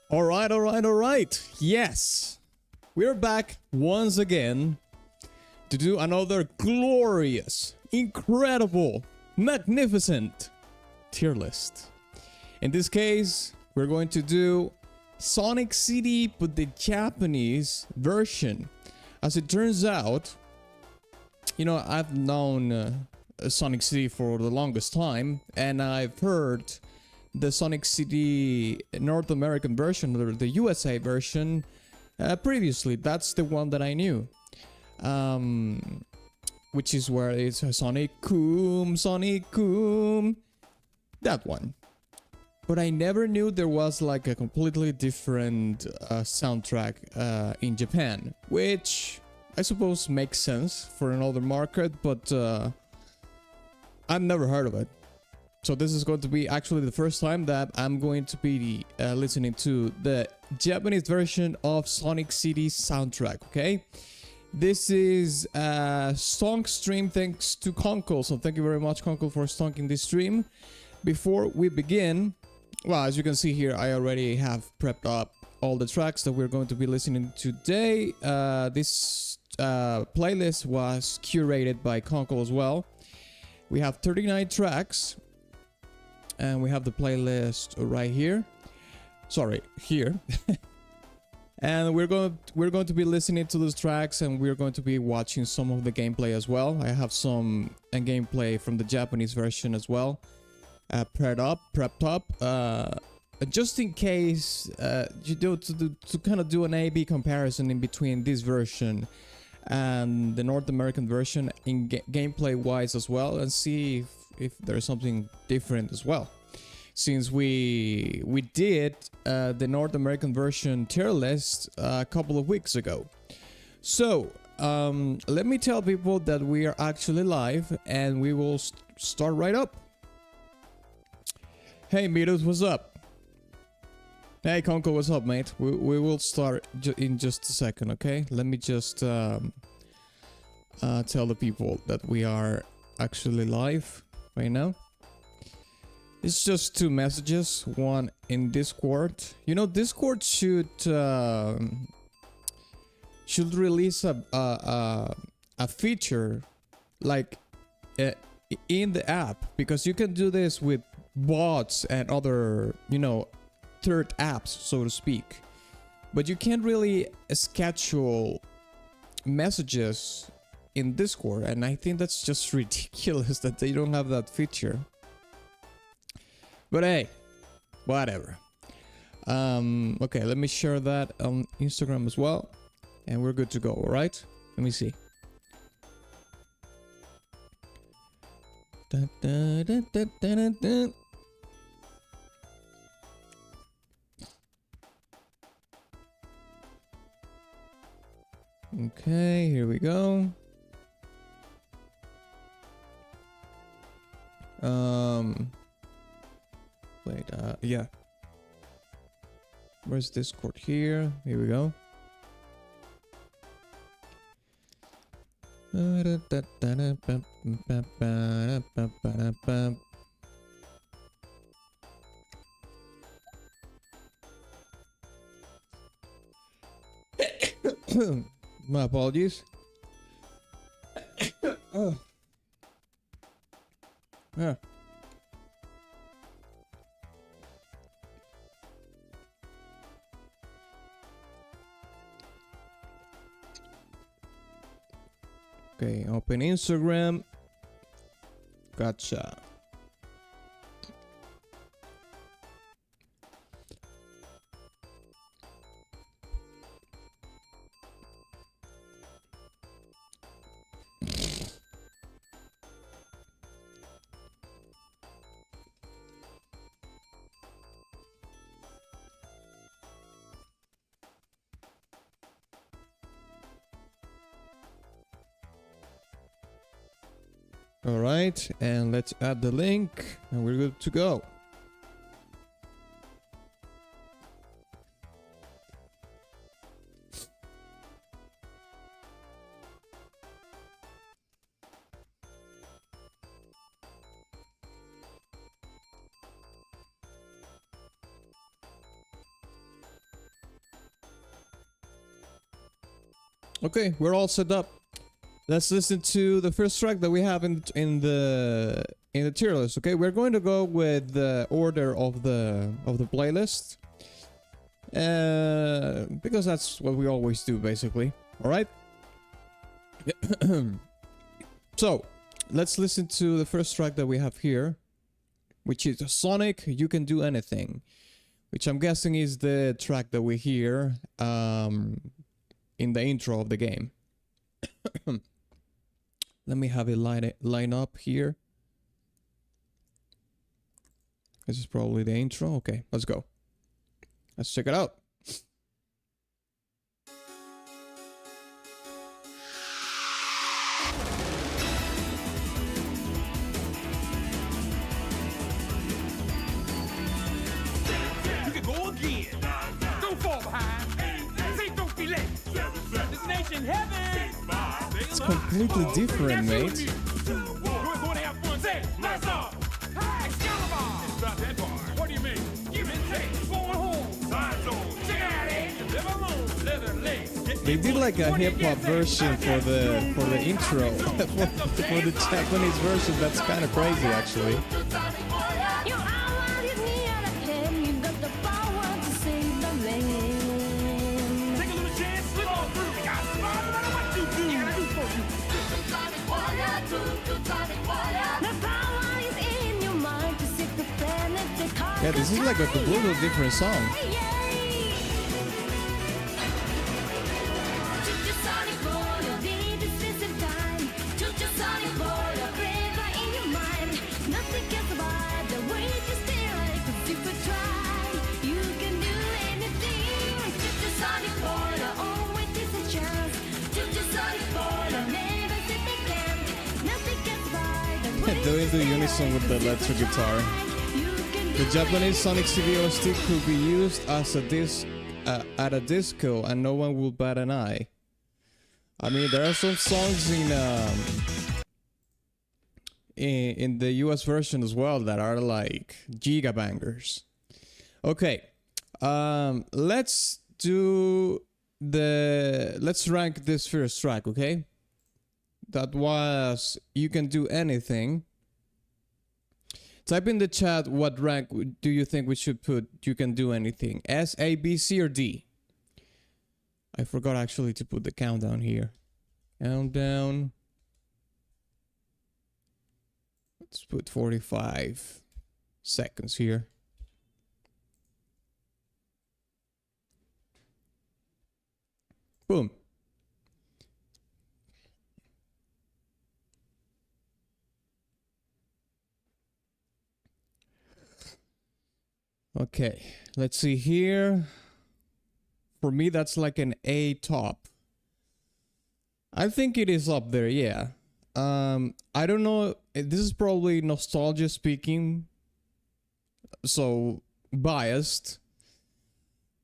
Alright. Yes, we're back once again to do another glorious, incredible, magnificent tier list. In this case, we're going to do Sonic CD, but the Japanese version. As it turns out, you know, I've known Sonic CD for the longest time, and I've heard the Sonic CD North American version, or the USA version, previously. That's the one that I knew. Which is where it's Sonic Coom, that one. But I never knew there was like a completely different soundtrack in Japan, which I suppose makes sense for another market, but I've never heard of it. So this is going to be actually the first time that I'm going to be listening to the Japanese version of Sonic CD soundtrack, okay? This is a stonk stream thanks to Conkel, so thank you very much, Conkel, for stonking this stream. Before we begin, well, as you can see here, I already have prepped up all the tracks that we're going to be listening to today. This playlist was curated by Conkel as well. We have 39 tracks, and we have the playlist right here. Sorry, here. And we're going to be listening to those tracks, and we're going to be watching some of the gameplay as well. I have some gameplay from the Japanese version as well, prepped up, just in case you do to kind of do an A/B comparison in between this version and the North American version in gameplay wise as well, and see if there's something different as well, since we did the North American version tier list a couple of weeks ago. So let me tell people that we are actually live, and we will start right up. Hey Mitos, what's up? Hey Conkel, what's up, mate? We will start in just a second, okay? Let me just tell the people that we are actually live right now. It's just two messages, one in Discord. You know, Discord should release a feature like in the app, because you can do this with bots and other, you know, third apps, so to speak. But you can't really schedule messages in Discord, and I think that's just ridiculous that they don't have that feature. But hey, whatever. Okay, let me share that on Instagram as well, and we're good to go. All right, let me see. Dun, dun, dun, dun, dun, dun. Okay, here we go. Wait, yeah. Where's Discord? Here we go. My apologies. Oh. Yeah. Okay, open Instagram. Gotcha. All right, and let's add the link, and we're good to go. Okay, we're all set up. Let's listen to the first track that we have in the tier list. Okay, we're going to go with the order of the playlist, because that's what we always do, basically. All right. So let's listen to the first track that we have here, which is Sonic You Can Do Anything, which I'm guessing is the track that we hear in the intro of the game. Let me have it line up here. This is probably the intro. Okay, let's go. Let's check it out. You can go again. Don't fall behind. Say don't be late. Destination heaven. It's completely different, mate. We're going to have fun. Say, nice off. Excalibur. Stop that bar. What do you mean? Give it take. Going home. Side zone. Check out it. Live alone. Leather legs. They did like a hip-hop version for the intro. for the Japanese version. That's kind of crazy, actually. Yeah, this is like a completely different song. Doing the unison with the electric guitar. The Japanese Sonic CD stick could be used as a at a disco, and no one will bat an eye. I mean, there are some songs in the US version as well that are like giga bangers. Okay, let's rank this first track. Okay, that was You Can Do Anything. Type in the chat what rank do you think we should put You Can Do Anything. S, A, B, C, or D? I forgot actually to put the countdown here. Countdown. Let's put 45 seconds here. Boom. Okay, let's see here. For me, that's like an A top. I think it is up there, yeah. I don't know. This is probably nostalgia speaking, so biased.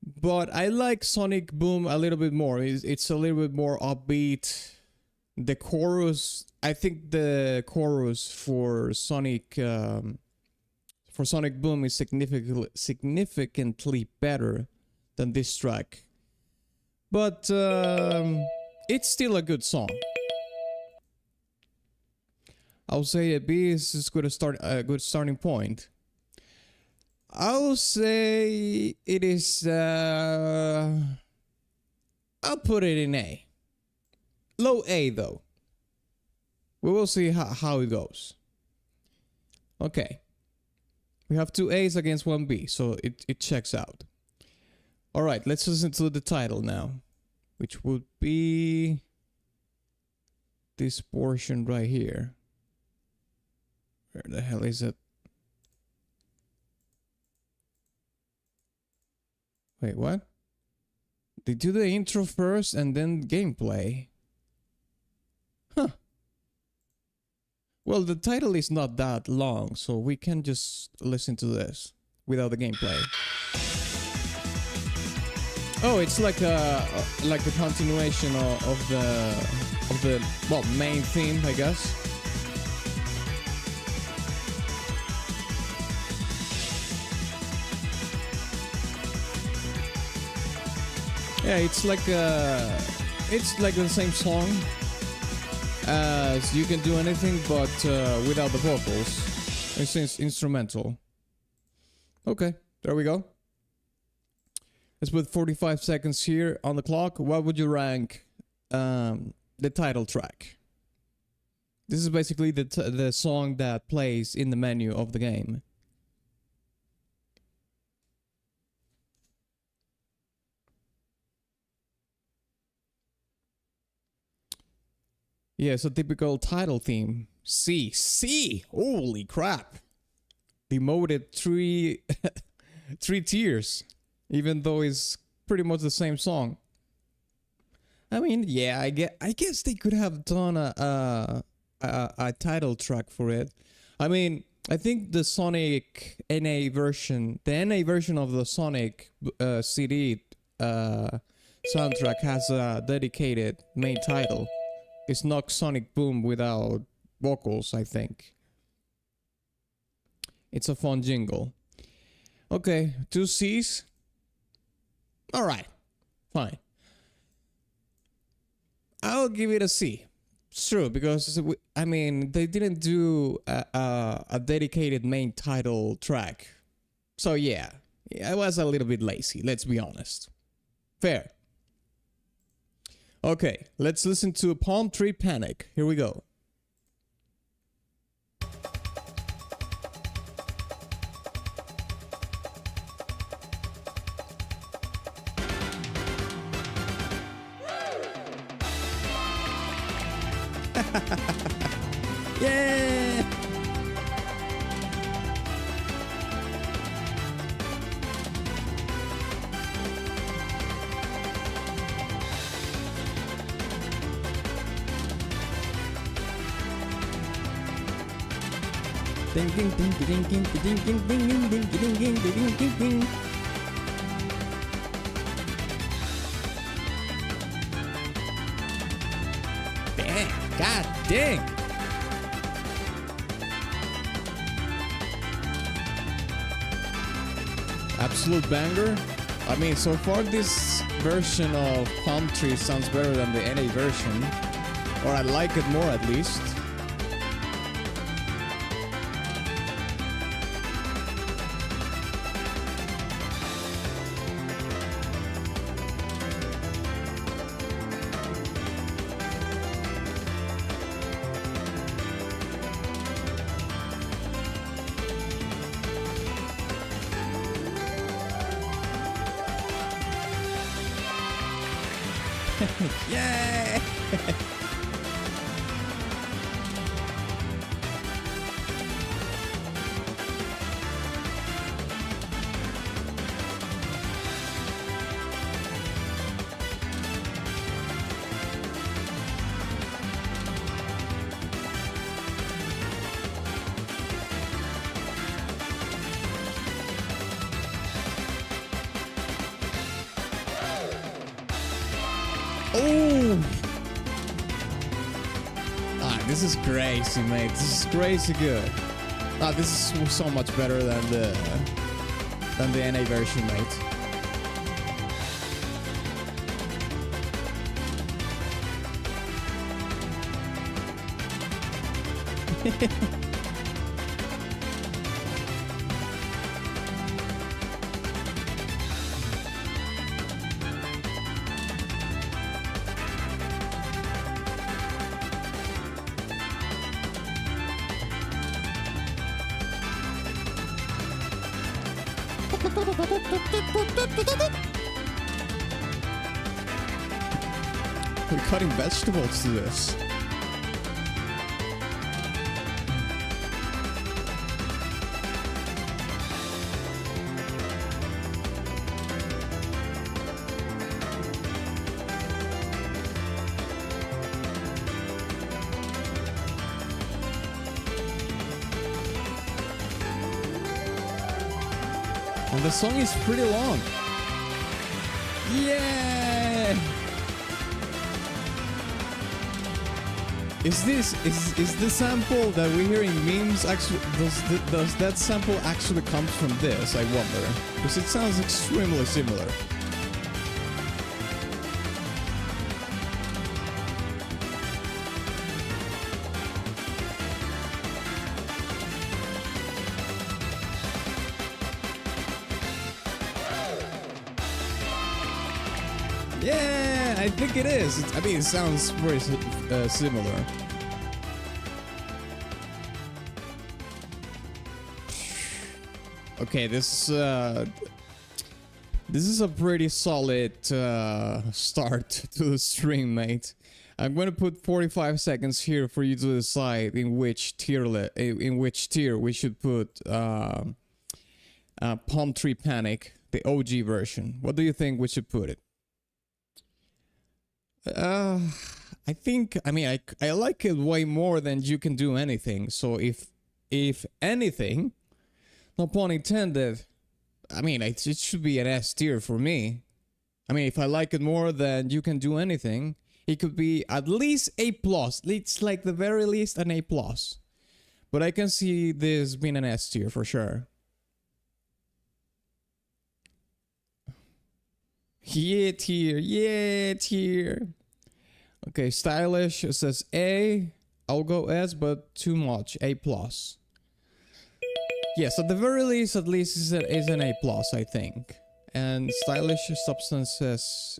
But I like Sonic Boom a little bit more. It's a little bit more upbeat. The chorus, I think the chorus for Sonic Boom is significantly better than this track. But it's still a good song. I'll say a B is as good a good starting point. I'll say it is. I'll put it in A. Low A though. We will see how it goes. Okay. We have 2 A's against 1 B, so it checks out. All right, let's listen to the title now, which would be this portion right here. Where the hell is it? Wait, what? They do the intro first and then gameplay. Huh. Well, the title is not that long, so we can just listen to this without the gameplay. Oh, it's like a continuation of the well, main theme, I guess. Yeah, it's like it's like the same song as You Can Do Anything, but without the vocals. It's instrumental. Okay, there we go. Let's put 45 seconds here on the clock. What would you rank the title track? This is basically the song that plays in the menu of the game. Yeah, so typical title theme. C. Holy crap. Demoted three tiers. Even though it's pretty much the same song. I mean, yeah, I guess they could have done a title track for it. I mean, I think the Sonic NA version, the NA version of the Sonic CD soundtrack has a dedicated main title. It's not Sonic Boom without vocals, I think. It's a fun jingle. Okay, 2 C's. Alright, fine. I'll give it a C. It's true, because, I mean, they didn't do a dedicated main title track. So yeah, I was a little bit lazy, let's be honest. Fair. Okay, let's listen to Palm Tree Panic. Here we go. Yeah! Ding ding ding ding ding ding ding ding ding ding ding ding ding ding ding. Dang, god dang. Absolute banger. I mean, so far this version of Palm Tree sounds better than the NA version, or I like it more at least. Yay! Oh! This is crazy, mate. This is crazy good. This is so much better than the NA version, mate. We're cutting vegetables to this. And the song is pretty long. Yeah! Is the sample that we hear in memes actually does that sample actually come from this? I wonder, because it sounds extremely similar. Yeah, I think it is. I mean, it sounds very similar. Okay, this is a pretty solid start to the stream, mate. I'm gonna put 45 seconds here for you to decide in which tier we should put Palm Tree Panic, the OG version. What do you think we should put it? I like it way more than You Can Do Anything. So if anything, no pun intended, I mean, it should be an S tier for me. I mean, if I like it more than You Can Do Anything, it could be at least A+. It's like the very least an A+. But I can see this being an S tier for sure. Yeah tier. Okay, Stylish says A. I'll go S, but too much. A+. Yes, at the very least, at least is an A+, I think. And Stylish Substance says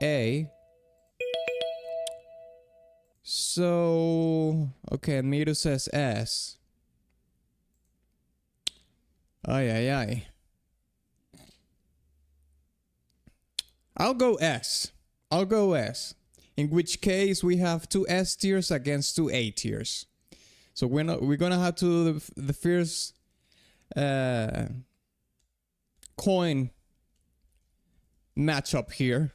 A. So, okay, Mito says S. Ay. I'll go S. In which case, we have 2 S tiers against 2 A tiers. So we're gonna have to do the first coin matchup here.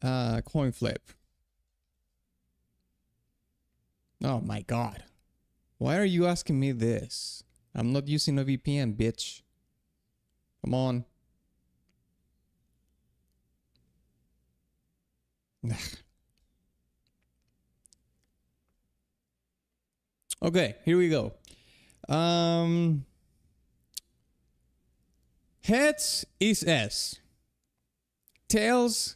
Coin flip. Oh my god. Why are you asking me this? I'm not using a VPN, bitch. Come on. Okay, here we go. Heads is S. Tails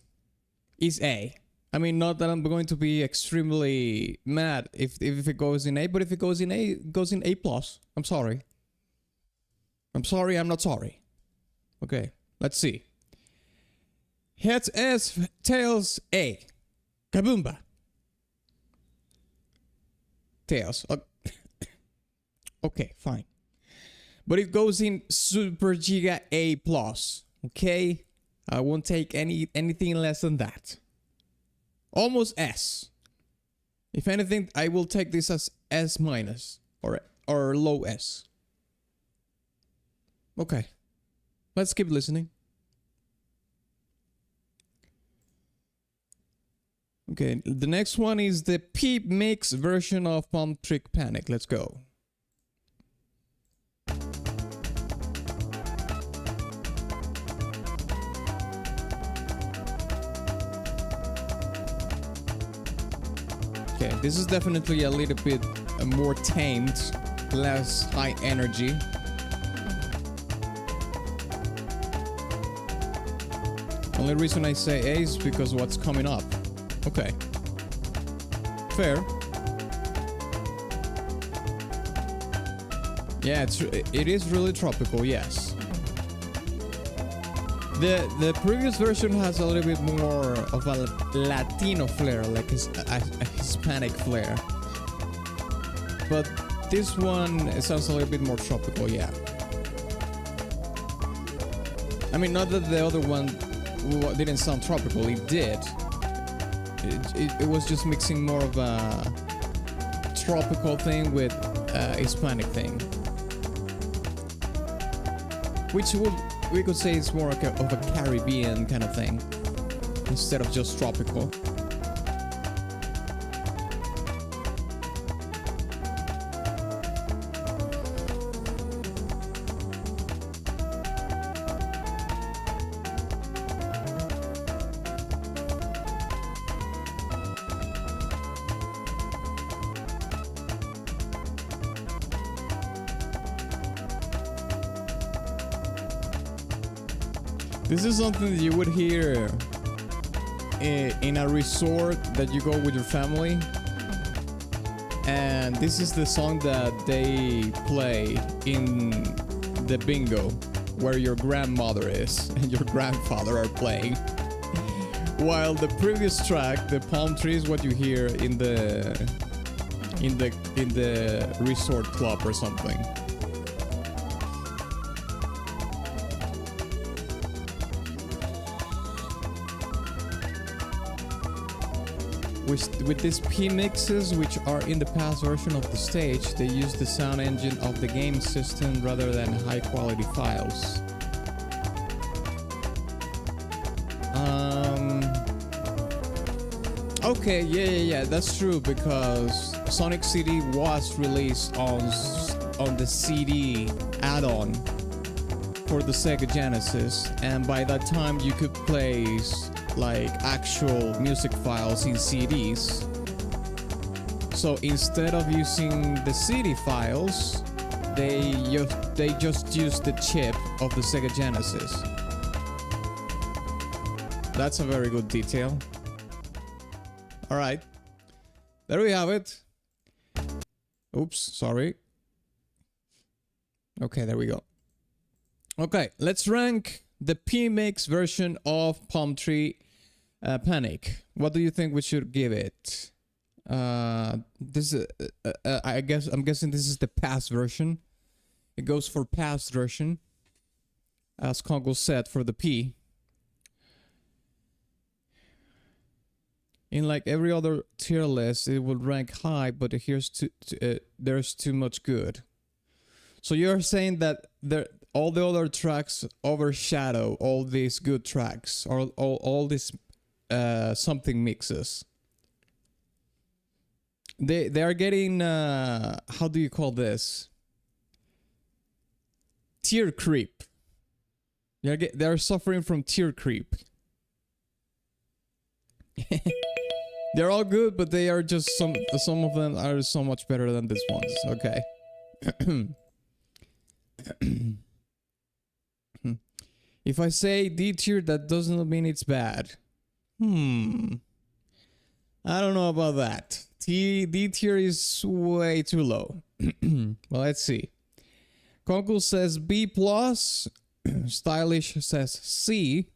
is A. I mean, not that I'm going to be extremely mad if it goes in A, but if it goes in A, it goes in A+. I'm sorry. I'm not sorry. Okay, let's see. Heads S, tails A. Kaboomba. Tails. Okay, fine. But it goes in Super Giga A+. Okay? I won't take anything less than that. Almost S. If anything, I will take this as S- or low S. Okay. Let's keep listening. Okay, the next one is the Peep Mix version of Palm Tree Panic. Let's go. Okay, this is definitely a little bit more tamed, less high energy. Only reason I say A is because what's coming up. Okay. Fair. Yeah, it is really tropical, yes. The previous version has a little bit more of a Latino flair, like a Hispanic flair. But this one, it sounds a little bit more tropical, yeah. I mean, not that the other one didn't sound tropical, it did. It was just mixing more of a tropical thing with a Hispanic thing. Which we could say is more of a Caribbean kind of thing, instead of just tropical. This is something that you would hear in a resort that you go with your family. And this is the song that they play in the bingo where your grandmother is and your grandfather are playing. While the previous track, the palm tree, is what you hear in the resort club or something. With these P mixes, which are in the past version of the stage, they use the sound engine of the game system rather than high quality files. Okay, yeah, that's true, because Sonic CD was released on the CD add-on for the Sega Genesis, and by that time you could place like actual music files in CDs. So instead of using the CD files, they just used the chip of the Sega Genesis. That's a very good detail. All right, there we have it. Oops, sorry. Okay, there we go. Okay, let's rank the P-Mix version of Palm Tree Panic. What do you think we should give it? This is, I'm guessing this is the past version. It goes for past version, as Conkel said for the P. In like every other tier list, it would rank high, but here's there's too much good. So you're saying that all the other tracks overshadow all these good tracks, or all these something mixes. They are getting how do you call this? Tier creep. They're suffering from tier creep. They're all good, but they are just some of them are so much better than these ones. Okay. If I say D tier, that doesn't mean it's bad. I don't know about that. D tier is way too low. Well, let's see. Conkel says B plus. Stylish says C.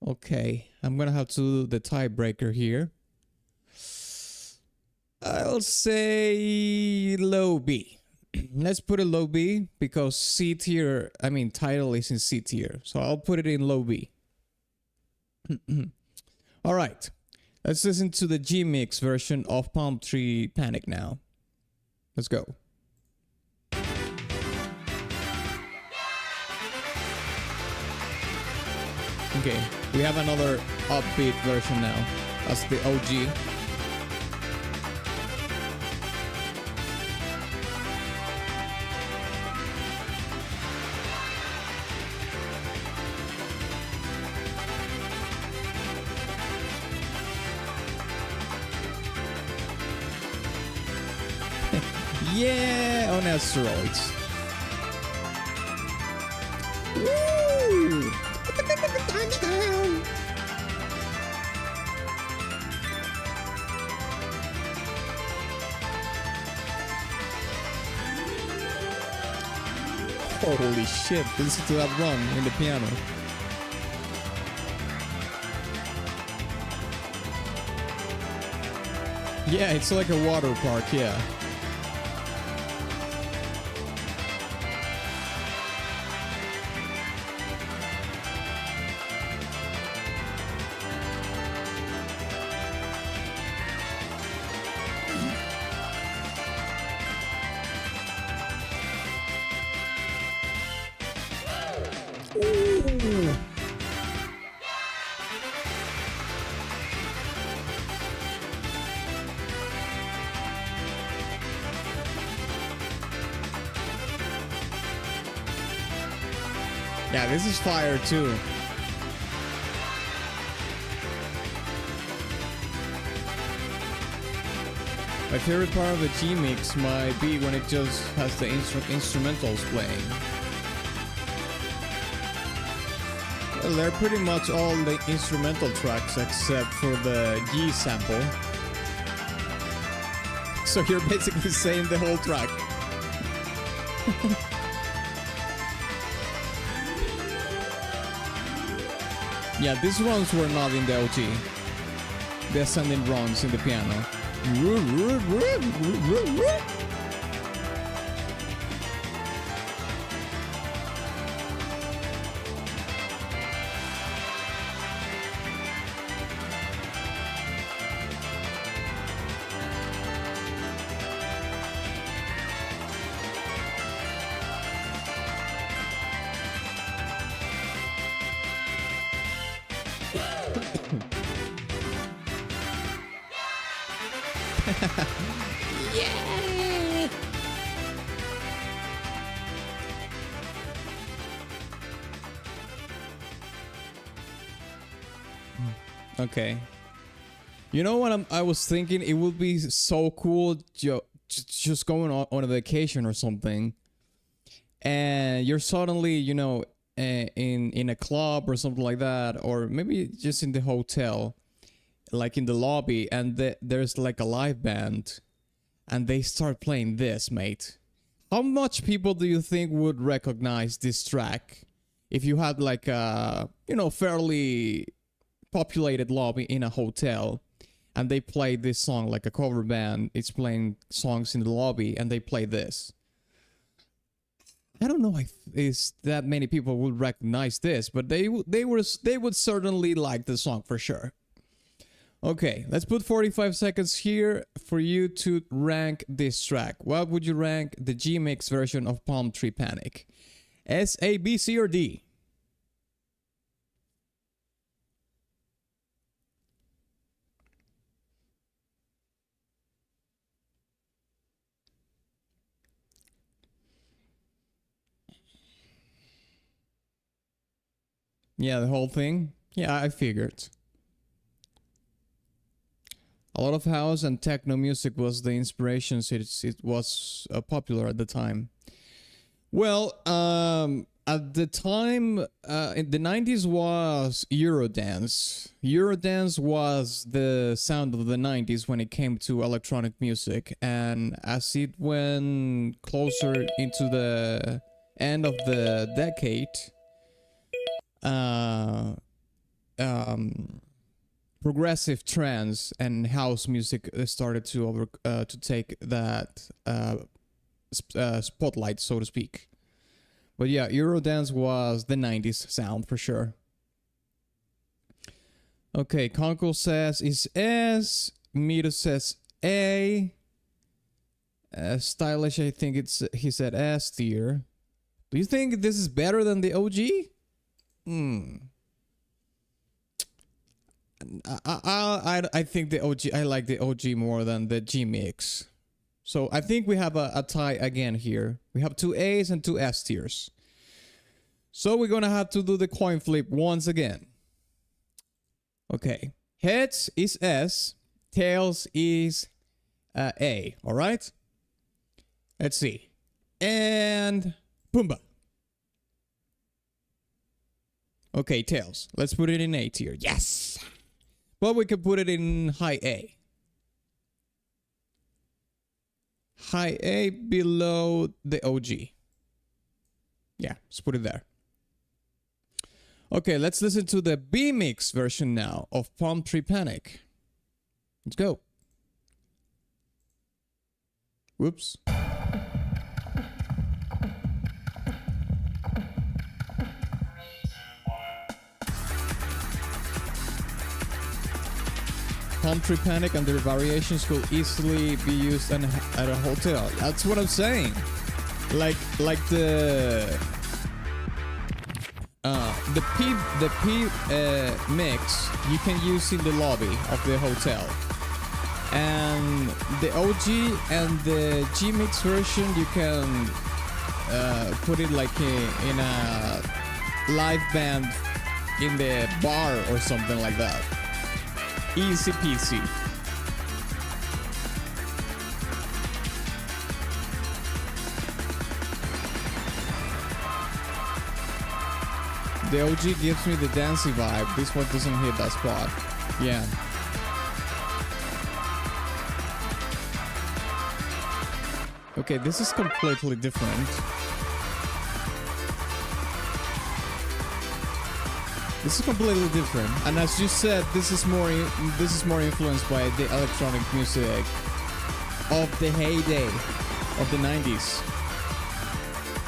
Okay, I'm gonna have to do the tiebreaker here. I'll say low B. Let's put it low B, because C tier, I mean Tidal is in C tier, so I'll put it in low B. All right, let's listen to the G-Mix version of Palm Tree Panic now. Let's go. Okay, we have another upbeat version now. That's the OG. Yeah, on asteroids. Woo! Holy shit, listen to that run in the piano. Yeah, it's like a water park, yeah. Yeah, this is fire too. My favorite part of the G-Mix might be when it just has the instrumentals playing. Well, they're pretty much all the instrumental tracks except for the G sample. So you're basically saying the whole track. Yeah, these runs were not in the OG. The ascending runs in the piano. Yeah. Okay. You know what I was thinking? It would be so cool just going on a vacation or something, and you're suddenly, you know, in a club or something like that, or maybe just in the hotel, like in the lobby, and there's like a live band, and they start playing this, mate. How much people do you think would recognize this track if you had like a, you know, fairly populated lobby in a hotel, and they play this song, like a cover band, it's playing songs in the lobby, and they play this? I don't know if that many people would recognize this, but they would certainly like the song for sure. Okay, let's put 45 seconds here for you to rank this track. What would you rank the G-Mix version of Palm Tree Panic? S, A, B, C, or D? Yeah, the whole thing? Yeah, I figured. A lot of house and techno music was the inspiration, so it was popular at the time. Well, at the time, in the 90s was Eurodance. Eurodance was the sound of the 90s when it came to electronic music, and as it went closer into the end of the decade, progressive trance and house music started to take that spotlight, so to speak. But yeah, Eurodance was the 90s sound for sure. Okay, Conkel says is S, Mito says A. Stylish, I think he said S tier. Do you think this is better than the OG? I think the OG, I like the OG more than the G-Mix. So I think we have a tie again here. We have two A's and two S tiers. So we're gonna have to do the coin flip once again. Okay, heads is S, tails is A, alright? Let's see. And Pumbaa. Okay, tails. Let's put it in A tier. Yes! But we could put it in high A. High A below the OG. Yeah, let's put it there. Okay, let's listen to the B-Mix version now of Palm Tree Panic. Let's go. Whoops. Palm Tree Panic and their variations could easily be used at a hotel. That's what I'm saying. Like the P mix you can use in the lobby of the hotel, and the OG and the G mix version you can put it like in a live band in the bar or something like that. Easy peasy. The OG gives me the dancey vibe. This one doesn't hit that spot. Yeah. Okay, this is completely different. This is completely different, and as you said, this is more influenced by the electronic music of the heyday of the 90s,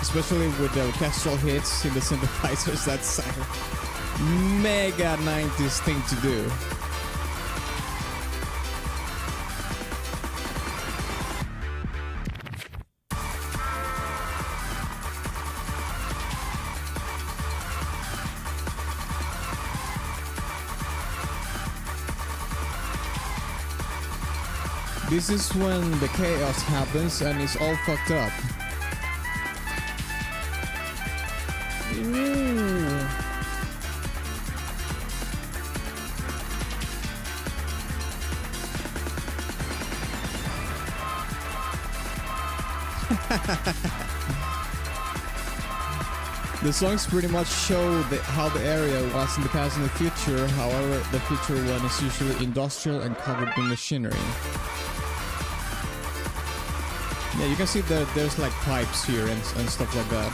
especially with the orchestral hits in the synthesizers. That's a mega 90s thing to do. This is when the chaos happens and it's all fucked up. Ooh. The songs pretty much show how the area was in the past and the future. However, the future one is usually industrial and covered in machinery. Yeah, you can see that there's like pipes here and stuff like that.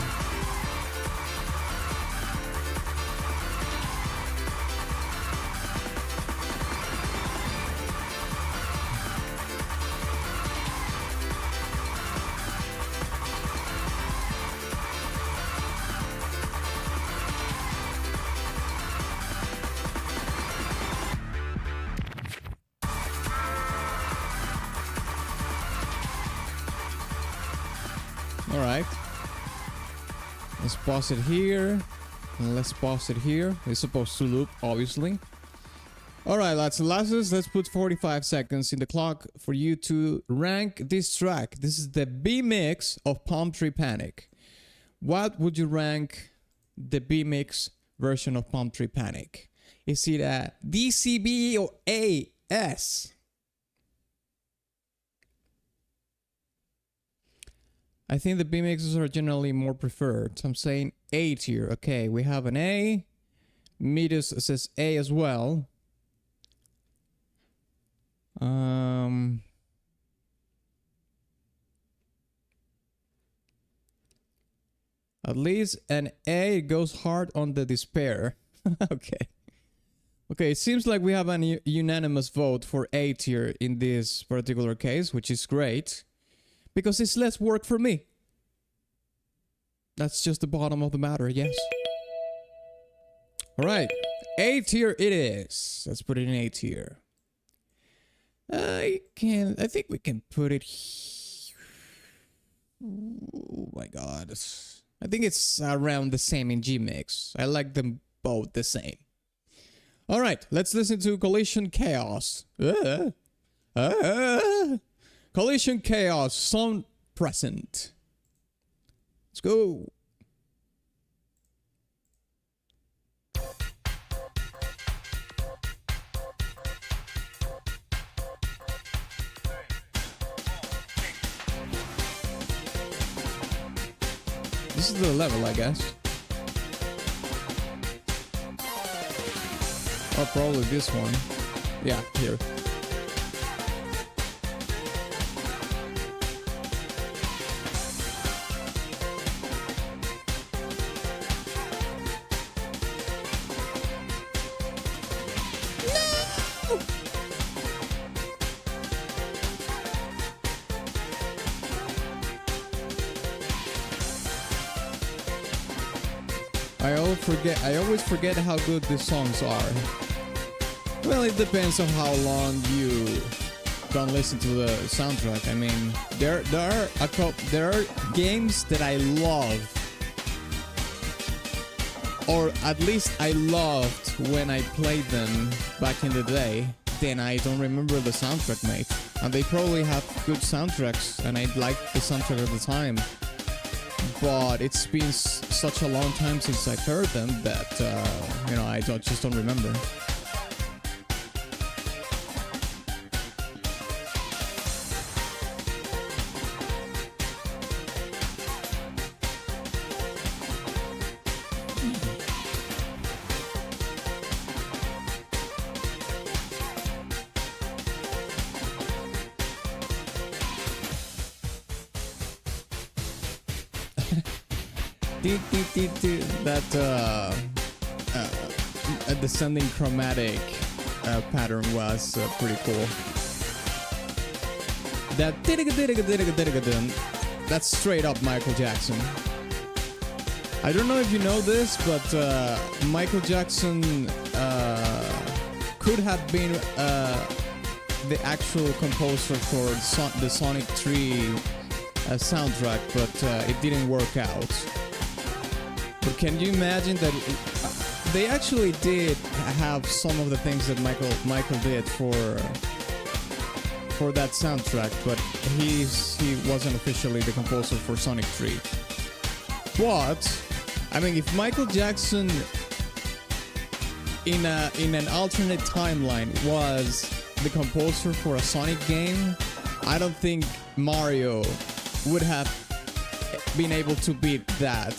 Alright. Let's pause it here. And let's pause it here. It's supposed to loop, obviously. Alright, lads and lasses, let's put 45 seconds in the clock for you to rank this track. This is the B mix of Palm Tree Panic. What would you rank the B mix version of Palm Tree Panic? Is it a DCB or AS? I think the B mixes are generally more preferred. So I'm saying A tier. Okay, we have an A. Metis says A as well. At least an A goes hard on the despair. Okay. Okay, it seems like we have a unanimous vote for A tier in this particular case, which is great. Because it's less work for me. That's just the bottom of the matter, yes. Alright, A tier it is. Let's put it in A tier. I think we can put it here. Oh my god. I think it's around the same in G mix. I like them both the same. Alright, let's listen to Collision Chaos. Collision Chaos, Sound Present. Let's go. This is the level, I guess. Or probably this one. Yeah, here. I always forget how good these songs are. Well, it depends on how long you don't listen to the soundtrack. I mean, there are games that I love, or at least I loved when I played them back in the day. Then I don't remember the soundtrack, mate. And they probably have good soundtracks, and I liked the soundtrack at the time. But it's been such a long time since I've heard them that, you know, I just don't remember. descending chromatic pattern was pretty cool. That that's straight up Michael Jackson. I don't know if you know this, but Michael Jackson could have been the actual composer for the Sonic 3 soundtrack, but it didn't work out. But can you imagine that they actually did have some of the things that Michael did for that soundtrack, but he wasn't officially the composer for Sonic 3. But I mean, if Michael Jackson in an alternate timeline was the composer for a Sonic game, I don't think Mario would have been able to beat that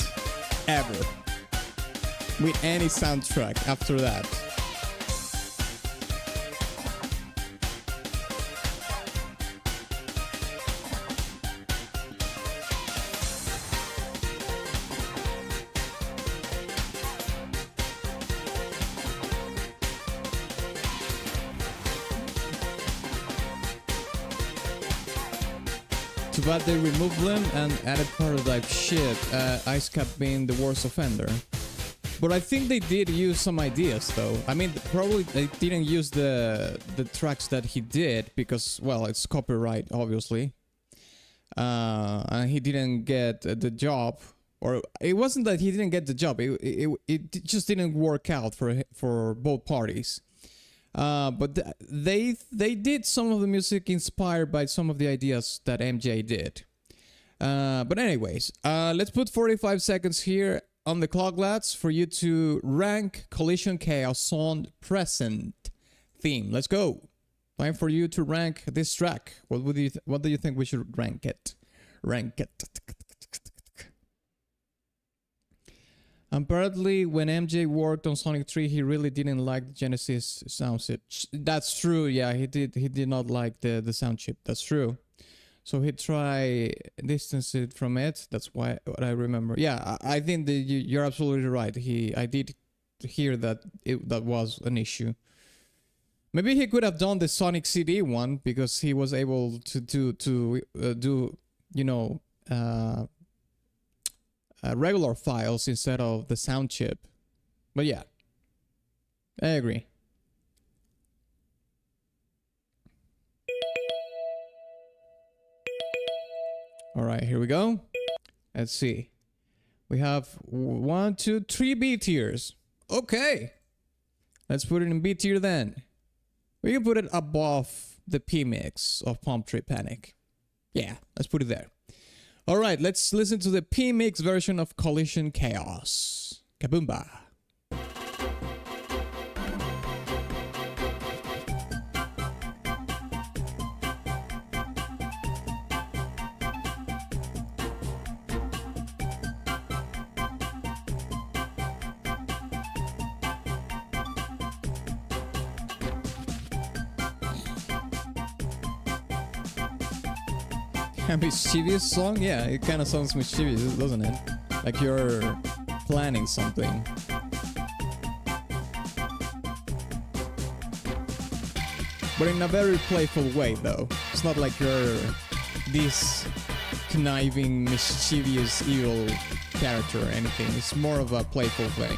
ever with any soundtrack after that. But they removed them and added prototype shit, Ice Cap being the worst offender. But I think they did use some ideas though. I mean, probably they didn't use the tracks that he did because, well, it's copyright, obviously. And he didn't get the job. Or it wasn't that he didn't get the job, it just didn't work out for both parties. But they did some of the music inspired by some of the ideas that MJ did. But anyways, let's put 45 seconds here on the clock, lads, for you to rank Collision Chaos Sound Present theme. Let's go. Time for you to rank this track. What do you think we should rank it? Rank it. Apparently, when MJ worked on Sonic 3, he really didn't like the Genesis sound chip. That's true, yeah, he did not like the sound chip. That's true. So he tried distance it from it. That's what I remember. Yeah, I think that you're absolutely right. I did hear that that was an issue. Maybe he could have done the Sonic CD one because he was able to do you know, regular files instead of the sound chip. But yeah, I agree. All right, here we go. Let's see. We have 1, 2, 3 B tiers. Okay, let's put it in B tier then. We can put it above the P mix of Palm Tree Panic. Yeah, let's put it there. All right, let's listen to the P-Mix version of Collision Chaos. Kaboomba. A mischievous song? Yeah, it kind of sounds mischievous, doesn't it? Like you're planning something. But in a very playful way, though. It's not like you're this conniving, mischievous, evil character or anything. It's more of a playful thing.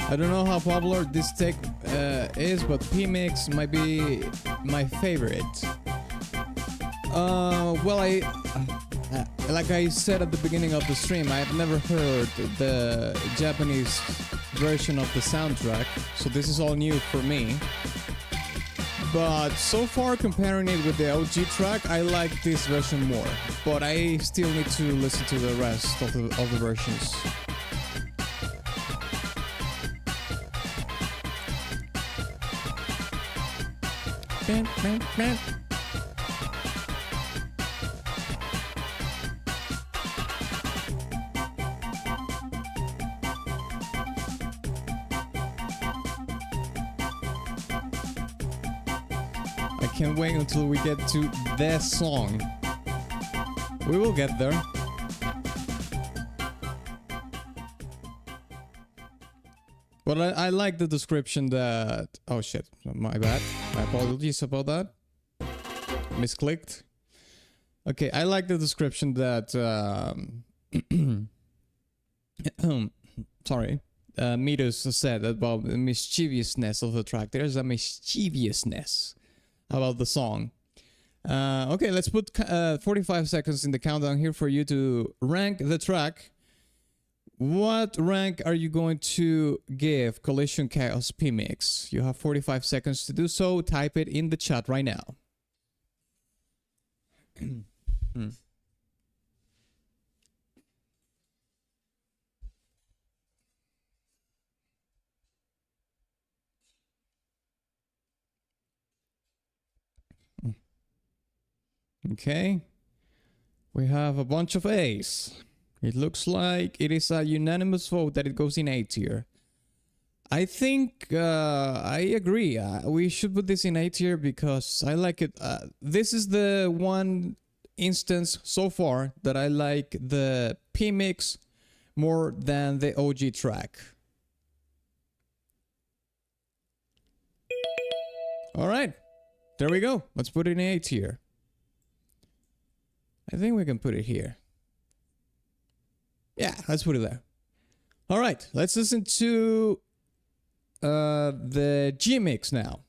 I don't know how popular this tech is, but P-Mix might be my favorite. Well, like I said at the beginning of the stream, I've never heard the Japanese version of the soundtrack, so this is all new for me. But so far, comparing it with the OG track, I like this version more. But I still need to listen to the rest of the versions. I can't wait until we get to that song. We will get there. But I like the description that... Oh shit, my bad. My apologies about that. Misclicked. Okay, I like the description that... sorry. Mitos said about the mischievousness of the track. There's a mischievousness about the song. Okay, let's put 45 seconds in the countdown here for you to rank the track. What rank are you going to give Collision Chaos P-Mix? You have 45 seconds to do so. Type it in the chat right now. Okay. We have a bunch of A's. It looks like it is a unanimous vote that it goes in A tier. I think I agree. We should put this in A tier because I like it. This is the one instance so far that I like the P-Mix more than the OG track. Alright, there we go. Let's put it in A tier. I think we can put it here. Yeah, let's put it there. Alright, let's listen to the G-Mix now.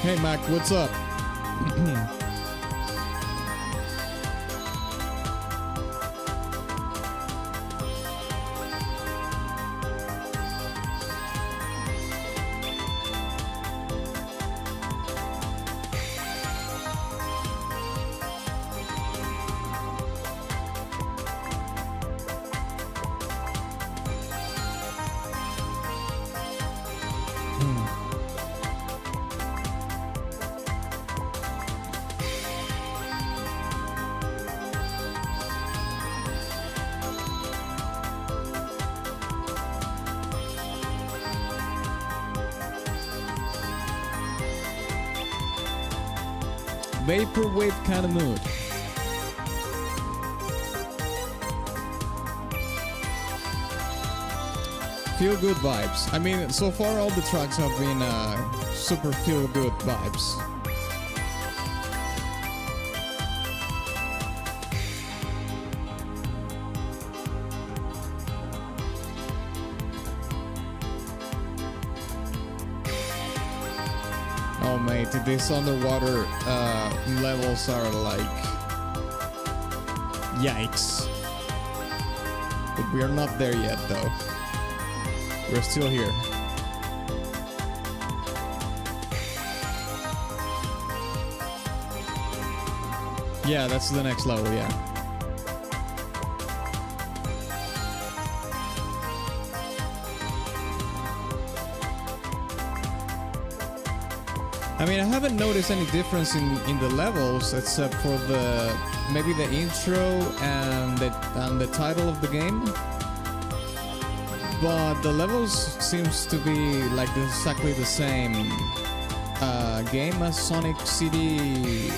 Hey Mac, what's up? Vaporwave kind of mood. Feel good vibes. I mean, so far all the tracks have been super feel good vibes. Oh mate, these underwater levels are like... Yikes. But we are not there yet though. We're still here. Yeah, that's the next level, yeah. I mean, I haven't noticed any difference in the levels except for the maybe the intro and the title of the game. But the levels seems to be like exactly the same game as Sonic CD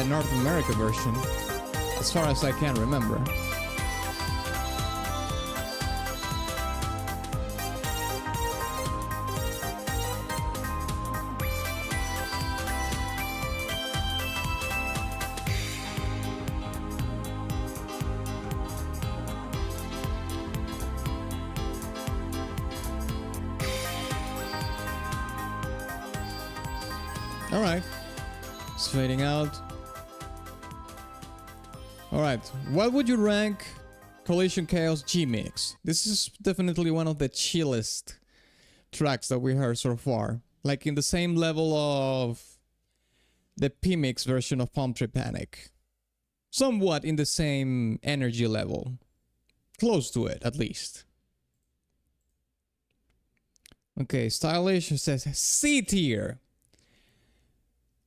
North America version, as far as I can remember. All right. It's fading out. All right. What would you rank Collision Chaos G-Mix? This is definitely one of the chillest tracks that we heard so far. Like in the same level of the P-Mix version of Palm Tree Panic. Somewhat in the same energy level. Close to it, at least. Okay, Stylish says C tier.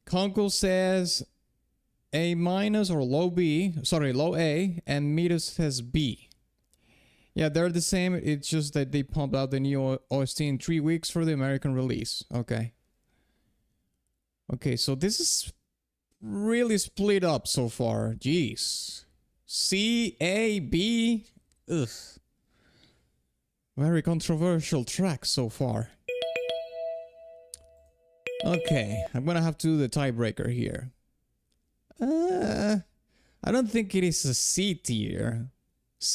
Conkel says A minus or low B. Sorry, low A. And Midas says B. Yeah, they're the same. It's just that they pumped out the new OST in 3 weeks for the American release. Okay. Okay, so this is really split up so far. Jeez. C, A, B. Ugh. Very controversial track so far. Okay, I'm gonna have to do the tiebreaker here. I don't think it is a C tier.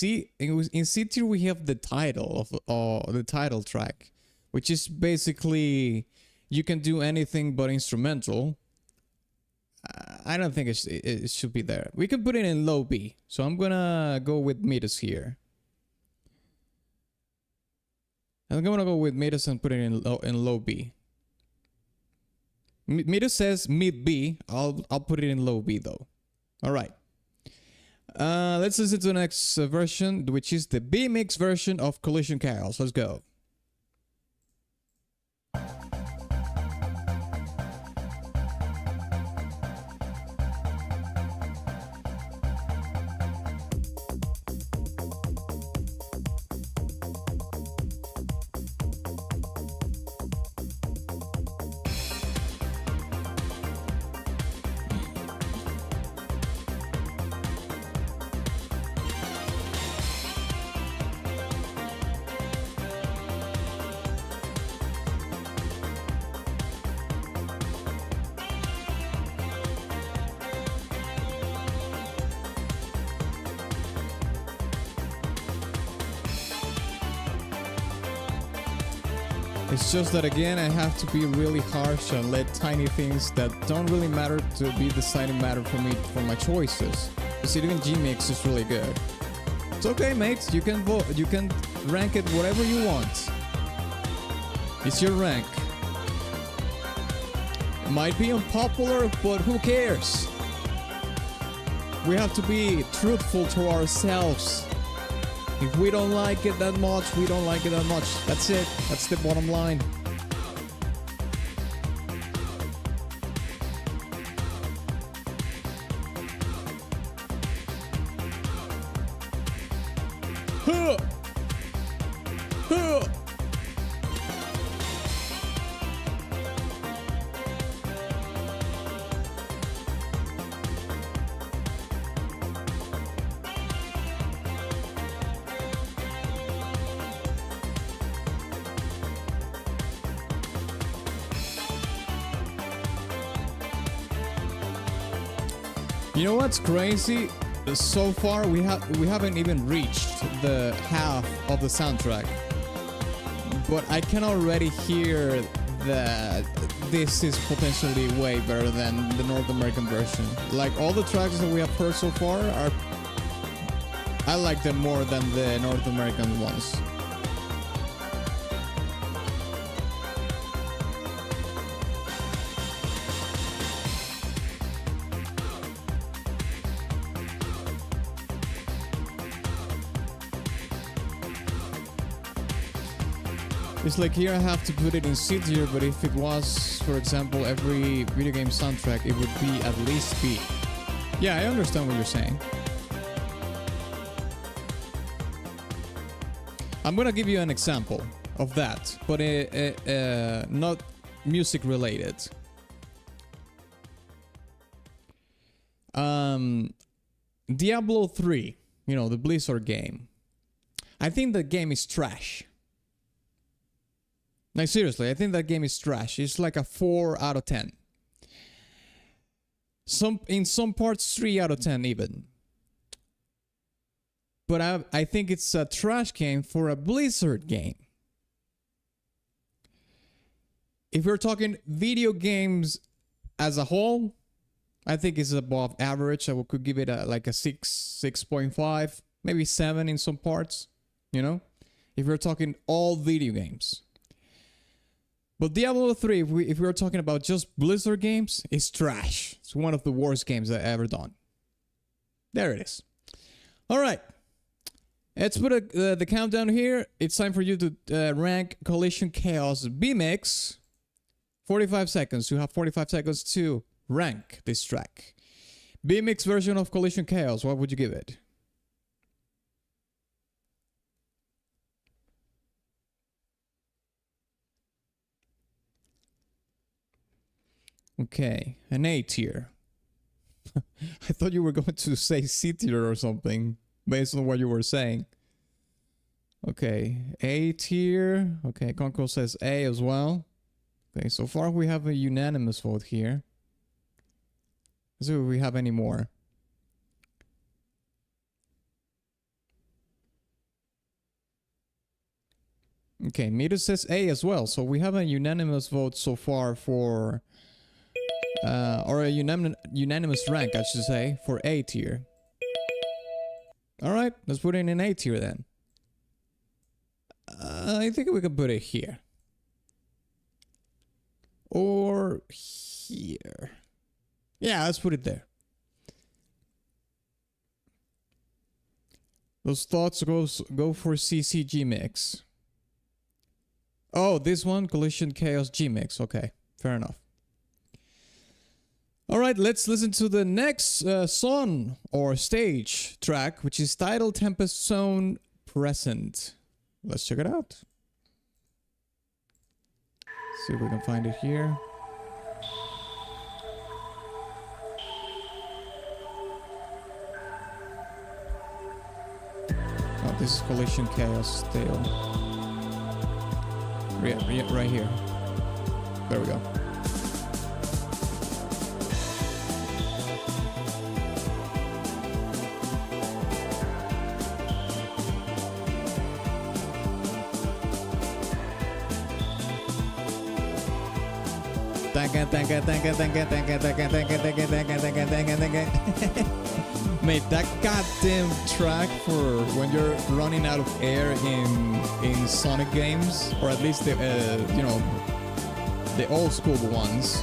In C tier we have the title of the title track, which is basically you can do anything but instrumental. I don't think it should be there. We can put it in low B, so I'm gonna go with Midas here. I'm gonna go with Midas and put it in low B. Midas says mid B. I'll put it in low B though. All right. Let's listen to the next version, which is the B mix version of Collision Chaos. Let's go. It's just that again, I have to be really harsh and let tiny things that don't really matter to be deciding matter for me for my choices. Because even G-Mix is really good. It's okay, mates. You can vote. You can rank it whatever you want. It's your rank. It might be unpopular, but who cares? We have to be truthful to ourselves. If we don't like it that much, we don't like it that much. That's it. That's the bottom line. Huh. Huh. You know what's crazy? So far we haven't even reached the half of the soundtrack, but I can already hear that this is potentially way better than the North American version. Like all the tracks that we have heard so far I like them more than the North American ones. It's like here I have to put it in C tier, but if it was, for example, every video game soundtrack, it would be at least B. Yeah, I understand what you're saying. I'm gonna give you an example of that, but not music related. Diablo 3, you know, the Blizzard game. I think the game is trash. Like seriously, I think that game is trash. It's like a 4 out of 10. In some parts 3 out of 10 even. But I think it's a trash game for a Blizzard game. If we're talking video games as a whole, I think it's above average. I could give it like a 6.5, maybe 7 in some parts, you know, if we're talking all video games. But Diablo 3, if we're talking about just Blizzard games, it's trash. It's one of the worst games I've ever done. There it is. All right. Let's put the countdown here. It's time for you to rank Collision Chaos B-Mix. 45 seconds. You have 45 seconds to rank this track. B-Mix version of Collision Chaos. What would you give it? Okay, an A tier. I thought you were going to say C tier or something based on what you were saying. Okay, A tier. Okay, Conkel says A as well. Okay, so far we have a unanimous vote here. Let's see if we have any more. Okay, Mito says A as well. So we have a unanimous vote so far for... or a unanimous rank, I should say, for A tier. Alright, let's put it in A tier then. I think we can put it here. Or here. Yeah, let's put it there. Those thoughts go for CCG mix. Oh, this one, Collision Chaos G mix. Okay, fair enough. Alright, let's listen to the next song or stage track, which is Tidal Tempest Zone Present. Let's check it out. See if we can find it here. Oh, this is Collision Chaos still. Yeah, right here. There we go. Mate, that goddamn track for when you're running out of air in Sonic games, or at least the you know, the old school ones.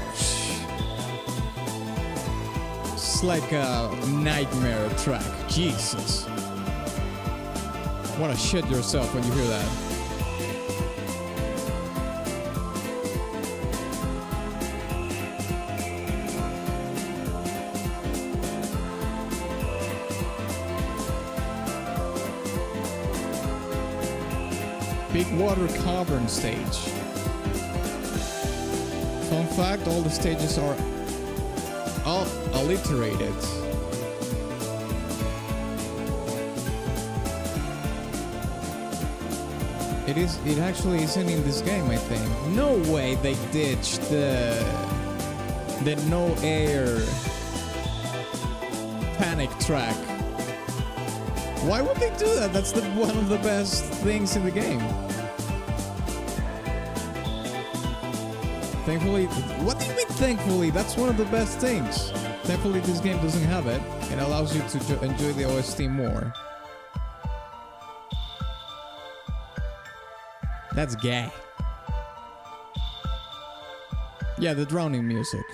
It's like a nightmare track. Jesus. Wanna shit yourself when you hear that. Big water cavern stage. Fun fact, all the stages are all alliterated. It actually isn't in this game, I think. No way they ditched the no air panic track. Why would they do that? That's one of the best things in the game. Thankfully, what do you mean thankfully? That's one of the best things. Thankfully this game doesn't have it. It allows you to enjoy the OST more. That's gay. Yeah, the drowning music.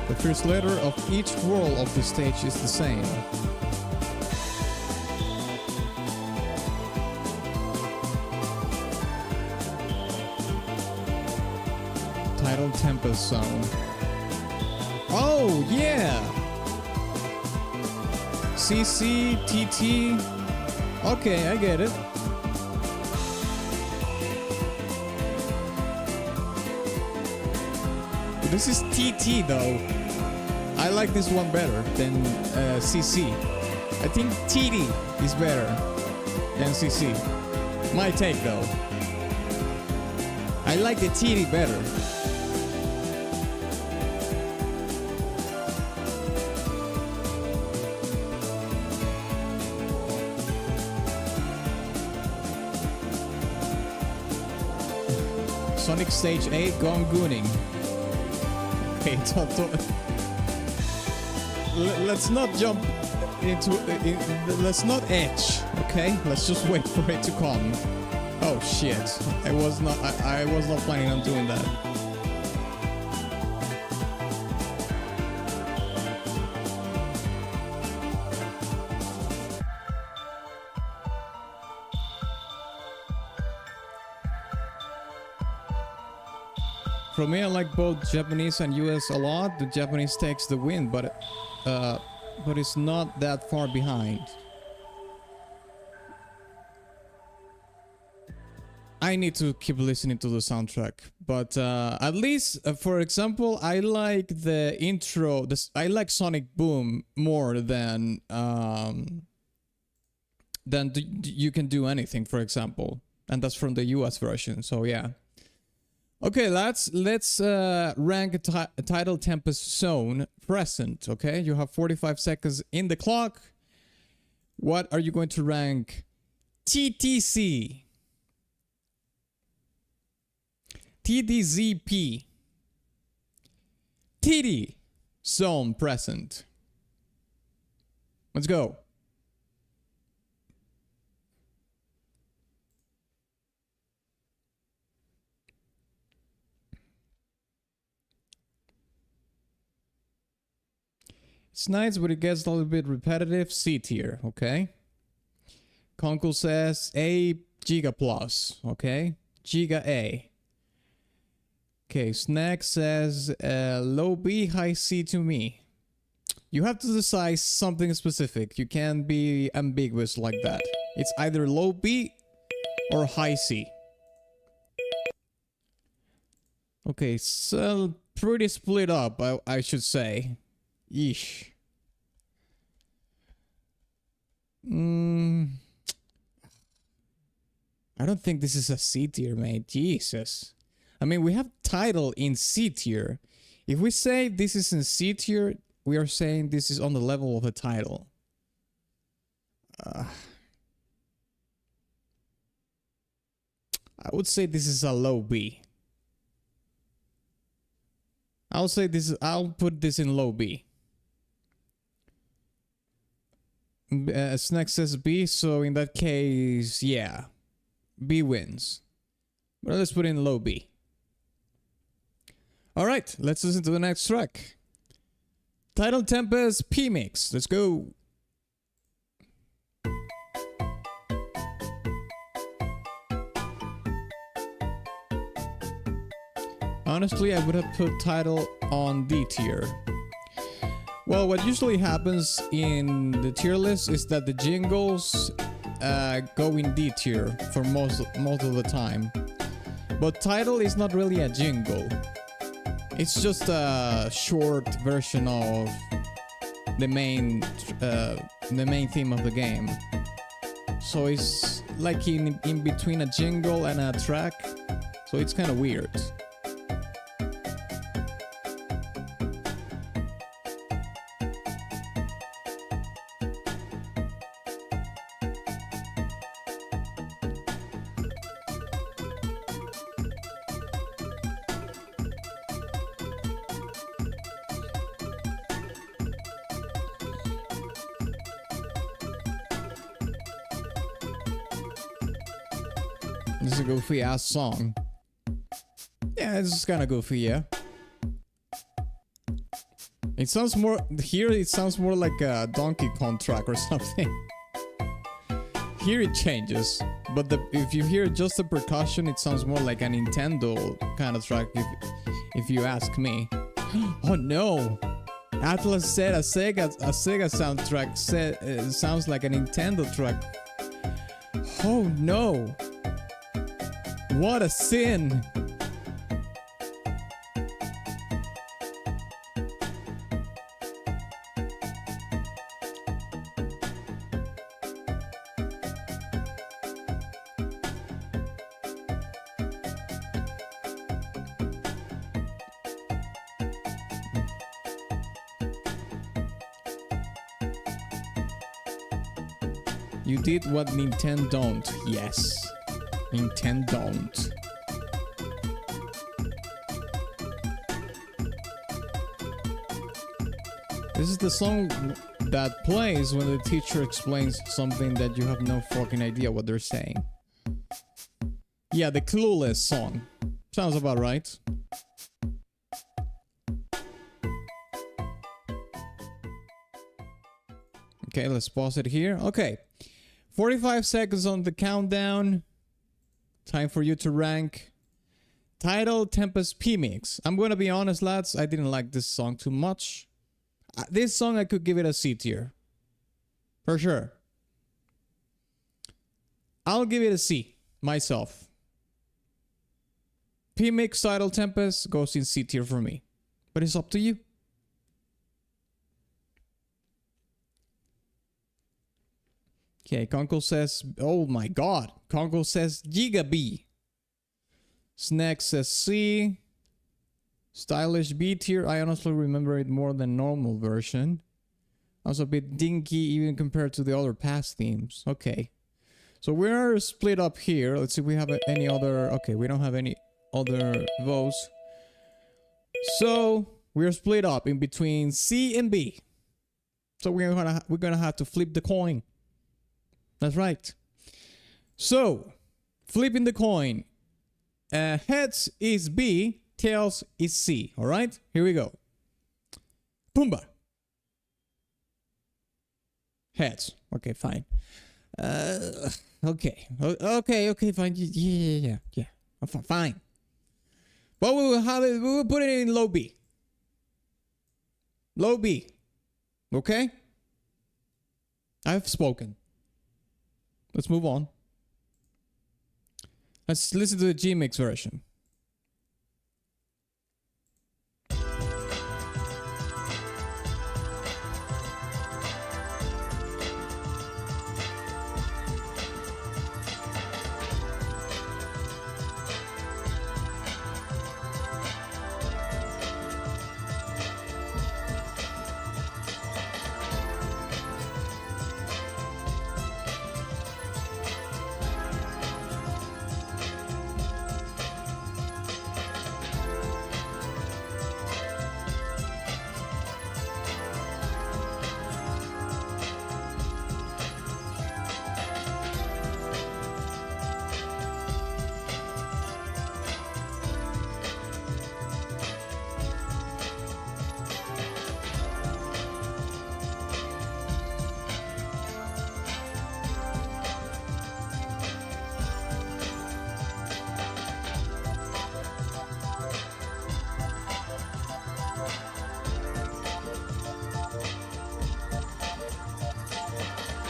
The first letter of each roll of the stage is the same. Tidal Tempest Zone. Oh, yeah! CC, TT. Okay, I get it. this is TT though. I like this one better than CC. I think TD is better than CC. My take though. I like the TD better. Sonic Stage 8, gone gooning. Okay, let's not jump into let's not edge, okay? Let's just wait for it to come. Oh shit. I was not planning on doing that. For me, I like both Japanese and US a lot. The Japanese takes the win, but it's not that far behind. I need to keep listening to the soundtrack, but at least, for example, I like the intro. I like Sonic Boom more than You Can Do Anything, for example, and that's from the US version. So yeah. Okay, let's rank a Tidal Tempest zone present. Okay, you have 45 seconds in the clock. What are you going to rank? TTC, TDZP, TD zone present. Let's go. It's nice, but it gets a little bit repetitive. C tier, okay? Conkel says A Giga Plus, okay? Giga A. Okay, Snack says low B, high C to me. You have to decide something specific. You can't be ambiguous like that. It's either low B or high C. Okay, so pretty split up, I should say. Yeesh. I don't think this is a C tier, mate. Jesus. I mean, we have Tidal in C tier. If we say this is in C tier, we are saying this is on the level of a Tidal. I would say this is a low B. I'll say this is, I'll put this in low B. Snack says B, so in that case, yeah, B wins. But let's put in low B. Alright, let's listen to the next track. Tidal Tempest P-Mix, let's go. Honestly, I would have put Tidal on D tier. Well, what usually happens in the tier list is that the jingles go in D tier for most of the time. But Tidal is not really a jingle. It's just a short version of the main theme of the game. So it's like in between a jingle and a track. So it's kind of weird. This is a goofy ass song. Yeah, this is kind of goofy, yeah. It sounds more here. It sounds more like a Donkey Kong track or something. Here it changes, but if you hear just the percussion, it sounds more like a Nintendo kind of track. If you ask me. Oh no! Atlas said a Sega soundtrack sounds like a Nintendo track. Oh no! What a sin! You did what Nintendo don't. Yes. Nintendo don't. This is the song that plays when the teacher explains something that you have no fucking idea what they're saying. Yeah, the Clueless song. Sounds about right. Okay, let's pause it here. Okay. 45 seconds on the countdown. Time for you to rank. Tidal Tempest P-Mix. I'm gonna be honest, lads. I didn't like this song too much. This song, I could give it a C tier. For sure. I'll give it a C. Myself. P-Mix Tidal Tempest goes in C tier for me. But it's up to you. Okay, Conkel says, oh my god. Conkel says Giga B. Snack says C. Stylish B tier. I honestly remember it more than normal version. Also a bit dinky even compared to the other past themes. Okay. So we're split up here. Let's see if we have any other... Okay, we don't have any other votes. So we're split up in between C and B. So we're gonna have to flip the coin. That's right. So, flipping the coin. Heads is B, tails is C. Alright? Here we go. Pumbaa. Heads. Okay, fine. Okay, fine. Yeah. Fine. But we will put it in low B. Low B. Okay? I've spoken. Let's move on. Let's listen to the G-Mix version.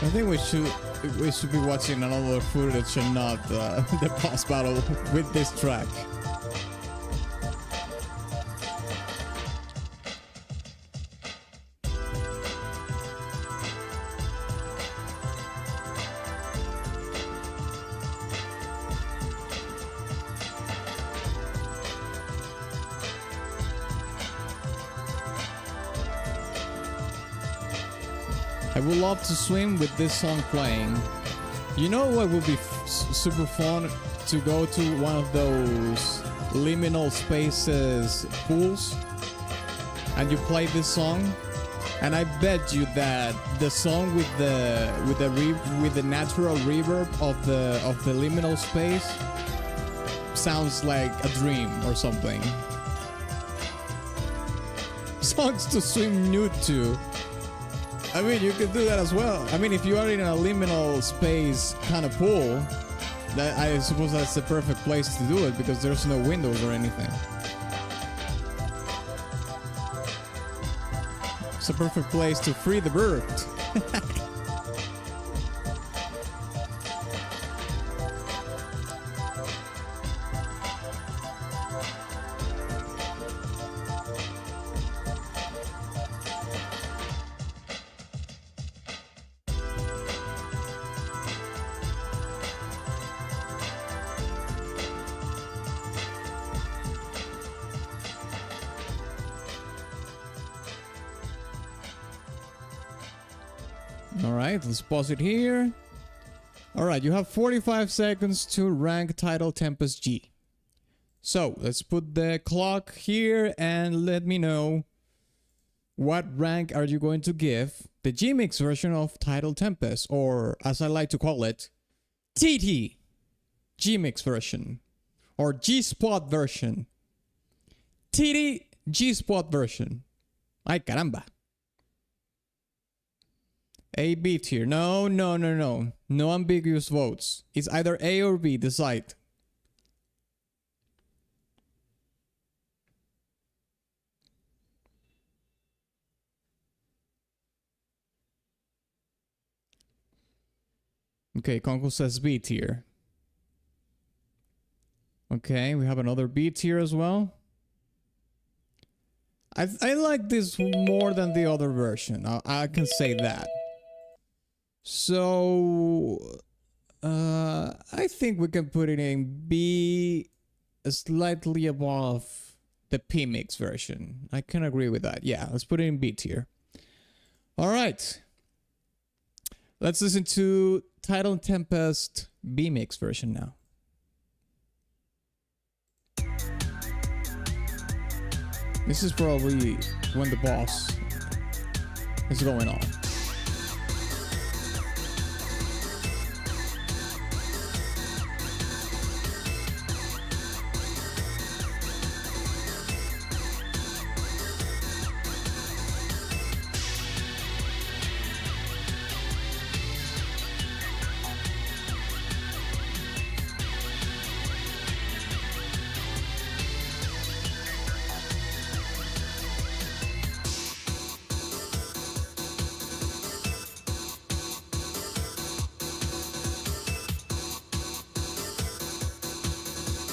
I think we should be watching another footage and not the boss battle with this track. I would love to swim with this song playing. You know what would be super fun? To go to one of those liminal spaces pools and you play this song, and I bet you that the song with the natural reverb of the liminal space sounds like a dream or something. Songs to swim nude to. I mean, you could do that as well. I mean, if you are in a liminal space kind of pool, that I suppose that's the perfect place to do it because there's no windows or anything. It's a perfect place to free the bird. Alright, let's pause it here. Alright, you have 45 seconds to rank Tidal Tempest G. So, let's put the clock here and let me know what rank are you going to give the G-Mix version of Tidal Tempest, or as I like to call it, TT G-Mix version, or G-Spot version. TT G-Spot version. Ay caramba. A, B tier. No. No ambiguous votes. It's either A or B. Decide. Okay, Conkel says B tier. Okay, we have another B tier as well. I like this more than the other version. I can say that. So, I think we can put it in B, slightly above the P-Mix version. I can agree with that. Yeah, let's put it in B tier. All right. Let's listen to Tidal Tempest B-Mix version now. This is probably when the boss is going on.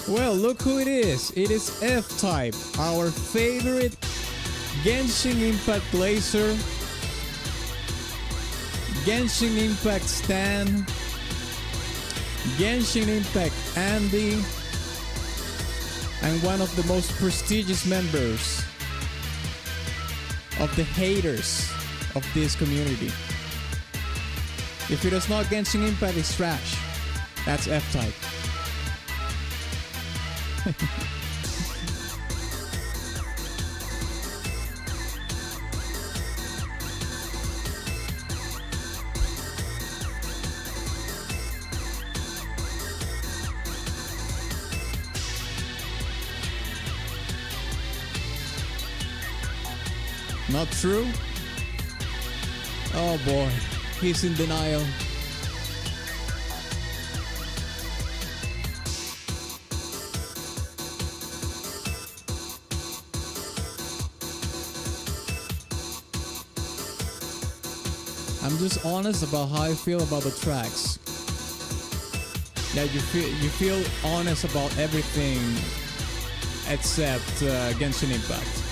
Well, look who it is. It is F-Type, our favorite Genshin Impact Laser, Genshin Impact Stan, Genshin Impact Andy, and one of the most prestigious members of the haters of this community. If it is not Genshin Impact, it's trash. That's F-Type. Not true? Oh boy, he's in denial. I'm just honest about how I feel about the tracks. Yeah, you feel honest about everything except Genshin Impact.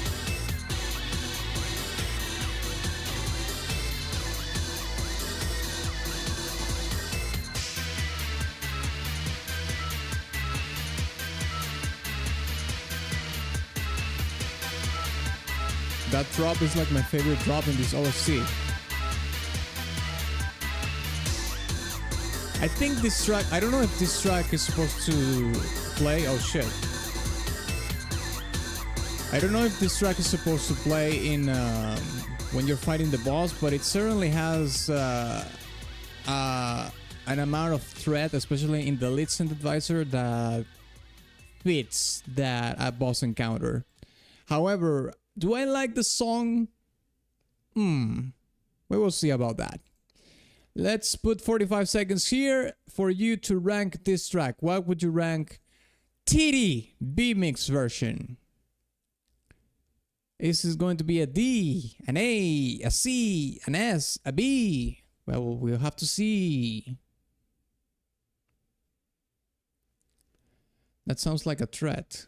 That drop is like my favorite drop in this OSC. I think this track, I don't know if this track is supposed to play. Oh shit. I don't know if this track is supposed to play in when you're fighting the boss, but it certainly has an amount of threat, especially in the lead synthesizer, that fits that boss encounter. However, do I like the song? We will see about that. Let's put 45 seconds here for you to rank this track. What would you rank TD B-Mix version? Is this going to be a D, an A, a C, an S, a B? Well, we'll have to see. That sounds like a threat.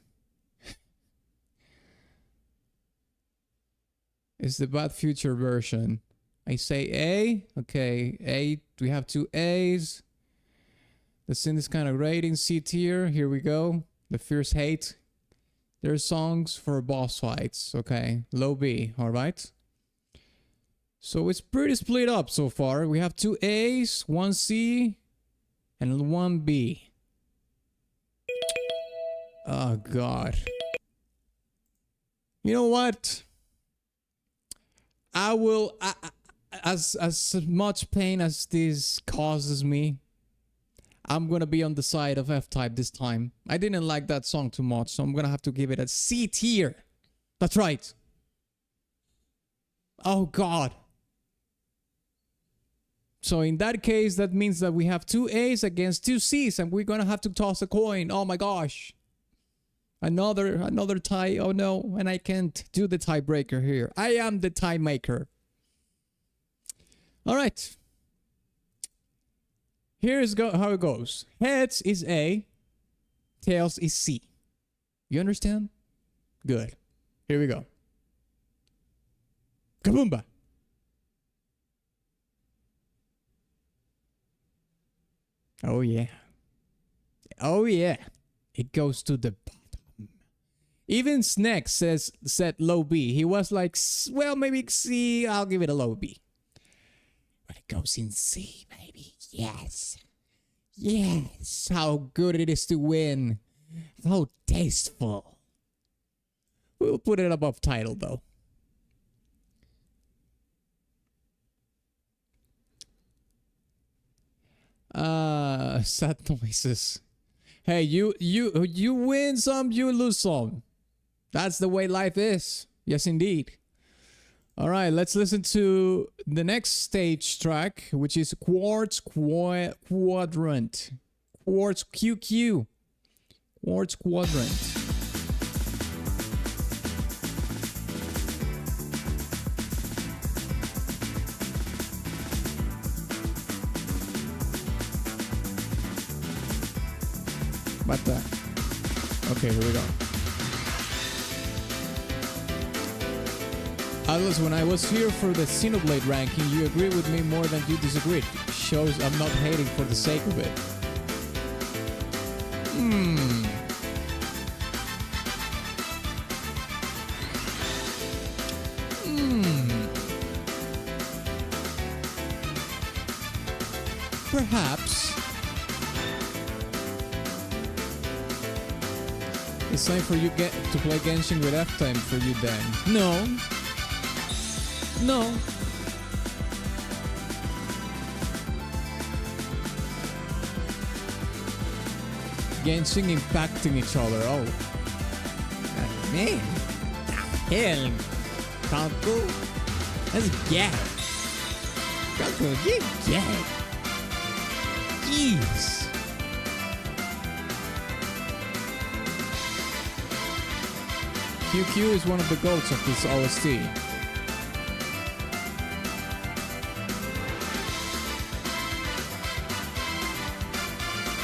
It's the Bad Future version. I say A. Okay, A. We have two A's. The synth is kind of rating. C tier. Here we go. The Fierce Hate. There's songs for boss fights. Okay, low B. All right. So it's pretty split up so far. We have two A's, one C, and 1B. Oh God. You know what? I will, as much pain as this causes me, I'm gonna be on the side of F-Type this time. I didn't like that song too much, so I'm gonna have to give it a C tier. That's right. Oh God. So in that case, that means that we have 2 A's against 2 C's, and we're gonna have to toss a coin. Oh my gosh. Another tie. Oh no, and I can't do the tiebreaker here. I am the tie maker. All right. Here's how it goes. Heads is A, tails is C. You understand? Good. Here we go. Kaboomba. Oh yeah. Oh yeah. It goes to the bottom. Even Snack said low B. He was like, well, maybe C. I'll give it a low B. But it goes in C, baby. Yes. Yes. How good it is to win. How tasteful. We'll put it above Tidal though. Sad noises. Hey, you win some, you lose some. That's the way life is. Yes, indeed. All right, let's listen to the next stage track, which is Quartz Quadrant. Quartz QQ. Quartz Quadrant. What the? Okay, here we go. Atlas, when I was here for the Xenoblade ranking, you agreed with me more than you disagreed. Shows I'm not hating for the sake of it. Perhaps. It's time for you to play Genshin with F-Time for you then. No. No. Genshin impacting each other. Oh. Man. Hell. Conkel. That's gag. Conkel, you gag. Jeez. QQ is one of the goats of this OST.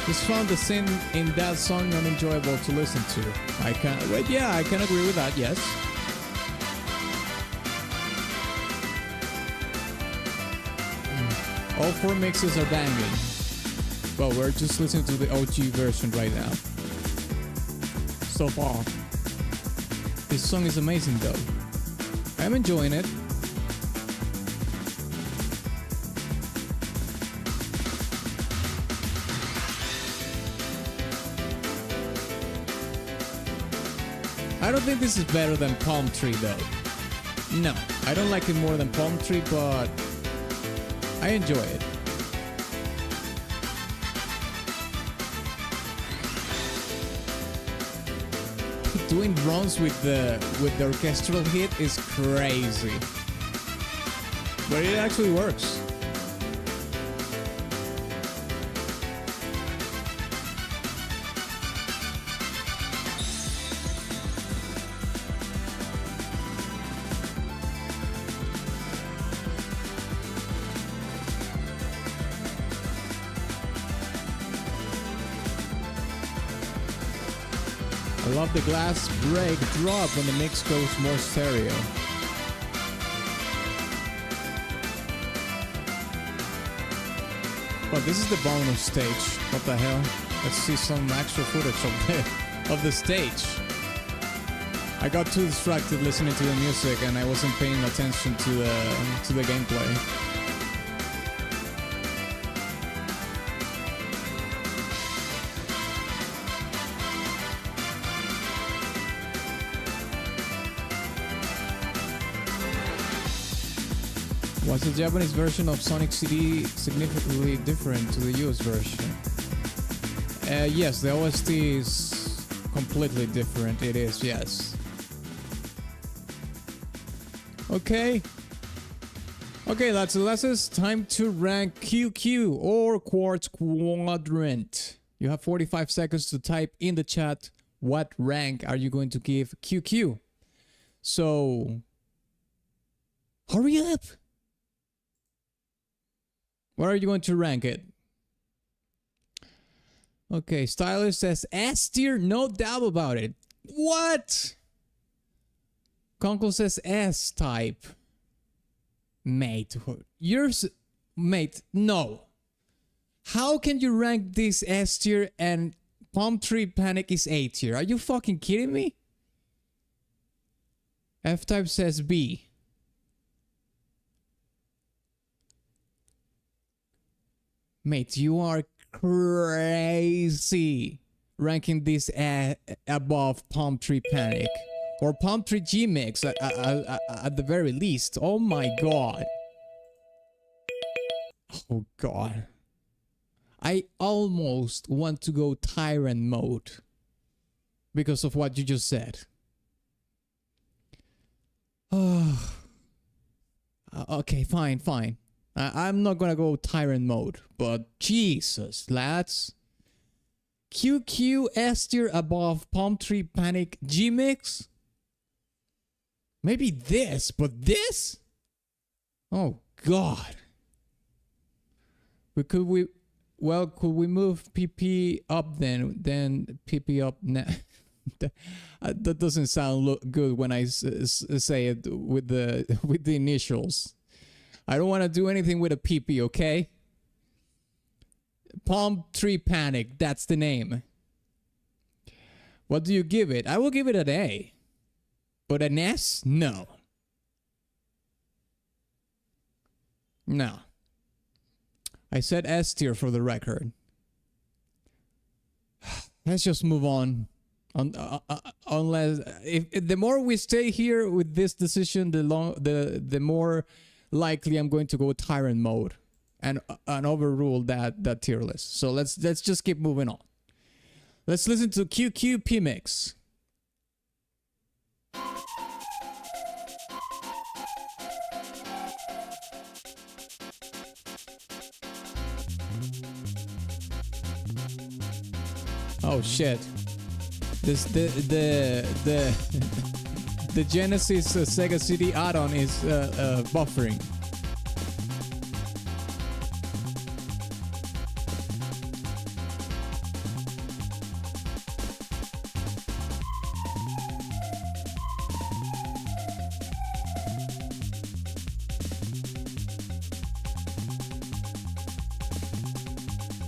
Just found the scene in that song unenjoyable to listen to. I can agree with that, yes. All 4 mixes are banging. Well, we're just listening to the OG version right now. So far. This song is amazing though. I'm enjoying it. I don't think this is better than Palm Tree though. No, I don't like it more than Palm Tree, but I enjoy it. Doing runs with the orchestral hit is crazy, but it actually works. I love the glass break drop when the mix goes more stereo. But this is the bonus stage. What the hell? Let's see some extra footage of the stage. I got too distracted listening to the music and I wasn't paying attention to the gameplay. Was the Japanese version of Sonic CD significantly different to the US version? Yes, the OST is completely different. It is, yes. Okay. Okay, that's the lessons. Time to rank QQ or Quartz Quadrant. You have 45 seconds to type in the chat what rank are you going to give QQ. So, hurry up. What are you going to rank it? Okay, Stylist says S tier, no doubt about it. What? Conkel says S type. Mate, mate, no. How can you rank this S tier and Palm Tree Panic is A tier? Are you fucking kidding me? F type says B. Mate, you are crazy ranking this above Palm Tree Panic or Palm Tree G Mix at the very least. Oh my god. Oh god. I almost want to go Tyrant mode because of what you just said. Okay, fine. I'm not gonna go Tyrant mode, but Jesus, lads. QQ S tier above Palm Tree Panic G Mix? Maybe this, but this? Oh God. Could we move PP up then? Then PP up now. That doesn't sound good when I say it with the initials. I don't want to do anything with a PP, okay? Palm Tree Panic, that's the name. What do you give it? I will give it an A. But an S? No. No. I said S tier for the record. Let's just move on. Unless if the more we stay here with this decision, the more likely I'm going to go Tyrant mode and overrule that tier list. So let's just keep moving on. Let's listen to QQ P Mix. Oh shit. The Genesis Sega CD add-on is buffering.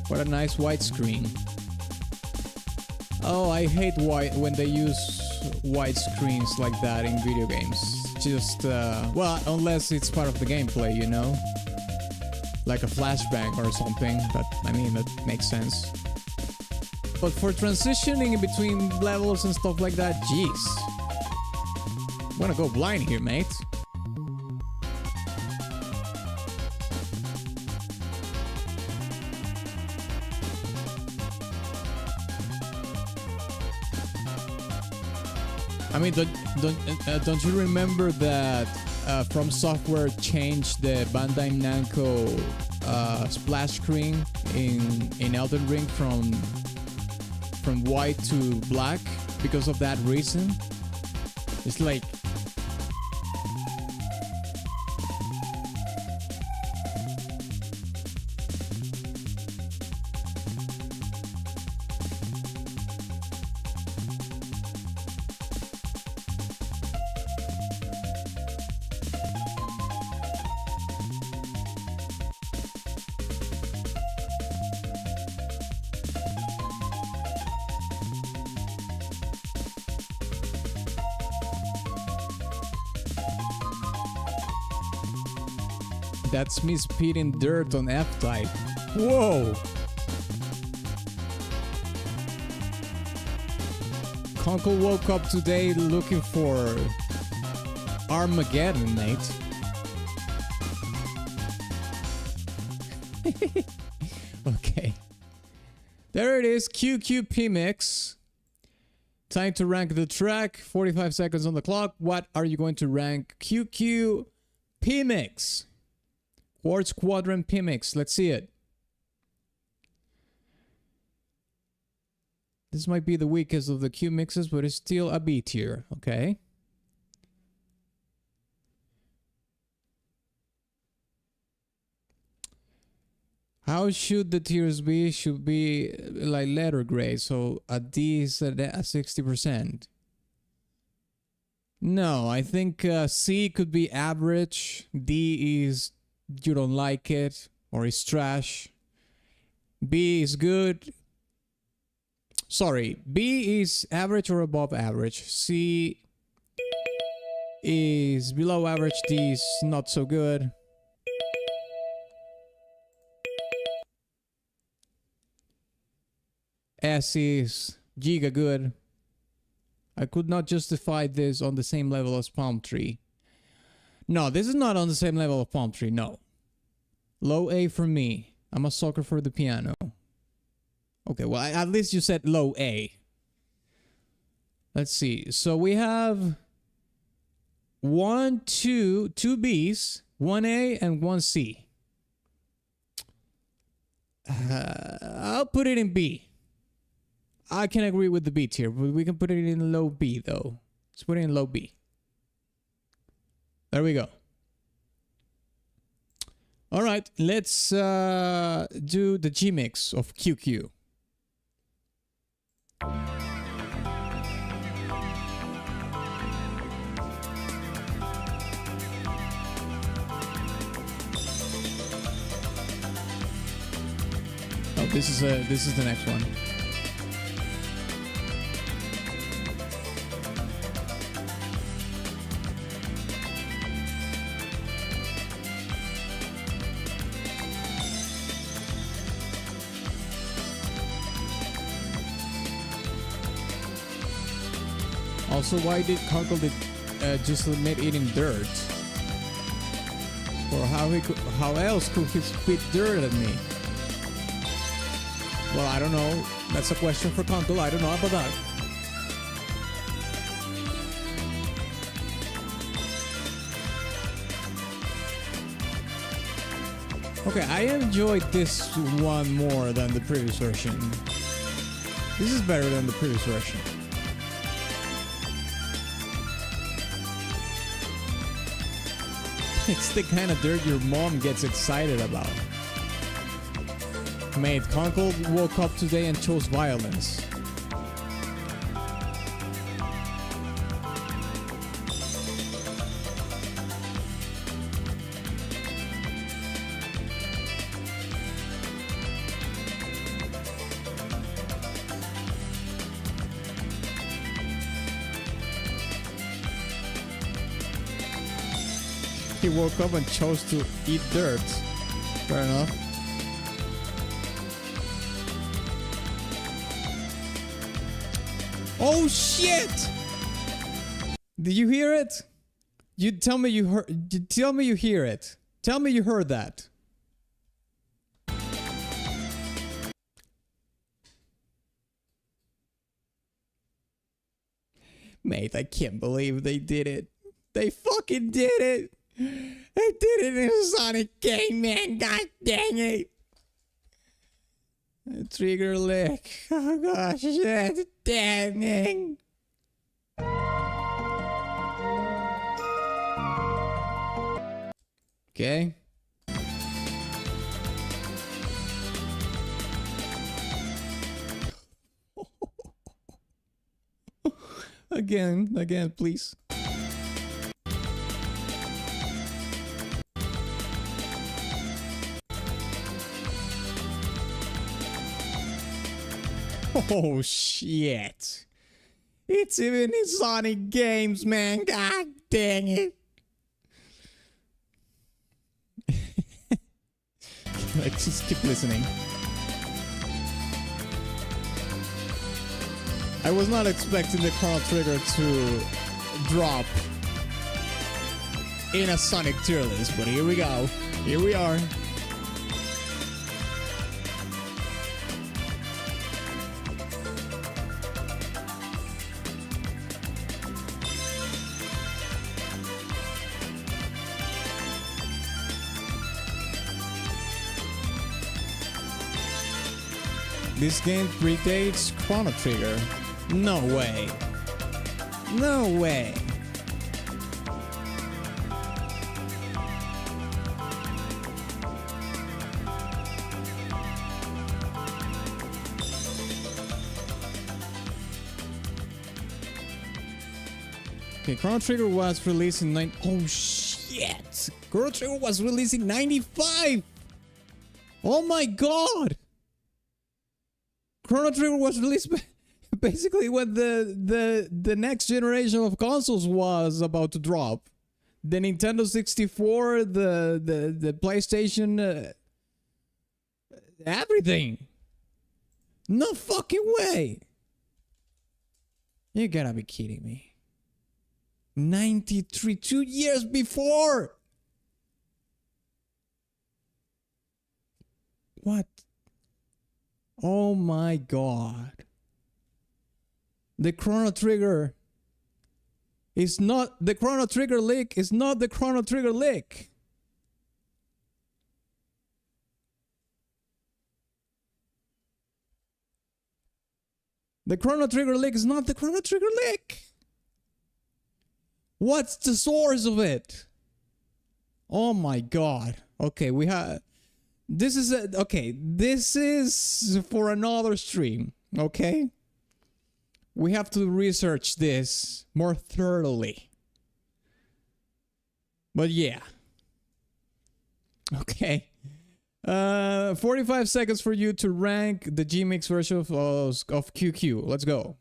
What a nice white screen. Oh, I hate when they use white screens like that in video games. Just, well, unless it's part of the gameplay, you know? Like a flashbang or something. That makes sense. But for transitioning in between levels and stuff like that, jeez. I'm gonna go blind here, mate. I mean, don't you remember that From Software changed the Bandai Namco splash screen in Elden Ring from white to black because of that reason? It's like that's me spitting dirt on F-Type. Whoa! Conkel woke up today looking for Armageddon, mate. Okay. There it is. QQP mix. Time to rank the track. 45 seconds on the clock. What are you going to rank? QQ P-Mix. Quartz Quadrant P-Mix. Let's see it. This might be the weakest of the Q mixes, but it's still a B tier. Okay. How should the tiers be? Should be like letter grade. So a D is at 60%. No, I think C could be average. D is you don't like it or it's trash. B is good. Sorry, B is average or above average. C is below average. D is not so good. S is giga good. I could not justify this on the same level as Palm Tree. No, this is not on the same level of Palm Tree, no. Low A for me. I'm a sucker for the piano. Okay, well, at least you said low A. Let's see. So we have two Bs, one A and one C. I'll put it in B. I can agree with the B tier, but we can put it in low B though. Let's put it in low B. There we go. All right, let's do the G mix of QQ. Oh, this is the next one. Also, why did Conkel just admit eating dirt? Or how else could he spit dirt at me? Well, I don't know. That's a question for Conkel. I don't know about that. Okay, I enjoyed this one more than the previous version. This is better than the previous version. It's the kind of dirt your mom gets excited about. Mate, Conkel woke up today and chose violence. He woke up and chose to eat dirt. Fair enough. Oh shit! Did you hear it? You tell me you heard. Tell me you hear it. Tell me you heard that. Mate, I can't believe they did it. They fucking did it. They did it in a Sonic game, man. God dang it. Trigger lick. Oh gosh, shit. Damning. Okay. Again, please. Oh shit. It's even in Sonic games, man. God dang it. Let's just keep listening. I was not expecting the Chrono Trigger to drop in a Sonic tier list, but here we go. Here we are. This game predates Chrono Trigger. No way. No way. Okay, Chrono Trigger was released in Oh shit! Chrono Trigger was released in 95! Oh my god! Chrono Trigger was released basically when the next generation of consoles was about to drop. The Nintendo 64, the PlayStation, everything. No fucking way. You gotta be kidding me. 93, 2 years before. What? Oh my god. The Chrono Trigger is not the Chrono Trigger lick, is not the Chrono Trigger lick. The Chrono Trigger lick is not the Chrono Trigger lick. What's the source of it? Oh my god. Okay, we have this is this is for another stream, okay? We have to research this more thoroughly. But yeah. Okay. 45 seconds for you to rank the G-Mix version of QQ. Let's go.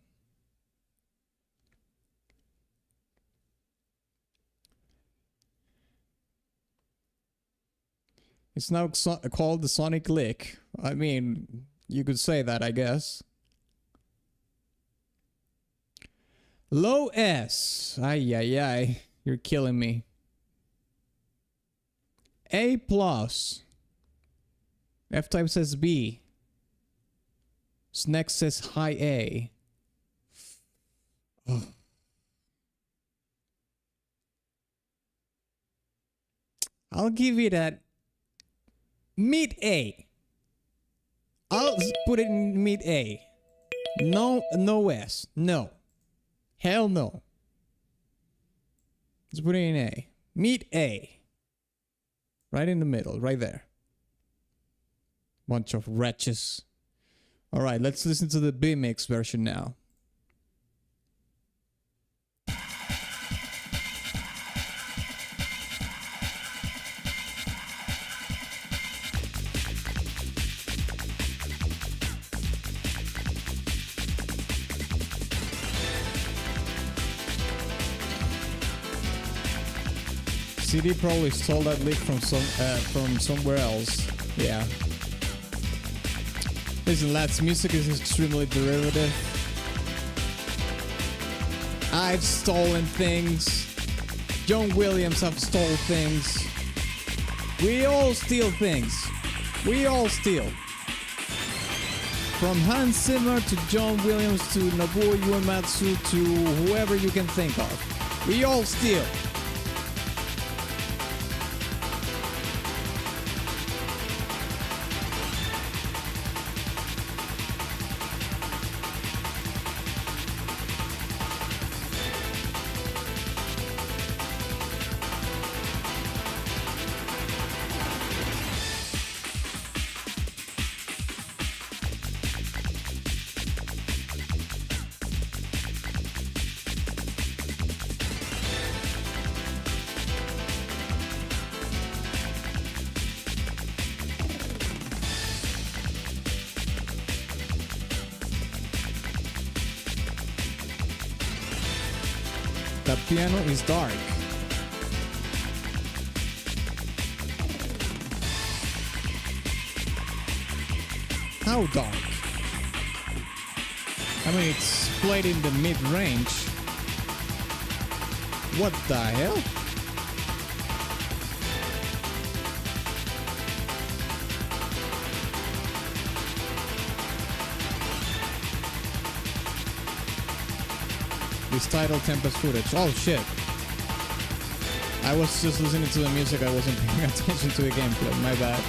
It's now called the Sonic Lick. I mean, you could say that, I guess. Low S. Ay, ay, ay. You're killing me. A plus. F-Type says B. Snack says high A. Oh. I'll give you that mid A. I'll put it in mid A. No S. No. Hell no. Let's put it in A. Mid A. Right in the middle, right there. Bunch of wretches. Alright, let's listen to the B-Mix version now. CD probably stole that leak from somewhere else. Yeah. Listen, lads, music is extremely derivative. I've stolen things. John Williams have stolen things. We all steal things. We all steal. From Hans Zimmer to John Williams to Nobuo Uematsu to whoever you can think of. We all steal. The piano is dark. How dark? I mean, it's played in the mid-range. What the hell? This Tidal Tempest footage. Oh shit. I was just listening to the music, I wasn't paying attention to the gameplay, my bad.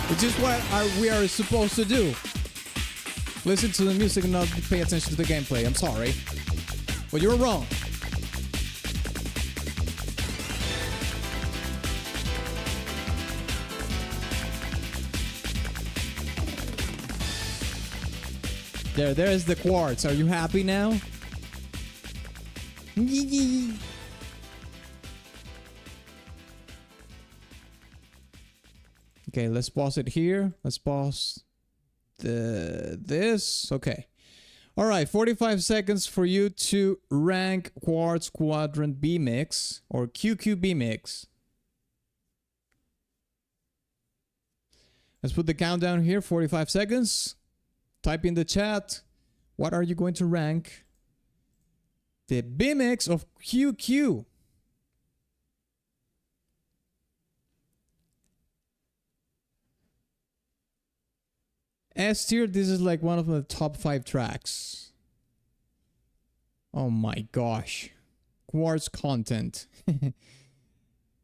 Which is what we are supposed to do. Listen to the music and not pay attention to the gameplay. I'm sorry. But you're wrong. There's the quartz. Are you happy now? Okay, let's pause it here. Let's pause this. Okay. All right, 45 seconds for you to rank Quartz Quadrant B mix or QQB mix. Let's put the countdown here, 45 seconds. Type in the chat, what are you going to rank the B mix of QQ? S tier, this is like one of the top 5 tracks. Oh my gosh. Quartz content.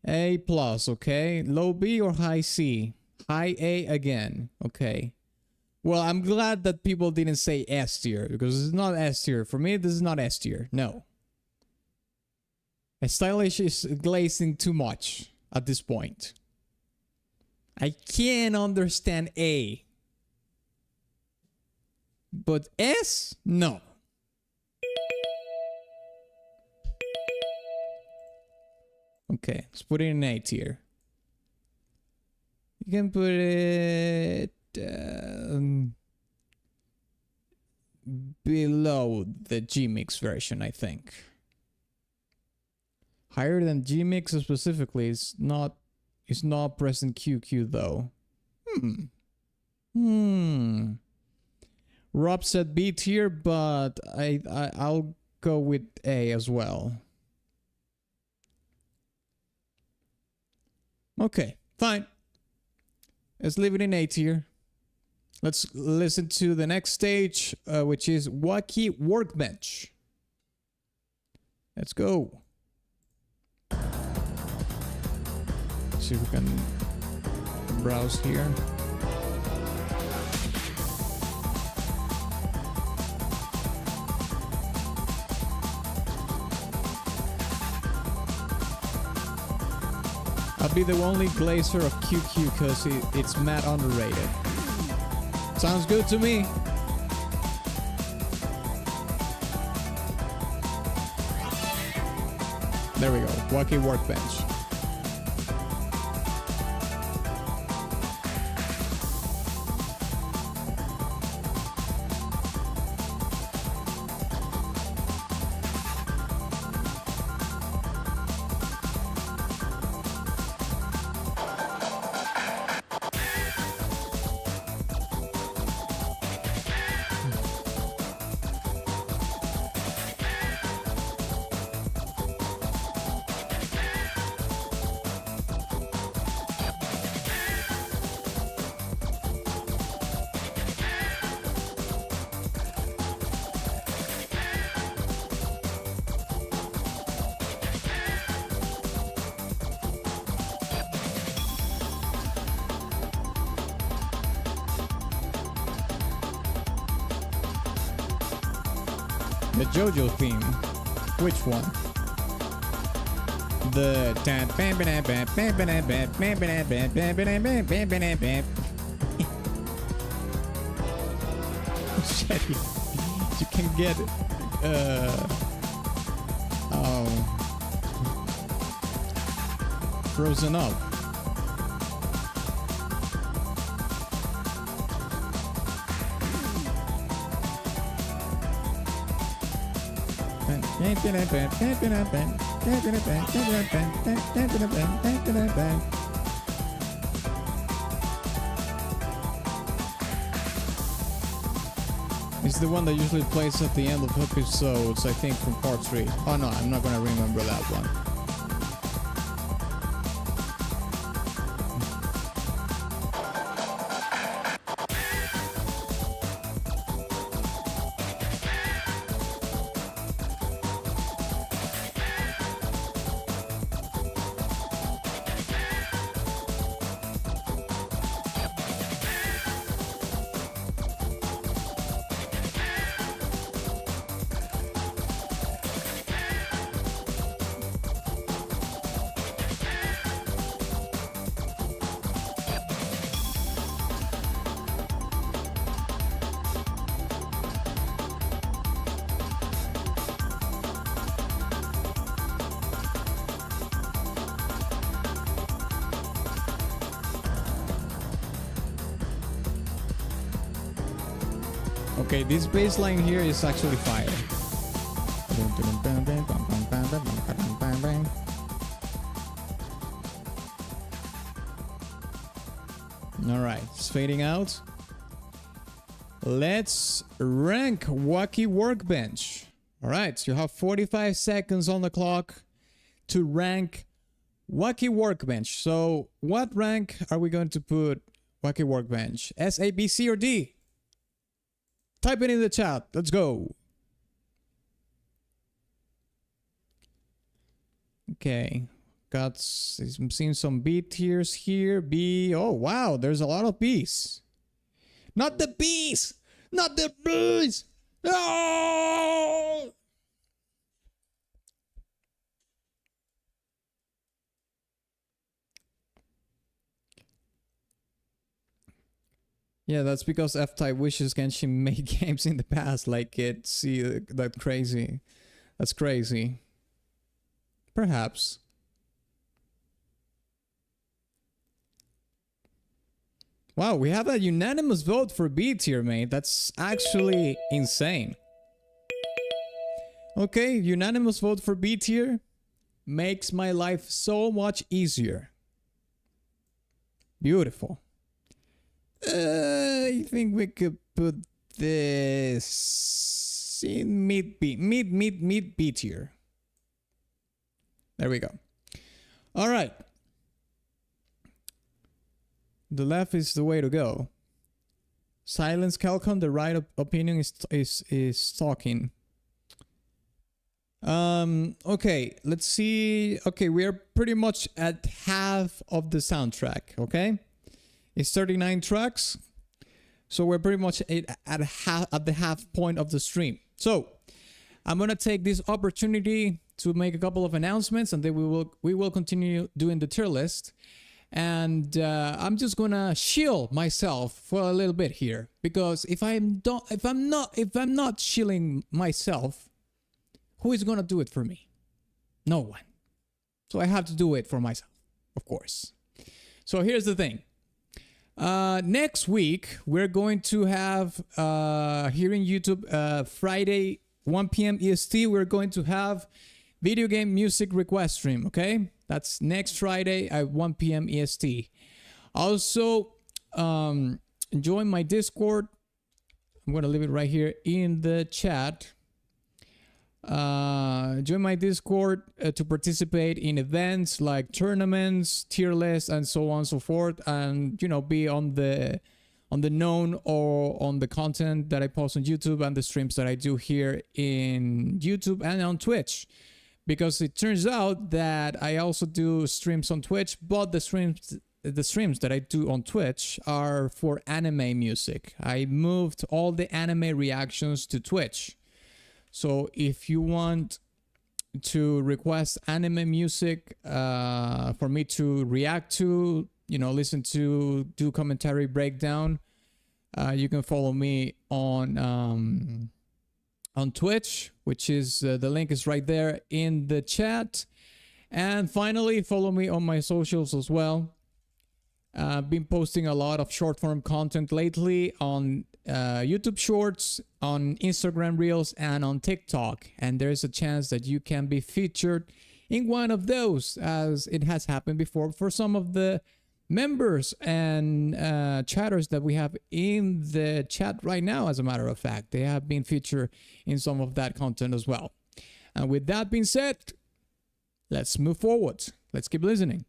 A plus, okay. Low B or high C? High A again, okay. Well, I'm glad that people didn't say S tier, because it's not S tier. For me, this is not S tier, no. Stylish is glazing too much at this point. I can't understand A. But S? No. Okay, let's put it in A tier. You can put it below the G-Mix version, I think. Higher than G-Mix specifically is not present QQ though. Rob said B tier, but I'll go with A as well. Okay, fine. Let's leave it in A tier. Let's listen to the next stage, which is Wacky Workbench. Let's go. See if we can browse here. I'll be the only glazer of QQ because it's mad underrated. Sounds good to me. There we go. Wacky Workbench. The JoJo theme. Which one? The Shetty. You can get frozen up. It's the one that usually plays at the end of episodes, I think, from part 3. Oh no, I'm not gonna remember that one. Okay, this bass line here is actually fire. Alright, it's fading out. Let's rank Wacky Workbench. Alright, you have 45 seconds on the clock to rank Wacky Workbench. So, what rank are we going to put Wacky Workbench? S, A, B, C, or D? Type it in the chat. Let's go. Okay. I'm seeing some B tiers here. B. Oh, wow. There's a lot of Bs. Not the Bs! Not the Bs! No! Yeah, that's because F-Type wishes Genshin made games in the past like it. See, that crazy. That's crazy. Perhaps. Wow, we have a unanimous vote for B tier, mate. That's actually insane. Okay, unanimous vote for B tier makes my life so much easier. Beautiful. I think we could put this in mid B tier. There we go. All right. The left is the way to go. Silence Calcon, the right opinion is talking. Okay, let's see. Okay, we are pretty much at half of the soundtrack, okay? It's 39 tracks. So we're pretty much at the half point of the stream. So I'm gonna take this opportunity to make a couple of announcements, and then we will continue doing the tier list. And I'm just gonna shield myself for a little bit here, because if I'm not shielding myself, who is gonna do it for me? No one. So I have to do it for myself, of course. So here's the thing. Next week we're going to have here in YouTube Friday 1 p.m. EST. We're going to have video game music request stream. Okay. That's next Friday at 1 p.m. EST. Also, join my Discord. I'm going to leave it right here in the chat. Join my Discord to participate in events like tournaments, tier lists, and so on and so forth. And, you know, be on the known or on the content that I post on YouTube and the streams that I do here in YouTube and on Twitch. Because it turns out that I also do streams on Twitch, but the streams that I do on Twitch are for anime music. I moved all the anime reactions to Twitch. So if you want to request anime music for me to react to, you know, listen to, do commentary breakdown, you can follow me on Twitch, which is the link is right there in the chat. And finally, follow me on my socials as well. I've been posting a lot of short form content lately on YouTube Shorts, on Instagram Reels, and on TikTok. And there's a chance that you can be featured in one of those, as it has happened before for some of the members and chatters that we have in the chat right now. As a matter of fact, they have been featured in some of that content as well. And with that being said, let's move forward. Let's keep listening.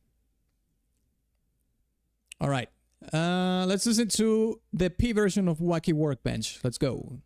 All right, let's listen to the P version of Wacky Workbench. Let's go.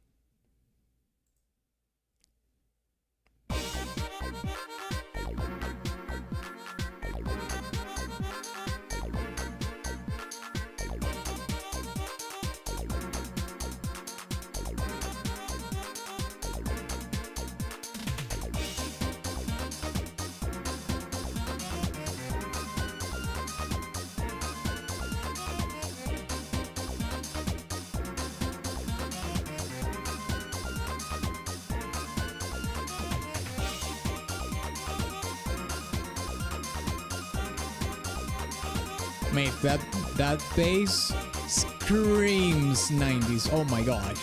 Mate, that bass screams 90s. Oh my gosh.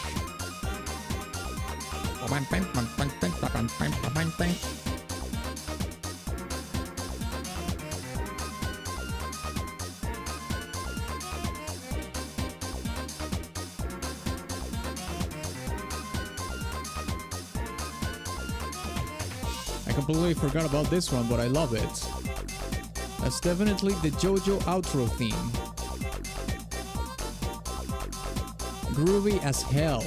I completely forgot about this one, but I love it. That's definitely the JoJo outro theme. Groovy as hell.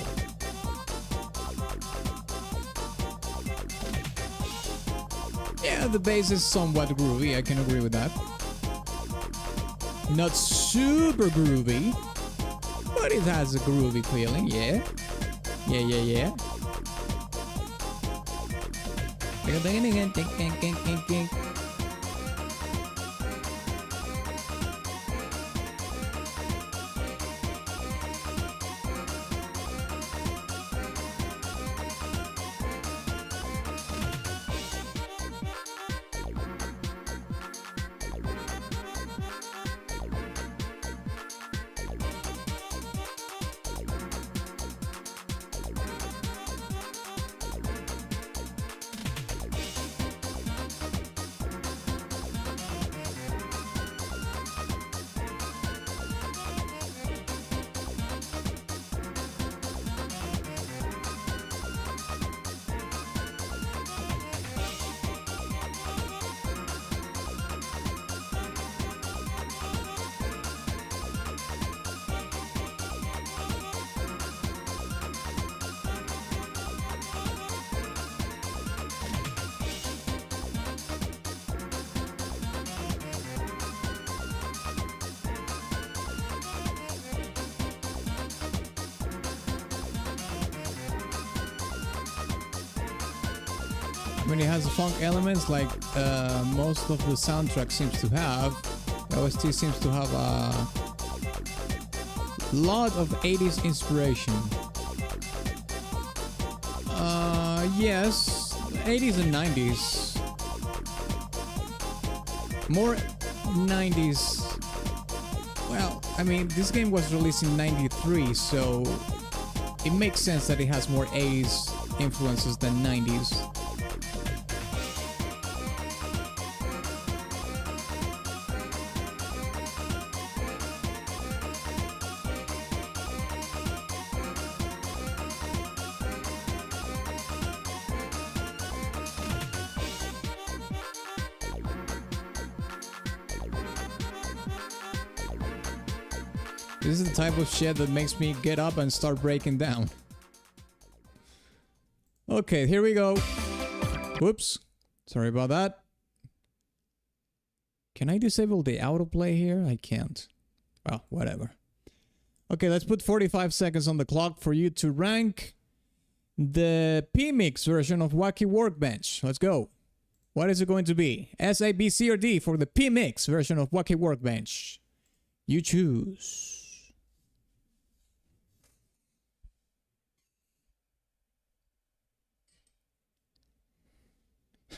Yeah, the bass is somewhat groovy, I can agree with that. Not super groovy, but it has a groovy feeling, yeah. Yeah. I mean, it has funk elements like most of the soundtrack seems to have. The OST seems to have a lot of 80s inspiration. Yes, 80s and 90s. More 90s. Well, I mean, this game was released in 93, so it makes sense that it has more 80s influences than 90s. This is the type of shit that makes me get up and start breaking down. Okay, here we go. Whoops. Sorry about that. Can I disable the autoplay here? I can't. Well, whatever. Okay, let's put 45 seconds on the clock for you to rank the P-Mix version of Wacky Workbench. Let's go. What is it going to be? S, A, B, C, or D for the P-Mix version of Wacky Workbench? You choose.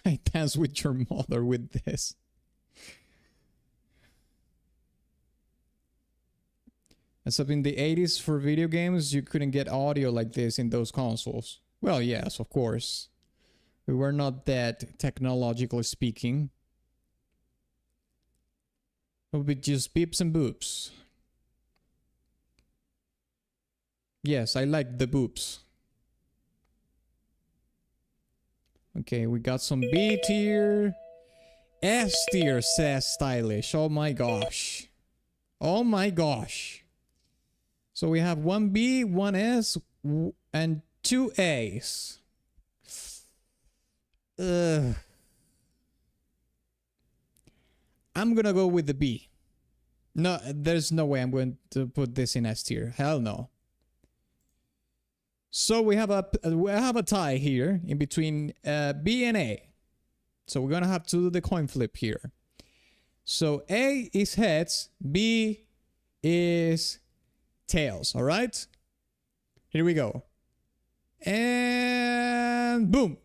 I dance with your mother with this. Except in the 80s for video games, you couldn't get audio like this in those consoles. Well, yes, of course. We were not that technologically speaking. It would be just beeps and boops. Yes, I like the boops. Okay, we got some B tier. S tier says stylish. Oh my gosh. Oh my gosh. So we have 1B, 1S, and 2 A's. I'm gonna go with the B. No, there's no way I'm going to put this in S tier. Hell no. So we have a tie here in between B and A. So we're gonna have to do the coin flip here. So A is heads, B is tails. All right. Here we go. And boom.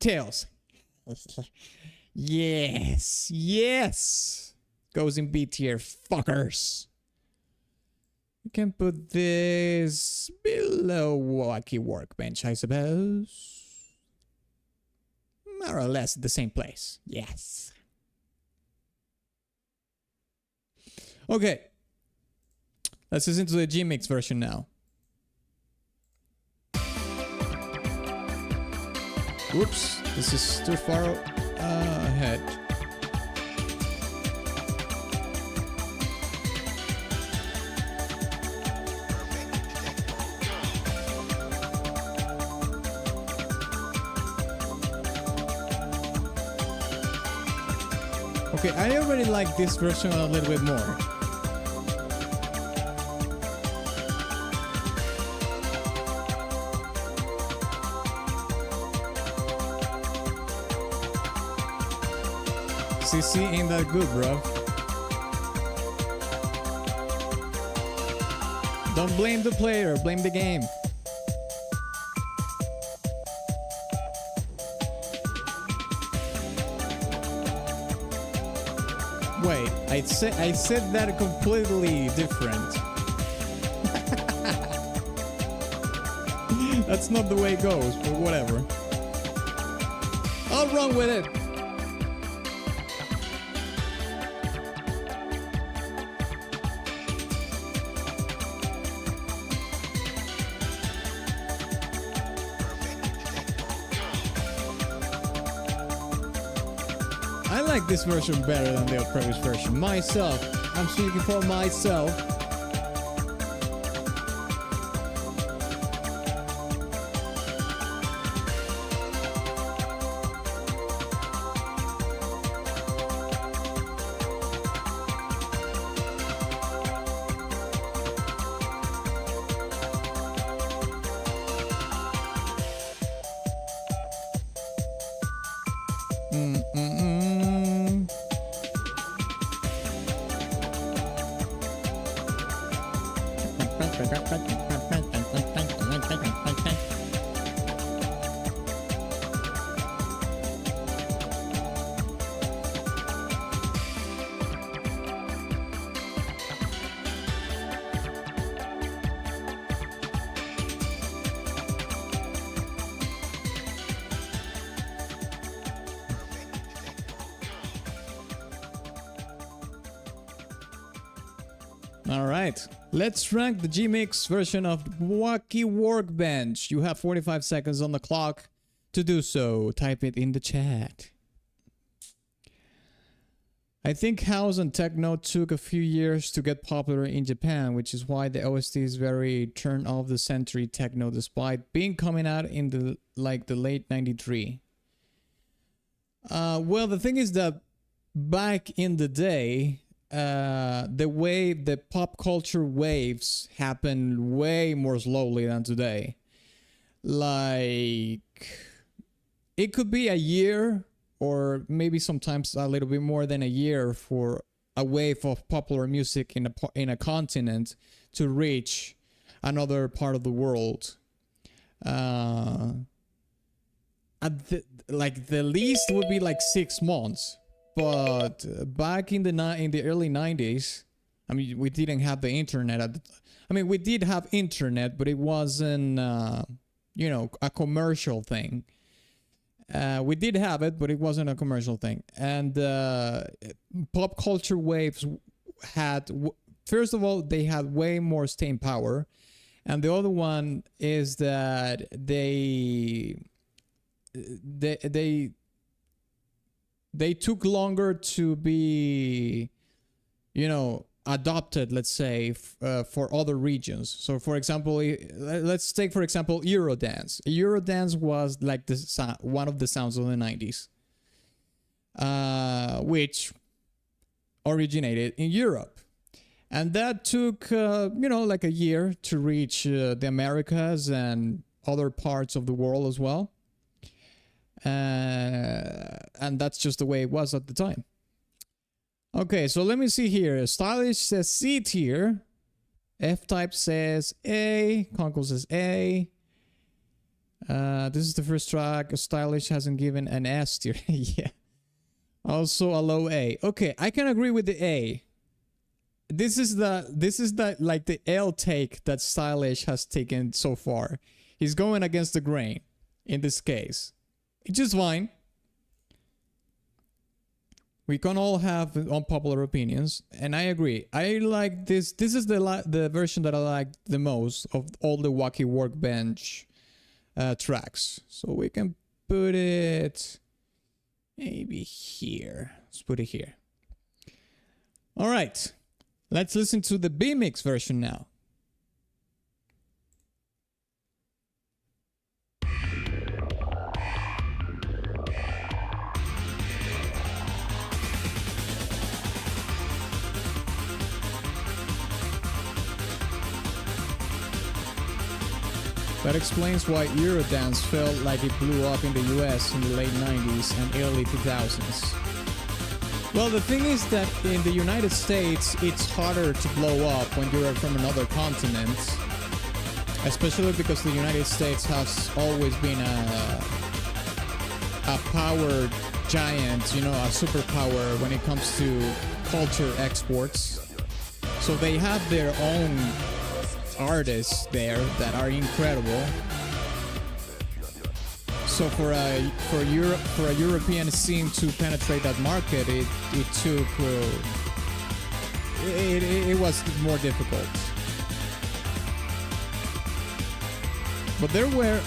Tails. Yes. Yes. Goes in B tier, fuckers. You can put this below Wacky Workbench, I suppose. More or less the same place. Yes. Okay. Let's listen to the G-Mix version now. Whoops, this is too far ahead. Okay, I already like this version a little bit more. CC ain't that good, bro. Don't blame the player, blame the game. Wait, I said that completely different. That's not the way it goes, but whatever. I'll run with it. I like this version better than the previous version. Myself. I'm speaking for myself. Alright, let's rank the G-Mix version of Wacky Workbench. You have 45 seconds on the clock to do so. Type it in the chat. I think house and techno took a few years to get popular in Japan, which is why the OST is very turn of the century techno despite being coming out in the late 93. Well, the thing is that back in the day, the pop culture waves happened way more slowly than today. Like, it could be a year or maybe sometimes a little bit more than a year for a wave of popular music in a continent to reach another part of the world. The least would be like 6 months. But back in the early 90s, I mean, we didn't have the internet. We did have internet, but it wasn't, a commercial thing. We did have it, but it wasn't a commercial thing. And pop culture waves had, first of all, they had way more staying power. And the other one is that they took longer to be, adopted, let's say, for other regions. So, for example, let's take, for example, Eurodance. Eurodance was like one of the sounds of the 90s, which originated in Europe. And that took, like a year to reach the Americas and other parts of the world as well. And that's just the way it was at the time. Okay, so let me see here. Stylish says C tier. F-Type says A. Conkel says A. This is the first track. Stylish hasn't given an S tier. Yeah. Also a low A. Okay, I can agree with the A. this is the like the L take that Stylish has taken so far. He's going against the grain in this case. It's just fine. We can all have unpopular opinions, and I agree. I like this. This is the version that I like the most of all the Wacky Workbench tracks. So we can put it maybe here. Let's put it here. All right. Let's listen to the B-Mix version now. That explains why Eurodance felt like it blew up in the US in the late 90s and early 2000s. Well, the thing is that in the United States, it's harder to blow up when you're from another continent. Especially because the United States has always been a power giant, you know, a superpower when it comes to culture exports. So they have their own artists there that are incredible. So for a European scene to penetrate that market, it took it was more difficult. But there were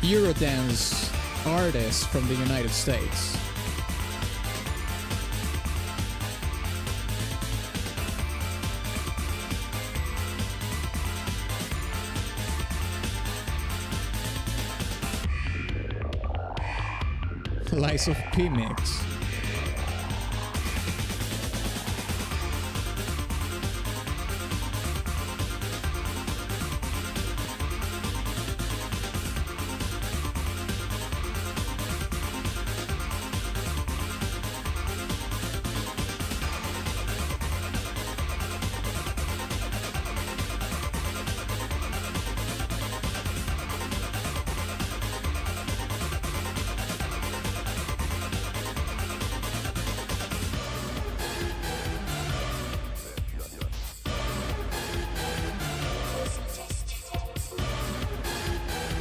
Eurodance artists from the United States. Lies of P-Mix.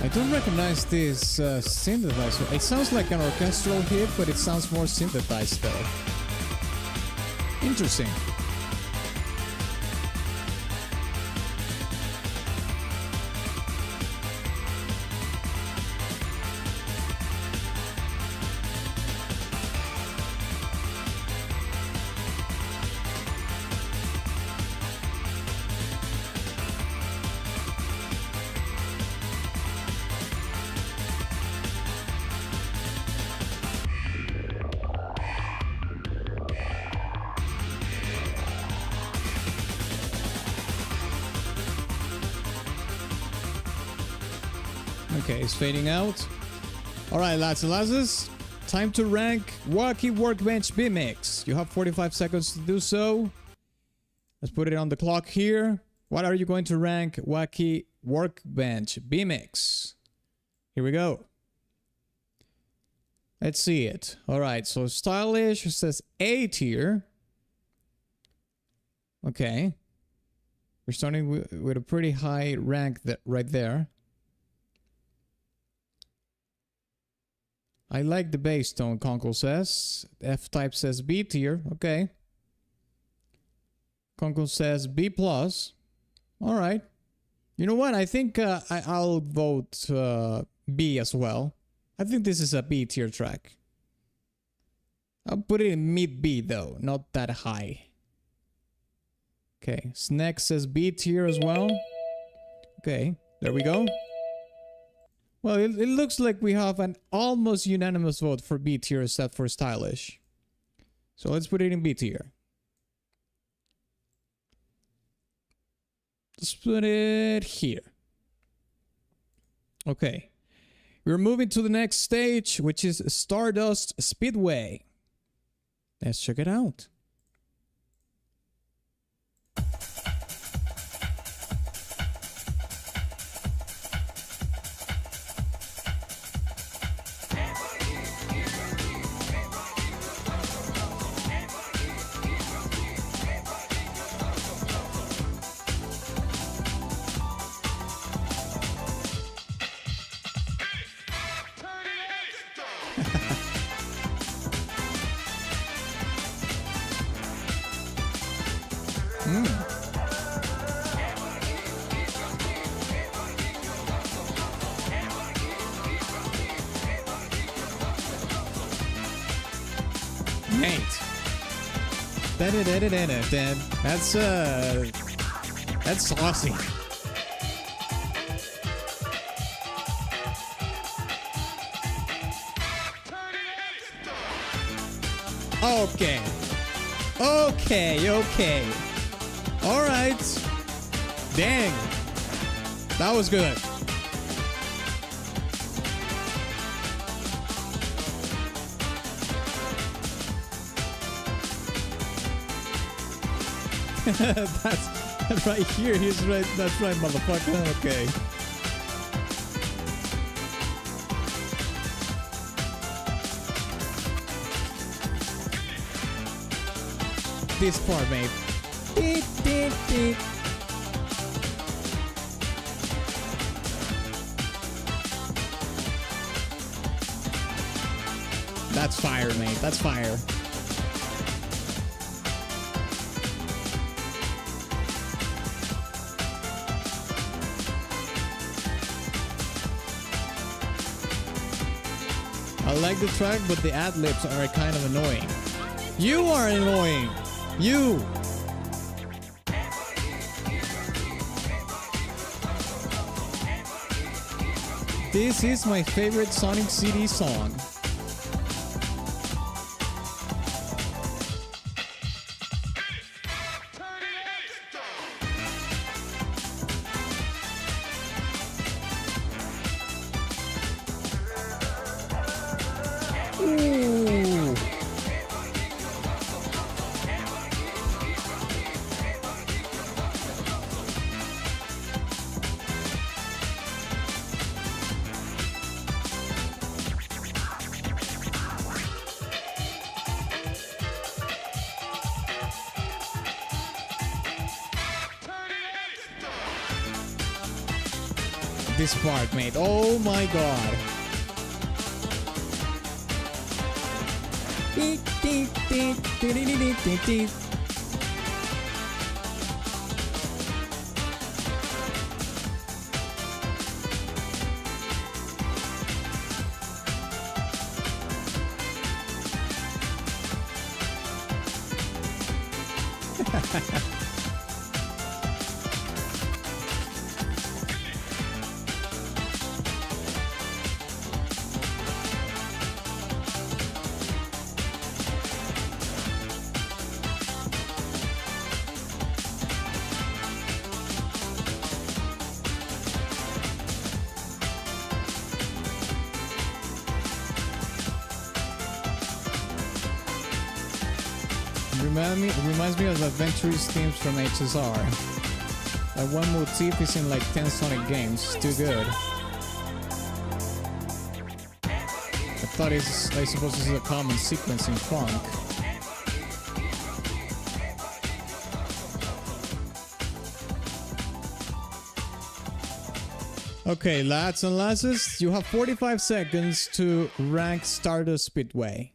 I don't recognize this synthesizer. It sounds like an orchestral hit, but it sounds more synthesized though. Interesting. Okay, it's fading out. Alright, lads and lasses, time to rank Wacky Workbench B-Mix. You have 45 seconds to do so. Let's put it on the clock here. What are you going to rank Wacky Workbench B-Mix? Here we go. Let's see it. Alright, so Stylish says A tier. Okay. We're starting with a pretty high rank right there. I like the bass tone, Conkel says. F-Type says B tier. Okay. Conkel says B+. Alright. You know what? I think I'll vote B as well. I think this is a B tier track. I'll put it in mid-B though, not that high. Okay. Snack says B tier as well. Okay. There we go. Well, it looks like we have an almost unanimous vote for B tier except for Stylish. So let's put it in B tier. Let's put it here. Okay. We're moving to the next stage, which is Stardust Speedway. Let's check it out. Nate. That's saucy. Okay. All right. Dang. That was good. that's right here. He's right. That's right, motherfucker. Okay. This part, mate. Beep, beep, beep. That's fire, mate. That's fire. I like the track, but the ad-libs are kind of annoying. You are annoying! You! This is my favorite Sonic CD song. Ooh. This part, mate. Oh my god. Reminds me of the adventurous themes from HSR. That one motif is in like 10 Sonic games. Too good. I thought I suppose this is a common sequence in funk. Okay, lads and lasses, you have 45 seconds to rank Stardust Speedway.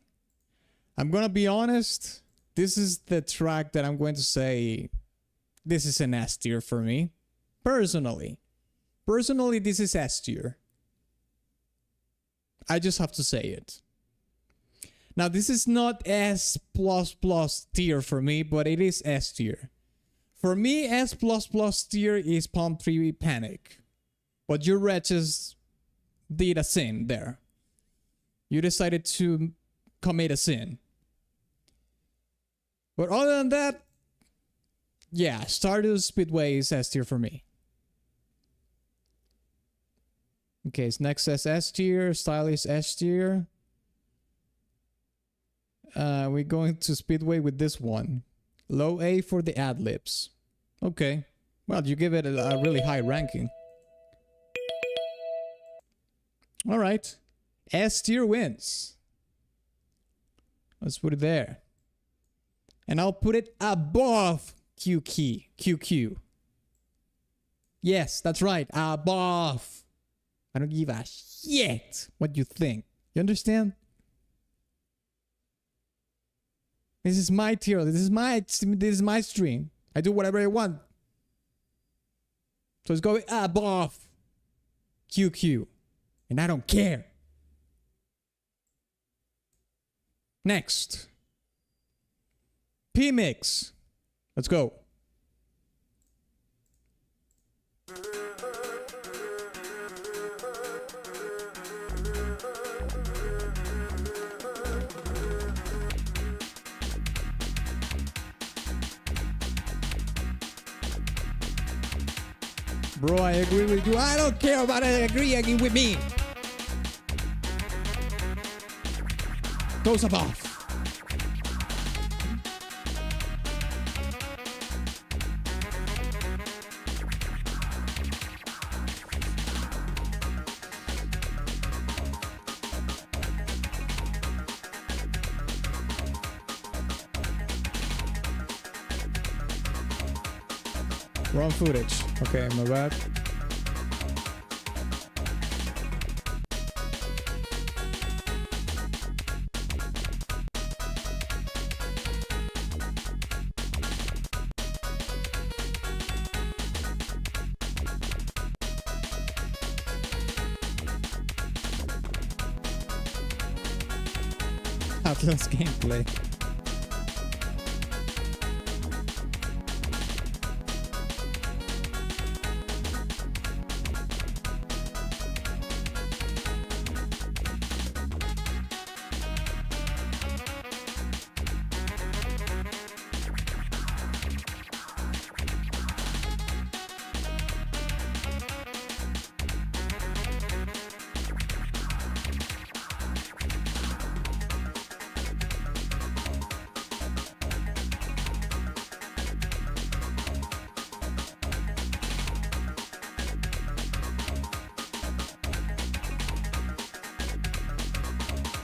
I'm gonna be honest. This is the track that I'm going to say this is an S tier for me. Personally, this is S tier. I just have to say it. Now, this is not S++ tier for me, but it is S tier. For me, S++ tier is Palm 3 Panic. But your wretches did a sin there. You decided to commit a sin. But other than that, yeah, Stardust Speedway is S tier for me. Okay, so next is S tier, Style is S tier. We're going to Speedway with this one. Low A for the ad-libs. Okay, well, you give it a really high ranking. Alright, S tier wins. Let's put it there. And I'll put it above QQ. Yes, that's right, above. I don't give a shit what you think. You understand? This is my tier. This is my stream. I do whatever I want. So it's going above QQ. And I don't care. Next. P-Mix. Let's go. Bro, I agree with you. I don't care about it. Agree with me. Goes above. Wrong footage. Okay, my bad. Atlas gameplay.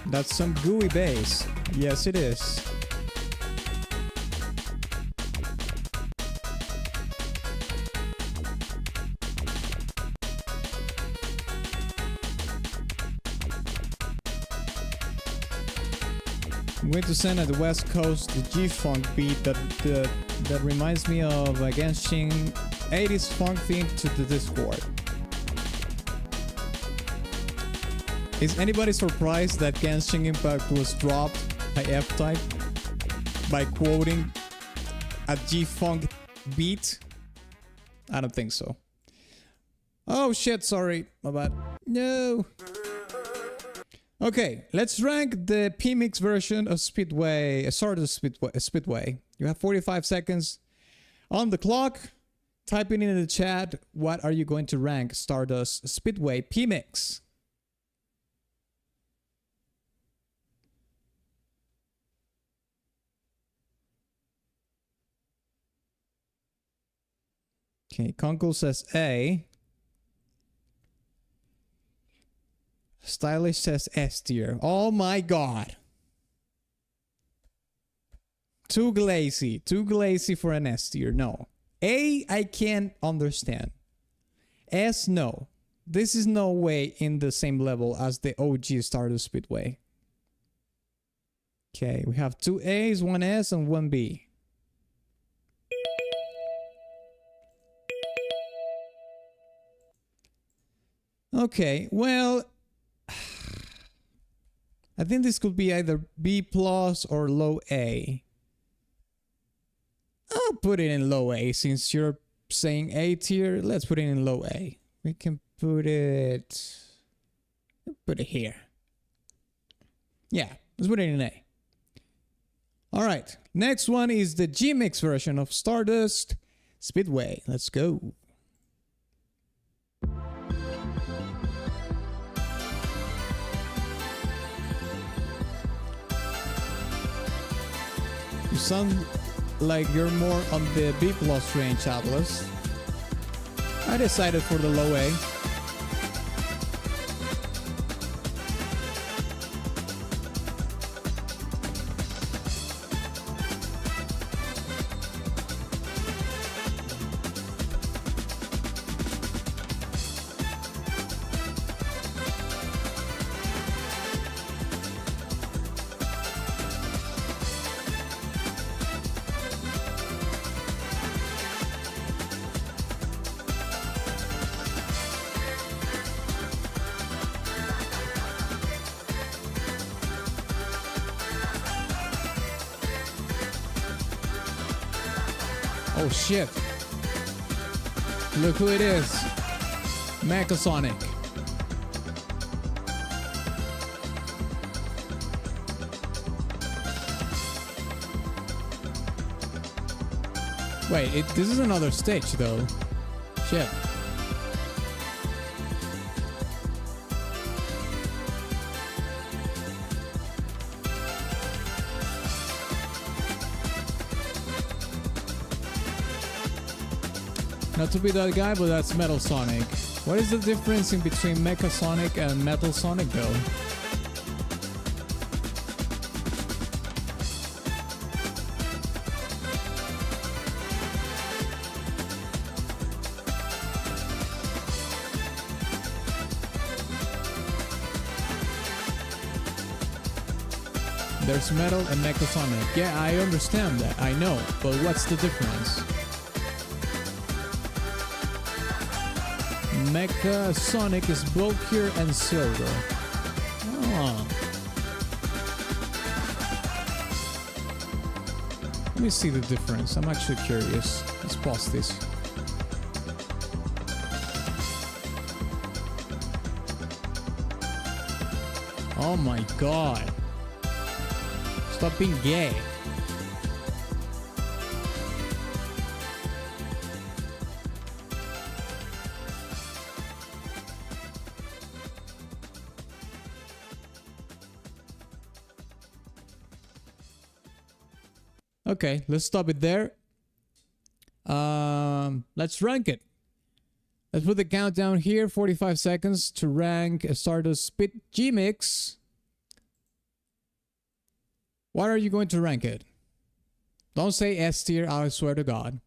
That's some gooey bass. Yes, it is. I'm going to send at the West Coast the G-Funk beat that reminds me of a Genshin 80s funk theme to the Discord. Is anybody surprised that Genshin Impact was dropped by F-Type by quoting a G-Funk beat? I don't think so. Oh shit, sorry, my bad. No. Okay, let's rank the P-Mix version of Speedway, Stardust Speedway. You have 45 seconds on the clock. Type it in the chat, what are you going to rank Stardust Speedway P-Mix? Okay, Conkel says A. Stylish says S tier. Oh my god. Too glazy for an S tier. No. A, I can't understand. S, no. This is no way in the same level as the OG Stardust Speedway. Okay, we have 2 A's, 1 S, and 1 B. Okay, well, I think this could be either B plus or low A. I'll put it in low A since you're saying A tier. Let's put it in low A. We can put it here. Yeah, let's put it in A. All right, next one is the G-Mix version of Stardust Speedway. Let's go. You sound like you're more on the B plus range, Atlas. I decided for the low A. Oh shit. Look who it is. Mechasonic. Wait, this is another stage though. Shit. Not to be that guy, but that's Metal Sonic. What is the difference in between Mecha Sonic and Metal Sonic though? There's Metal and Mecha Sonic. Yeah, I understand that. I know. But what's the difference? Mecha Sonic is bulkier and silver. Oh. Let me see the difference. I'm actually curious. Let's pause this. Oh my god. Stop being gay. Okay, let's stop it there. Let's rank it. Let's put the countdown here. 45 seconds to rank a Stardust Speed G-Mix. What are you going to rank it? Don't say S tier, I swear to God.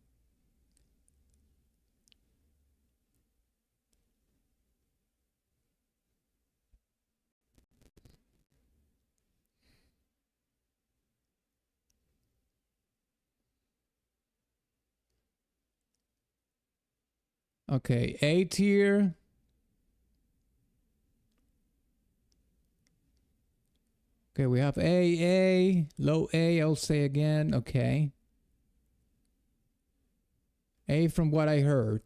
Okay, A tier. Okay, we have A, low A, I'll say again. Okay. A from what I heard.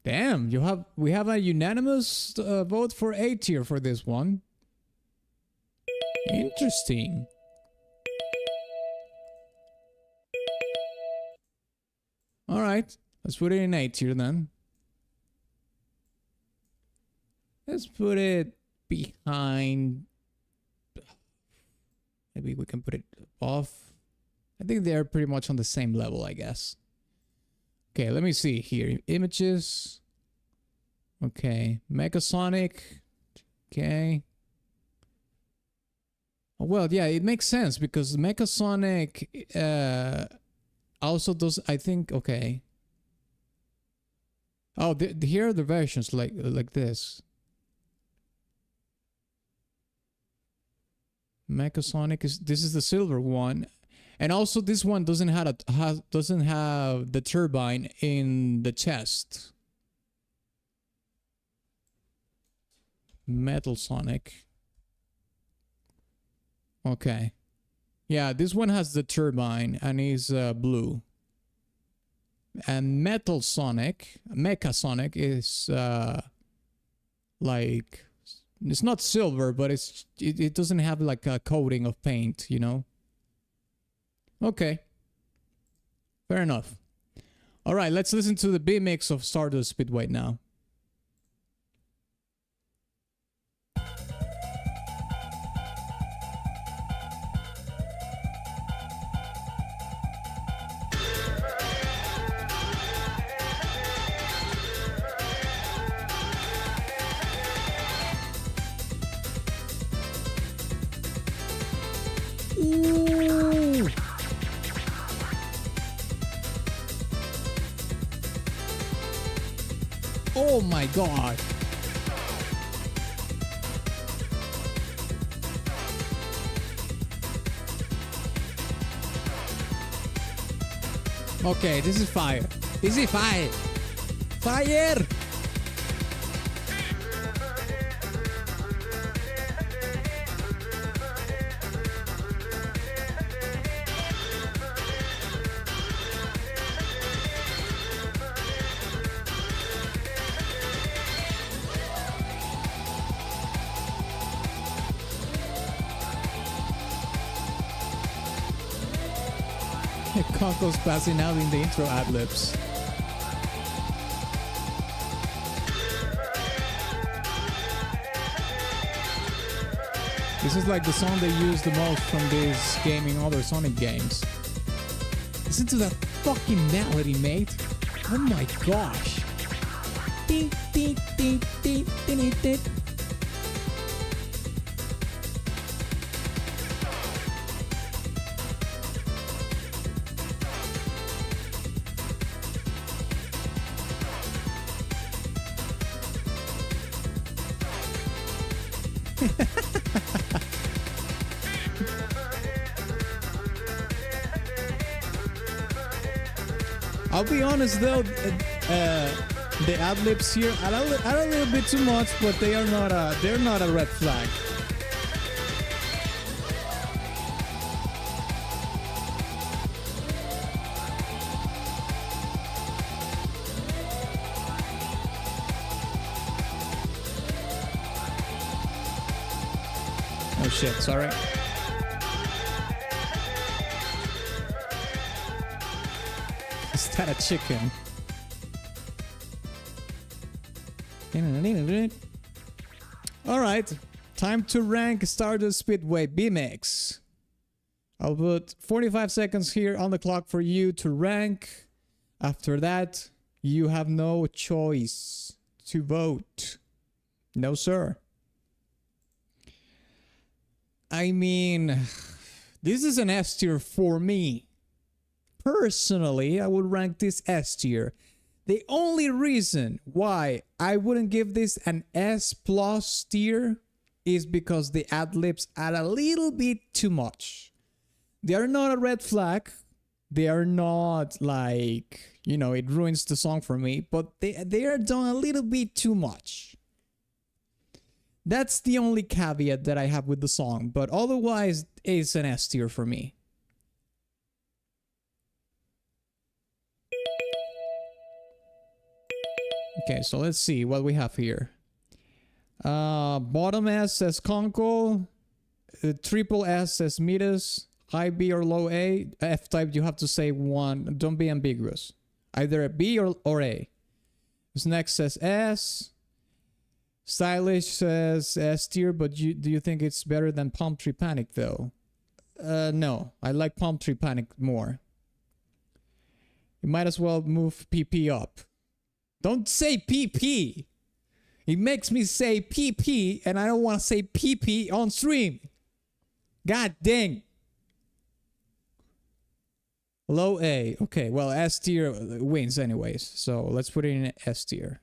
Damn, we have a unanimous vote for A tier for this one. Interesting. All right, let's put it in A tier then. Let's put it behind. Maybe we can put it off. I think they're pretty much on the same level, I guess. Okay, let me see here. Images. Okay, Mechasonic. Okay. Oh, well, yeah, it makes sense because Mechasonic also does, I think, okay. Oh, here are the versions like this. Mechasonic this is the silver one, and also this one doesn't have the turbine in the chest. Metal Sonic. Okay, yeah, this one has the turbine and is blue. And Metal Sonic, Mechasonic is like. It's not silver, but it doesn't have like a coating of paint, you know? Okay. Fair enough. All right, let's listen to the B-mix of Stardust Speedway now. Ooh. Oh my god. Okay, this is fire. This is fire. Fire! Conkel's passing out in the intro ad-libs. This is like the song they use the most from this game in other Sonic games. Listen to that fucking melody, mate. Oh my gosh. Ding, ding, ding, ding, ding, ding. I'll be honest though, the ad-libs here are a little bit too much, but they're not a red flag. Oh shit, sorry. Is that a chicken? Alright, time to rank Stardust Speedway B-Mix. I'll put 45 seconds here on the clock for you to rank. After that, you have no choice to vote. No, sir. I mean, this is an S tier for me. Personally, I would rank this S tier. The only reason why I wouldn't give this an S plus tier is because the ad-libs are a little bit too much. They are not a red flag. They are not like, you know, it ruins the song for me, but they are done a little bit too much. That's the only caveat that I have with the song, but otherwise it's an S tier for me. Okay, so let's see what we have here. Bottom S says Conkel, triple S says Midas, high B or low A. F type, you have to say one. Don't be ambiguous. Either a B or A. This next says S. Stylish says S tier, but do you think it's better than Palm Tree Panic though? No, I like Palm Tree Panic more. You might as well move PP up. Don't say PP. It makes me say PP, and I don't want to say PP on stream. God dang. Low A. Okay, well, S tier wins anyways. So let's put it in S tier.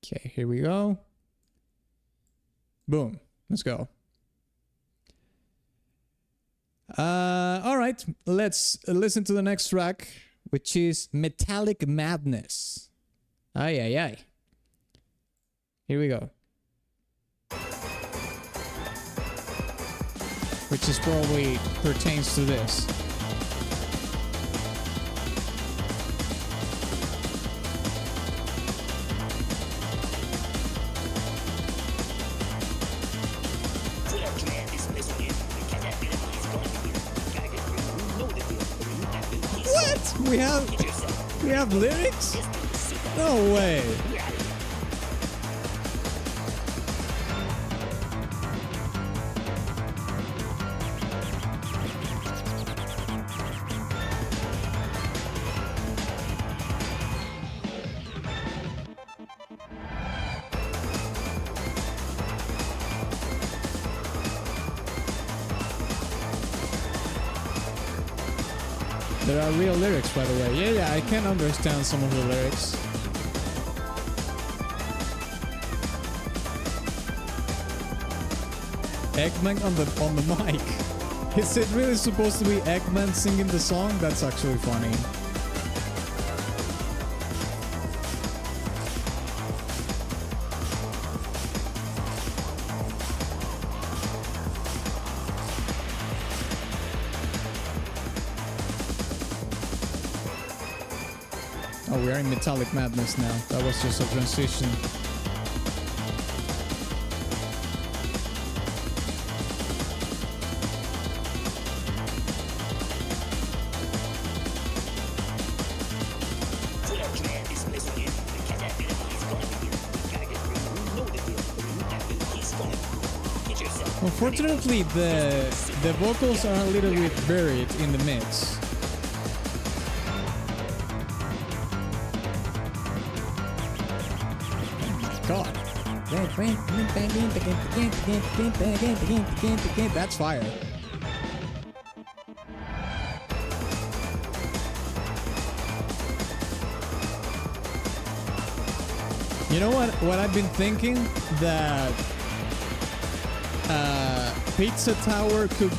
Okay, here we go. Boom. Let's go. All right, let's listen to the next track, which is Metallic Madness. Ay, ay, ay. Here we go. Which is probably pertains to this. We have lyrics? No way. There are real lyrics, by the way. Yeah, I can understand some of the lyrics. Eggman on the mic. Is it really supposed to be Eggman singing the song? That's actually funny. Oh, we're in Metallic Madness now. That was just a transition. Unfortunately, the vocals are a little bit buried in the mix. God. That's fire. You know what I've been thinking? That Pizza Tower could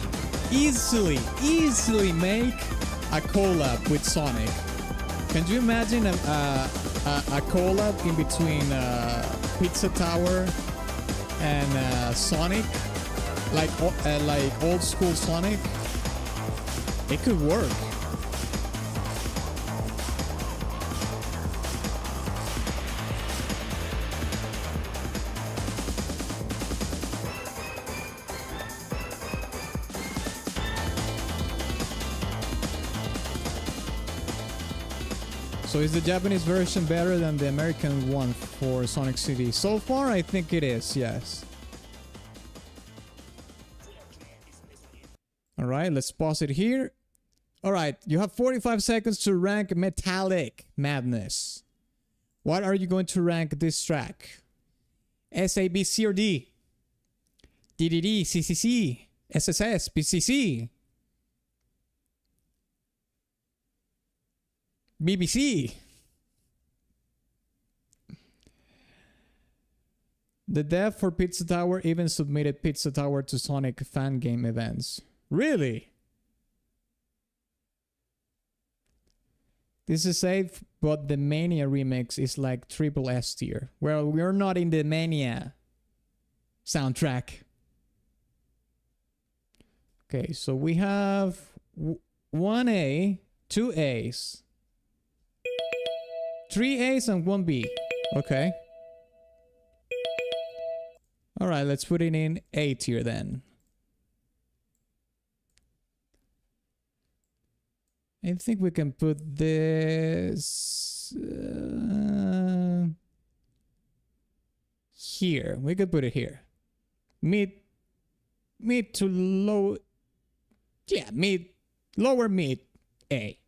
easily make a collab with Sonic. Can you imagine a collab in between Pizza Tower and Sonic, like old school Sonic? It could work. So is the Japanese version better than the American one for Sonic CD? So far, I think it is, yes. Alright, let's pause it here. Alright, you have 45 seconds to rank Metallic Madness. What are you going to rank this track? S, A, B, C, or D? DDD, CCC, SSS, BCC, BBC. The dev for Pizza Tower even submitted Pizza Tower to Sonic fan game events. Really? This is safe, but the Mania remix is like triple S tier. Well, we're not in the Mania soundtrack. Okay, so we have 1A, 2 A's, 3 A's and 1 B. Okay. Alright, let's put it in A tier then. I think we can put this here. We could put it here. Mid to low. Yeah, lower mid A.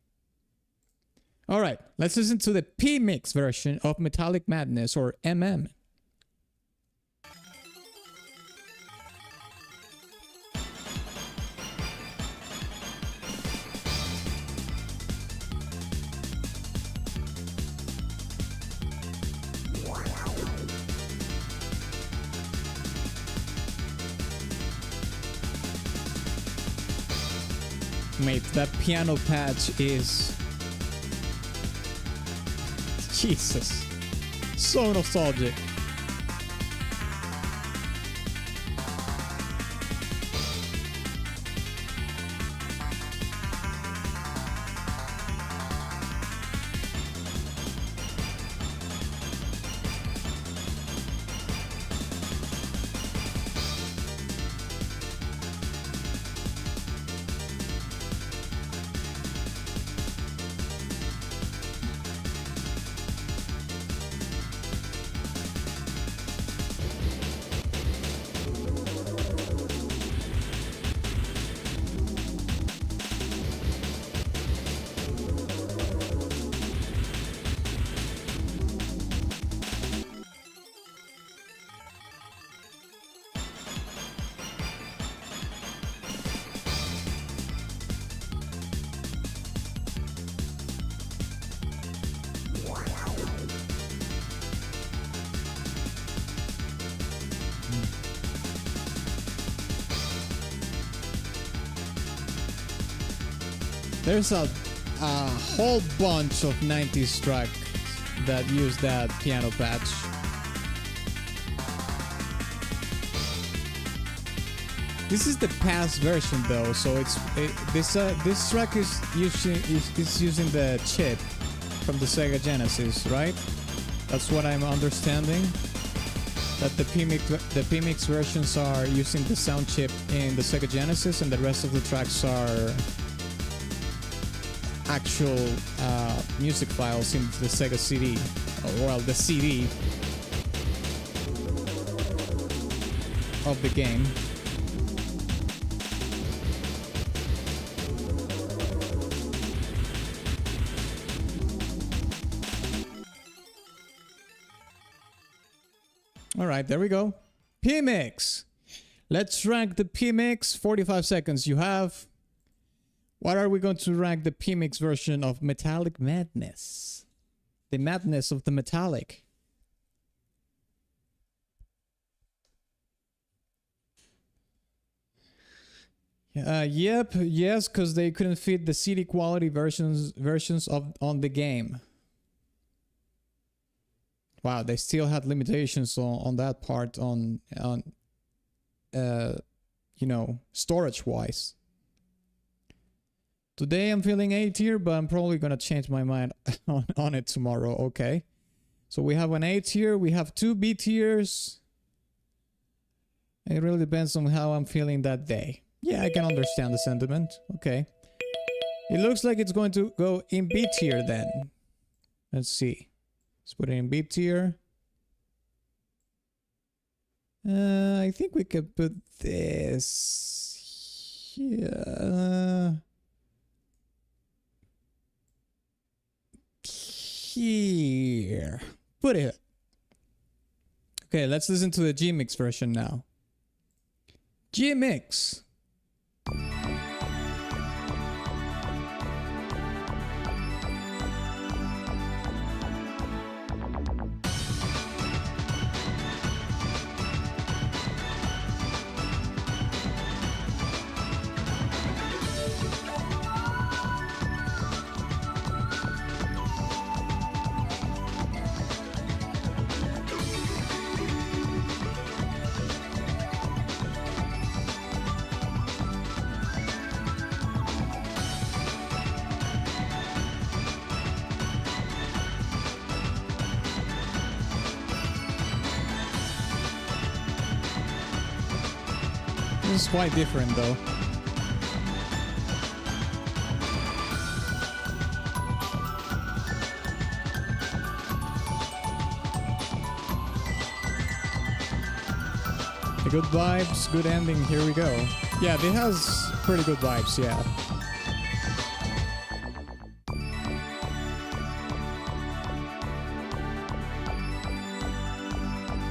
Alright, let's listen to the P-Mix version of Metallic Madness, or MM. Mate, that piano patch is... Jesus. So nostalgic. There's a whole bunch of 90s tracks that use that piano patch. This is the past version though, so this track is using the chip from the Sega Genesis, right? That's what I'm understanding. That the PMix versions are using the sound chip in the Sega Genesis, and the rest of the tracks are actual music files in the Sega CD, well, the CD of the game. right, there we go. PMix. Let's rank the PMix. 45 seconds you have. What are we going to rank the PMix version of Metallic Madness? The madness of the metallic. Yep, yes, because they couldn't fit the CD quality versions of on the game. Wow, they still had limitations on that part on you know, storage wise. Today I'm feeling A tier, but I'm probably gonna change my mind on it tomorrow. Okay, so we have an A tier, we have 2 B tiers. It really depends on how I'm feeling that day. Yeah, I can understand the sentiment. Okay, it looks like it's going to go in B tier then. Let's see. Let's put it in B tier. I think we could put this here. Here. Put it. Okay, let's listen to the G-Mix version now. G-Mix. This is quite different though. The good vibes, good ending, here we go. Yeah, it has pretty good vibes, yeah.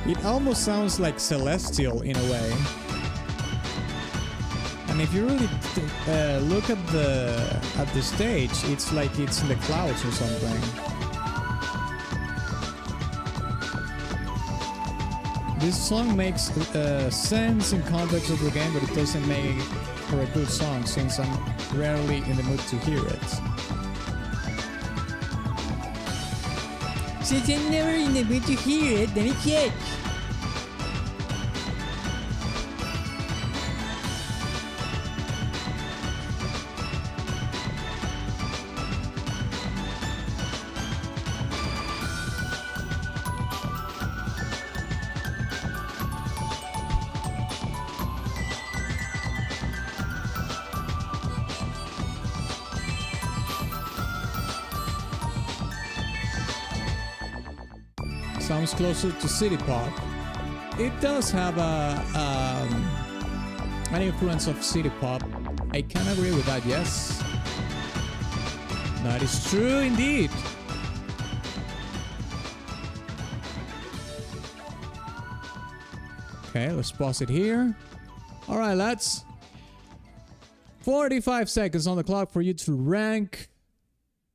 It almost sounds like Celestial in a way. And if you really look at the stage, it's like it's in the clouds or something. This song makes sense in context of the game, but it doesn't make for a good song since I'm rarely in the mood to hear it. Since I'm never in the mood to hear it, then it's it. Sounds closer to city pop. It does have an influence of city pop. I can agree with that, yes. That is true indeed. Okay, let's pause it here. All right, lads. 45 seconds on the clock for you to rank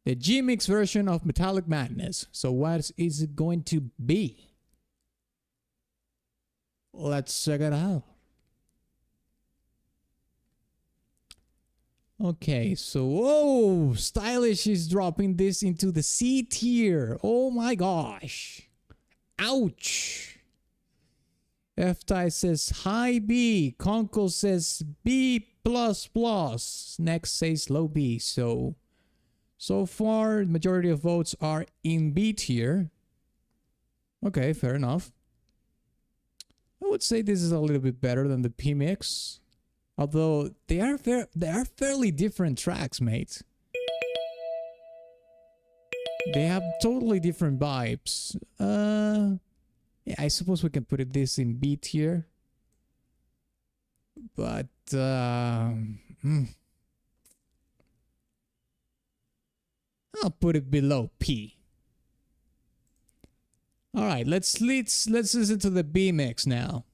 the G-Mix version of Metallic Madness. So what is it going to be? Let's check it out. Okay, so whoa, Stylish is dropping this into the C tier. Oh my gosh. Ouch. F-Tie says high B. Conkel says B++. Next says low B. So far, the majority of votes are in B tier. Okay, fair enough. I would say this is a little bit better than the PMix. Although they are fairly different tracks, mate. They have totally different vibes. Yeah, I suppose we can put this in B tier. But I'll put it below P. All right, let's listen to the B mix now.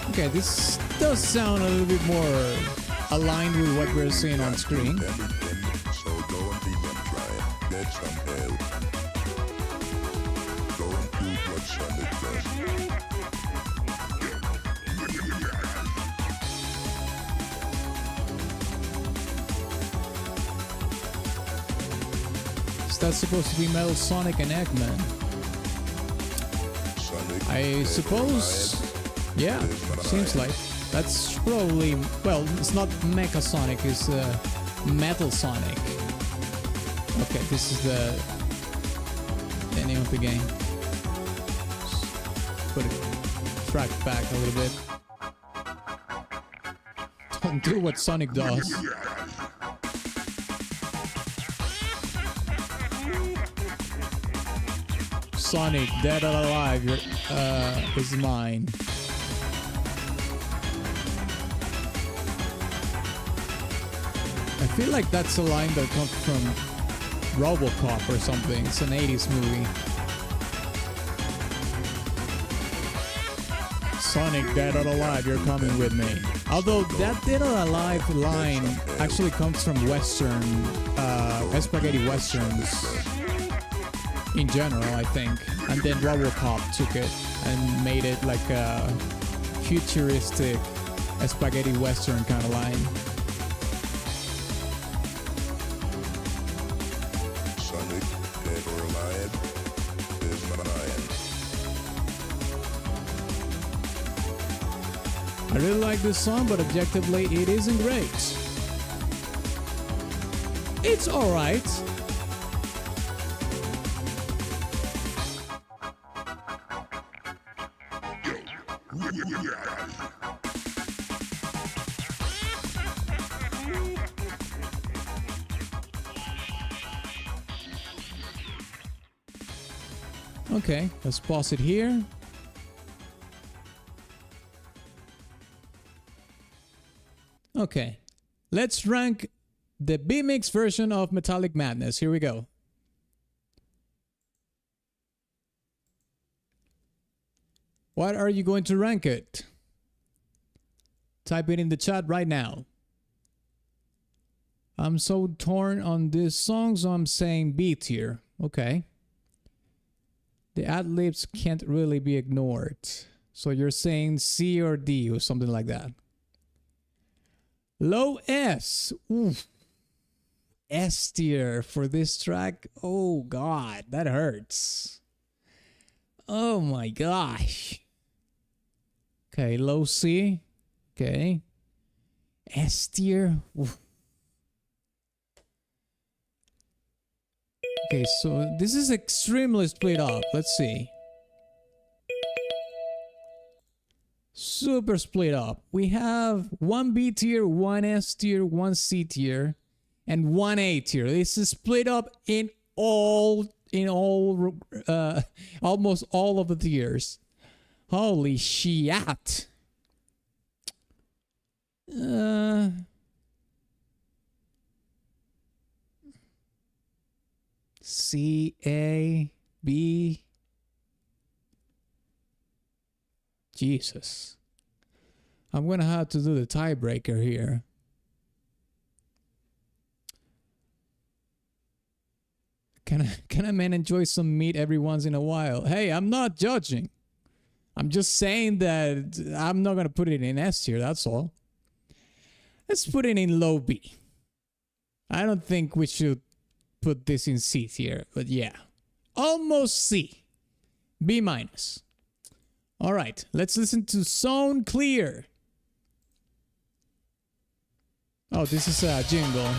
Okay, this does sound a little bit more aligned with what we're seeing on screen. So go and beat them, try it. Get some help. Go and do what Sonic does. Is that supposed to be Metal Sonic and Eggman? Sonic, I suppose. Yeah, seems like. That's probably, well, it's not Mecha Sonic, it's Metal Sonic. Okay, this is the name of the game. Put it track back a little bit. Don't do what Sonic does. Sonic, dead or alive, is mine. I feel like that's a line that comes from RoboCop or something. It's an 80s movie. Sonic, dead or alive, you're coming with me. Although that dead or alive line actually comes from Western, spaghetti Westerns in general, I think. And then RoboCop took it and made it like a futuristic spaghetti Western kind of line. I really like this song, but objectively, it isn't great. It's alright. Okay, let's pause it here. Okay, let's rank the B-Mix version of Metallic Madness. Here we go. What are you going to rank it? Type it in the chat right now. I'm so torn on this song, so I'm saying B tier. Okay. The ad-libs can't really be ignored. So you're saying C or D or something like that. Low S. Oof. S tier for this track. Oh God, that hurts. Oh my gosh. Okay, low C. Okay. S tier. Oof. Okay, so this is extremely split up. Let's see. Super split up. We have one B tier, one S tier, one C tier, and one A tier. This is split up in almost all of the tiers. Holy shit. C, A, B. Jesus. I'm gonna have to do the tiebreaker here. Can a man enjoy some meat every once in a while? Hey, I'm not judging. I'm just saying that I'm not gonna put it in S tier, that's all. Let's put it in low B. I don't think we should put this in C tier, but yeah. Almost C. B minus. All right, let's listen to Zone Clear. Oh, this is a jingle.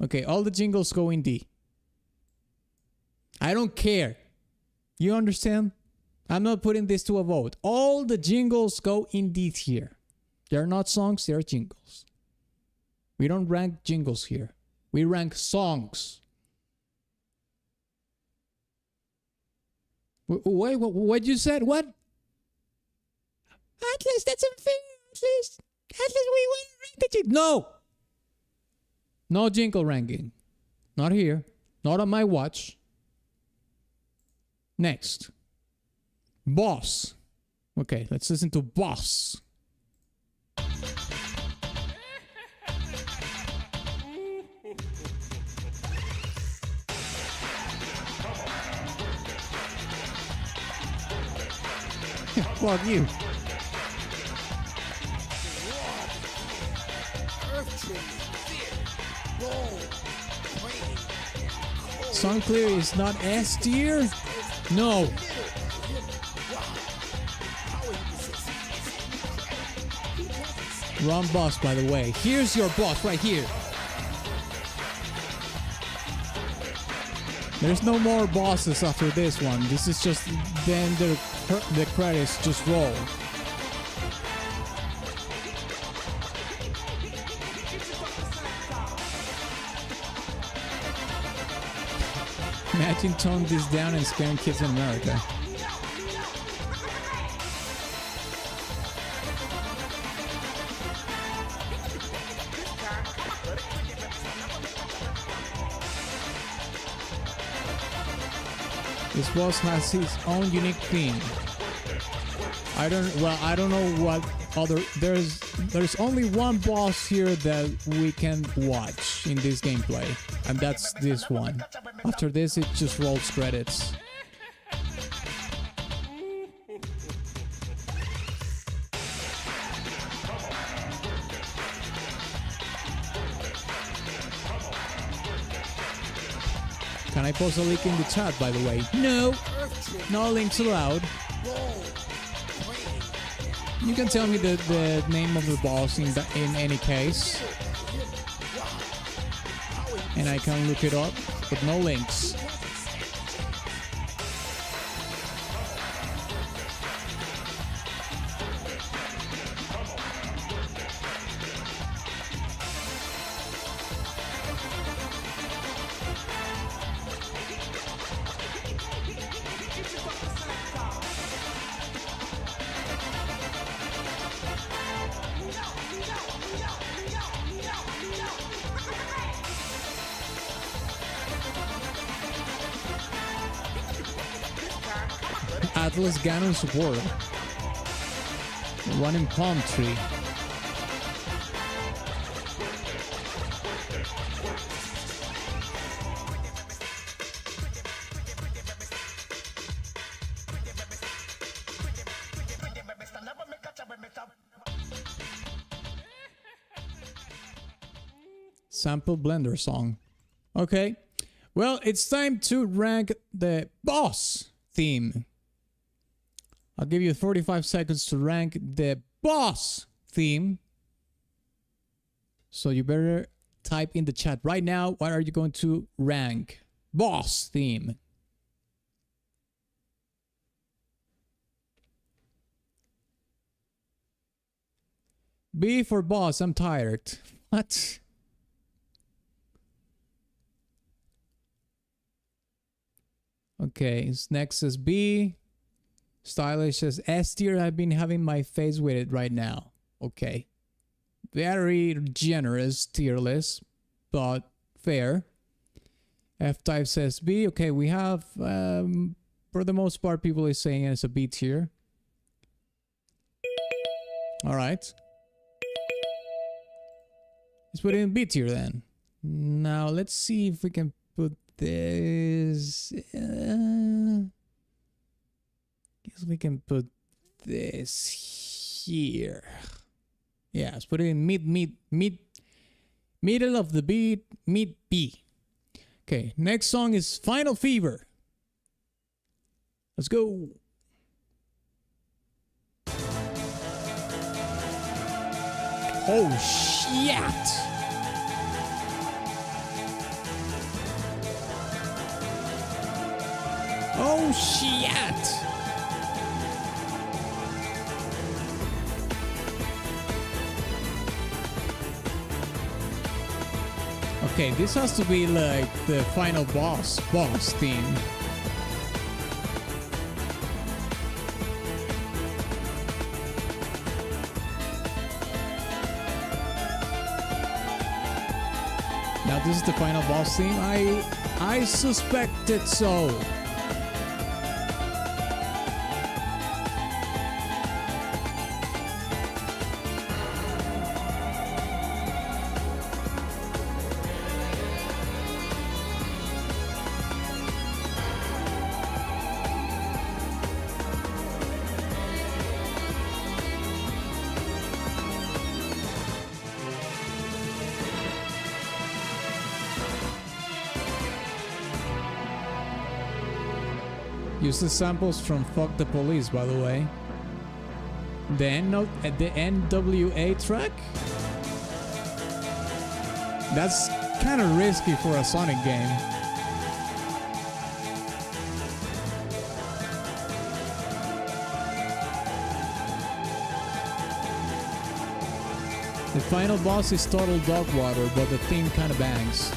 Okay, all the jingles go in D. I don't care. You understand? I'm not putting this to a vote. All the jingles go in D tier. They're not songs, they're jingles. We don't rank jingles here. We rank songs. Wait, what you said? What? Atlas, that's unfair. Atlas, we want to rank the jingle. No! No jingle ranking. Not here. Not on my watch. Next. Boss. Okay, let's listen to Boss. Fuck you. Song clear is not S tier? No. Wrong boss, by the way. Here's your boss right here. There's no more bosses after this one. This is just then the credits just roll. Imagine tone this down and scaring kids in America. This boss has his own unique theme. I don't know what other there's only one boss here that we can watch in this gameplay, and that's this one. After this it just rolls credits. Can I post a link in the chat, by the way? No. No links allowed. You can tell me the name of the boss in any case. And I can look it up, but no links. Atlas Ganon support. One in Palm Tree. Sample Blender song. Okay. Well, it's time to rank the boss theme. I'll give you 45 seconds to rank the boss theme. So you better type in the chat right now. What are you going to rank? Boss theme. B for boss. I'm tired. What? Okay, next is B. Stylish says S tier. I've been having my face with it right now. Okay. Very generous tier list, but fair. F-Type says B. Okay, we have, for the most part, people are saying it's a B tier. Alright. Let's put it in B tier then. Now, let's see if we can put this... guess we can put this here. Yeah, let's put it in middle of the beat, mid B. Okay, next song is Final Fever. Let's go. Oh shit! Oh shit! Okay, this has to be like the final boss theme. Now this is the final boss theme. I suspected so. Use the samples from Fuck the Police, by the way. The NWA track? That's kind of risky for a Sonic game. The final boss is total dog water, but the theme kind of bangs.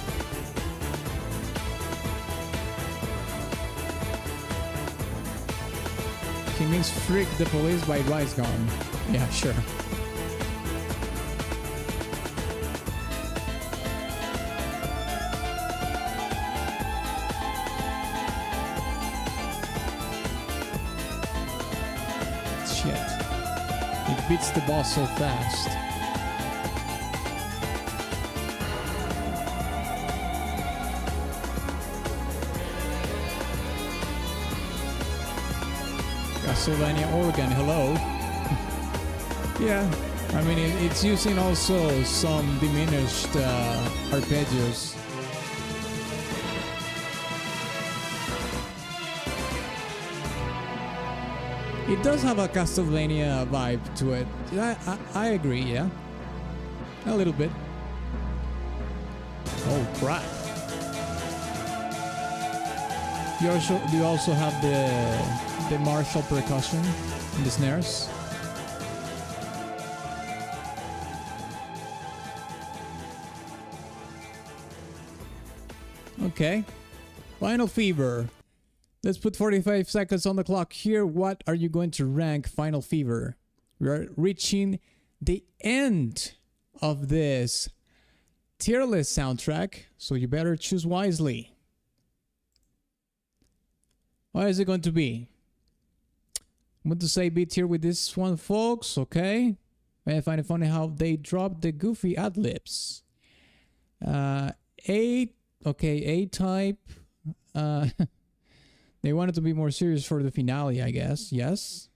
He means Freak the Police by Rise Gone. Yeah, sure. Shit. It beats the boss so fast. Castlevania Oregon, hello. Yeah, I mean it's using also some diminished arpeggios. It does have a Castlevania vibe to it. I agree, yeah. A little bit. Oh crap. You also have the martial percussion in the snares. Okay. Final Fever. Let's put 45 seconds on the clock here. What are you going to rank Final Fever? We are reaching the end of this tier list soundtrack, so you better choose wisely. What is it going to be? I'm going to say B tier with this one, folks, okay? I find it funny how they dropped the goofy ad-libs. A, okay, A-type. They wanted to be more serious for the finale, I guess. Yes.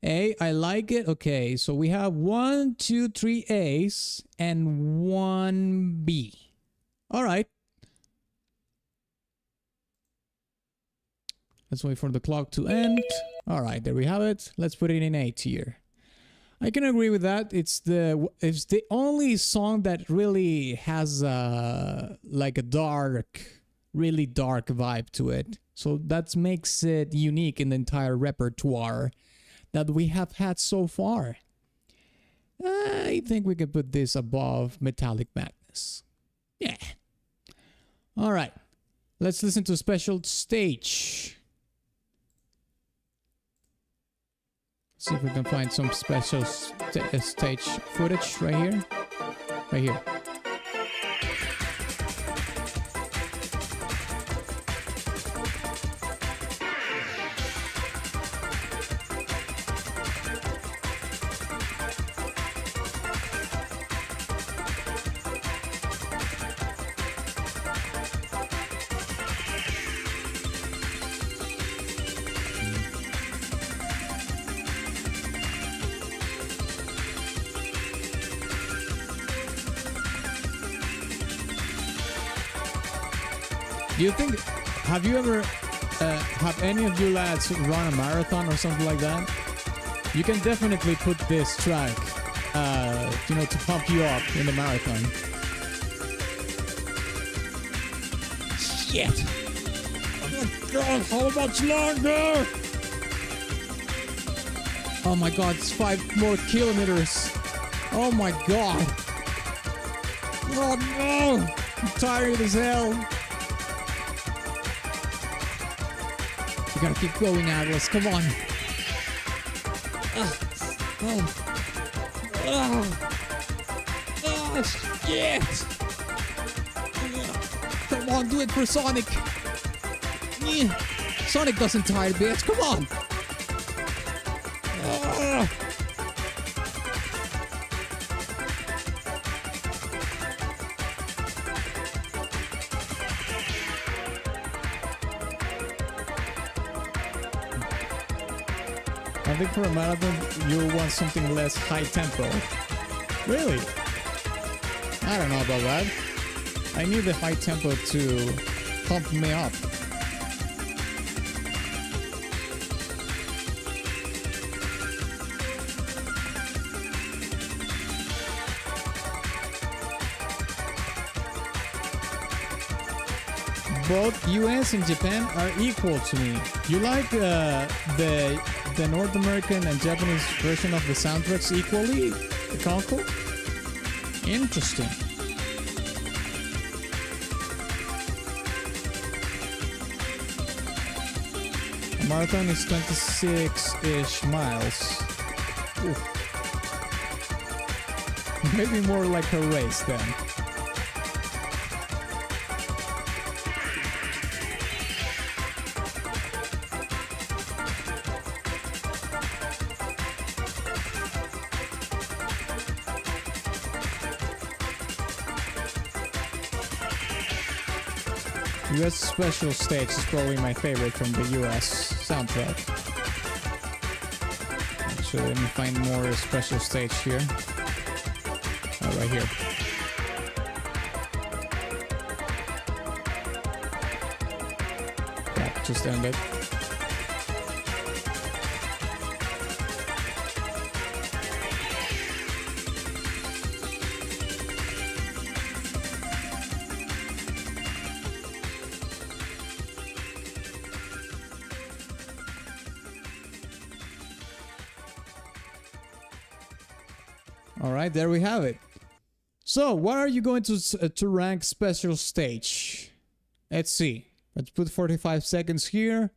A, I like it. Okay, so we have 1, 2, 3 A's and 1 B. All right. Let's wait for the clock to end. All right, there we have it. Let's put it in A tier. I can agree with that. It's the only song that really has like a dark, really dark vibe to it. So that makes it unique in the entire repertoire that we have had so far. I think we could put this above Metallic Madness. Yeah. All right. Let's listen to Special Stage. See if we can find some special stage footage right here. Right here. Do you think, have you ever, have any of you lads run a marathon or something like that? You can definitely put this track, you know, to pump you up in the marathon. Shit. god, how much longer? Oh my god, it's 5 more kilometers. Oh my god. Oh no! I'm tired as hell. You gotta keep going, Atlas. Come on. Shit! Come on, do it for Sonic. Yeah. Sonic doesn't tire, bitch. Come on. I think for a marathon, you want something less high tempo. Really? I don't know about that. I need the high tempo to pump me up. Both US and Japan are equal to me. You like the North American and Japanese version of the soundtracks equally, the Conkel? Interesting. A marathon is 26-ish miles. Oof. Maybe more like a race then. US Special Stage is probably my favorite from the US soundtrack. Actually, let me find more Special Stage here. Oh, right here. That just ended. All right, there we have it. So, what are you going to rank special stage? Let's see. Let's put 45 seconds here.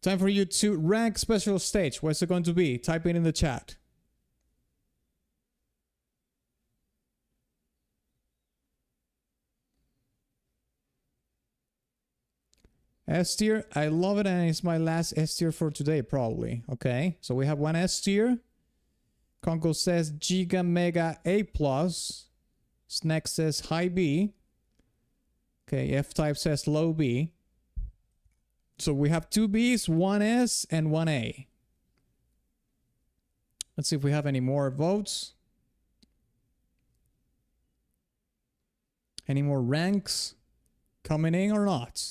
Time for you to rank special stage. What's it going to be? Type it in the chat. S tier, I love it, and it's my last S tier for today, probably. Okay, so we have one S tier. Conkel says Giga Mega A+. Snack says High B. Okay, F-Type says Low B. So we have 2 Bs, 1 S, and 1 A. Let's see if we have any more votes. Any more ranks coming in or not?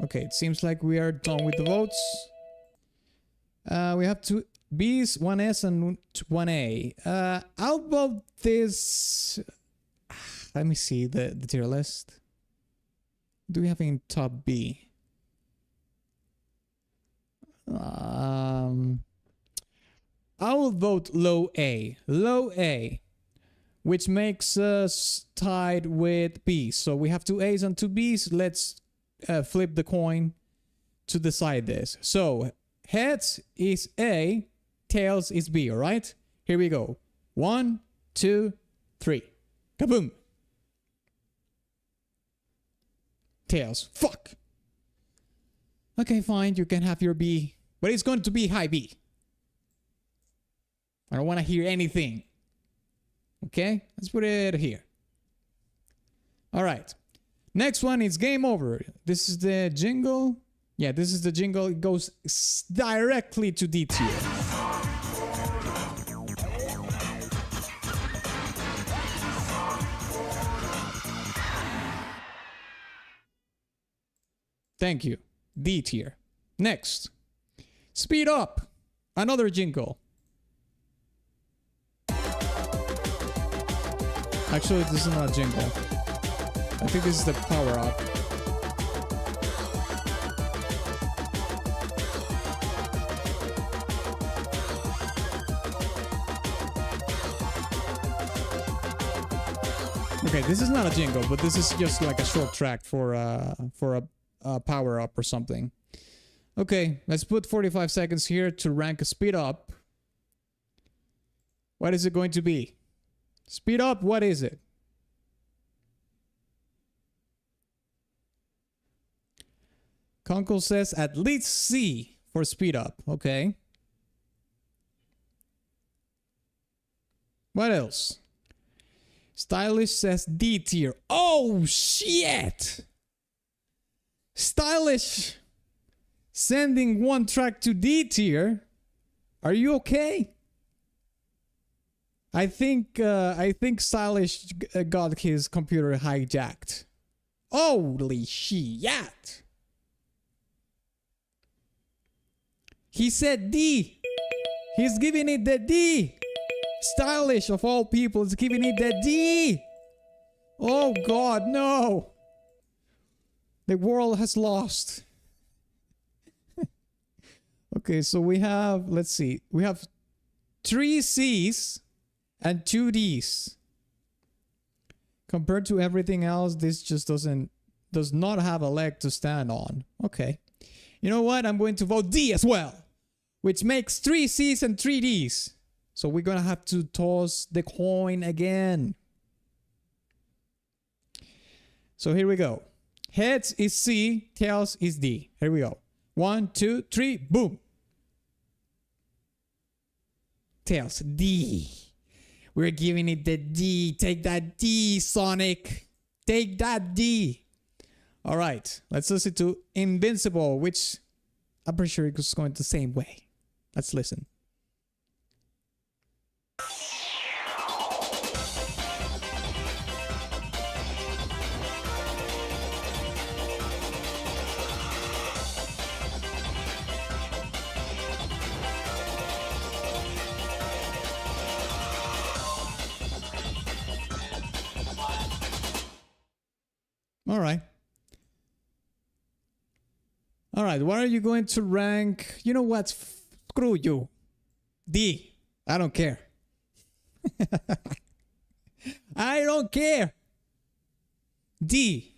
Okay, it seems like we are done with the votes. We have 2 Bs, 1 S, and 1 A. How about this? Let me see the tier list. Do we have in top B? I will vote low A. Low A. Which makes us tied with B. So we have 2 A's and 2 B's. Let's flip the coin to decide this. So heads is A, tails is B, alright? Here we go. 1, 2, 3. Kaboom! Tails. Fuck! Okay, fine, you can have your B. But it's going to be high B. I don't want to hear anything. Okay? Let's put it here. Alright. Next one is game over. This is the jingle. Yeah, this is the jingle. It goes directly to D tier. Thank you. D tier. Next. Speed up. Another jingle. Actually, this is not a jingle. I think this is the power up. Okay, this is not a jingle, but this is just like a short track for a power up or something. Okay, let's put 45 seconds here to rank a speed up. What is it going to be? Speed up, what is it? Conkel says at least C for speed up. Okay. What else? Stylish says D tier. Oh shit! Stylish sending one track to D tier. Are you okay? I think Stylish got his computer hijacked. Holy shit! He said D. He's giving it the D. Stylish of all people is giving it the D. Oh God, no. The world has lost. Okay, so we have, let's see. We have 3 C's and 2 D's. Compared to everything else, this just does not have a leg to stand on. Okay. You know what? I'm going to vote D as well, which makes 3 C's and 3 D's. So we're gonna have to toss the coin again. So here we go. Heads is C, tails is D. Here we go. 1, 2, 3, boom. Tails, D. We're giving it the D. Take that D, Sonic. Take that D. All right, let's listen to Invincible, which I'm pretty sure it's going the same way. Let's listen. All right, what are you going to rank? You know what? Screw you. D. I don't care. I don't care. D.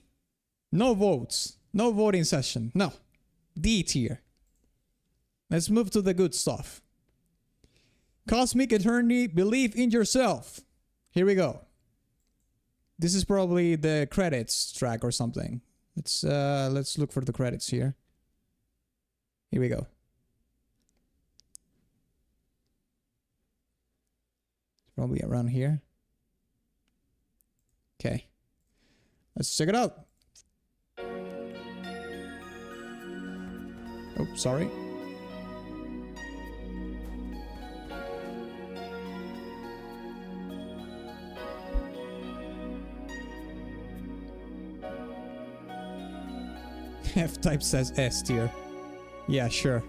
No votes. No voting session. No. D tier. Let's move to the good stuff. Cosmic Eternity, Believe in Yourself. Here we go. This is probably the credits track or something. Let's look for the credits here. Here we go. It's probably around here. Okay. Let's check it out. Oh, sorry. F-Type says S tier. Yeah, sure.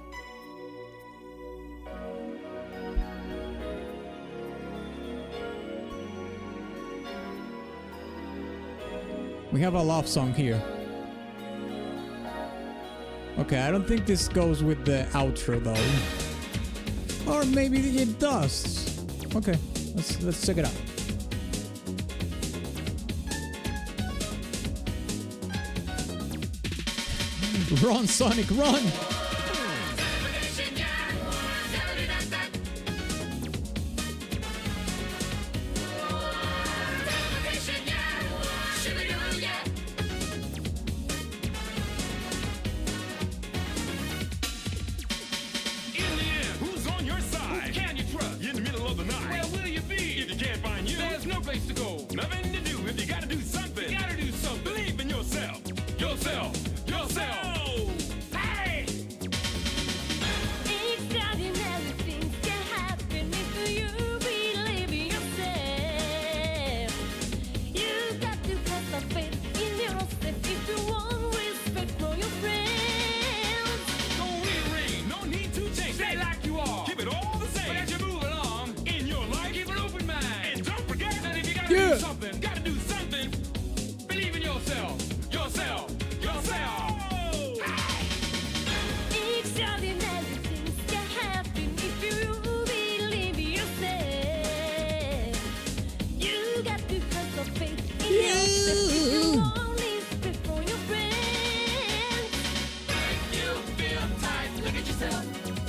We have a love song here. Okay, I don't think this goes with the outro though. Or maybe it does. Okay, let's check it out. Run, Sonic, run!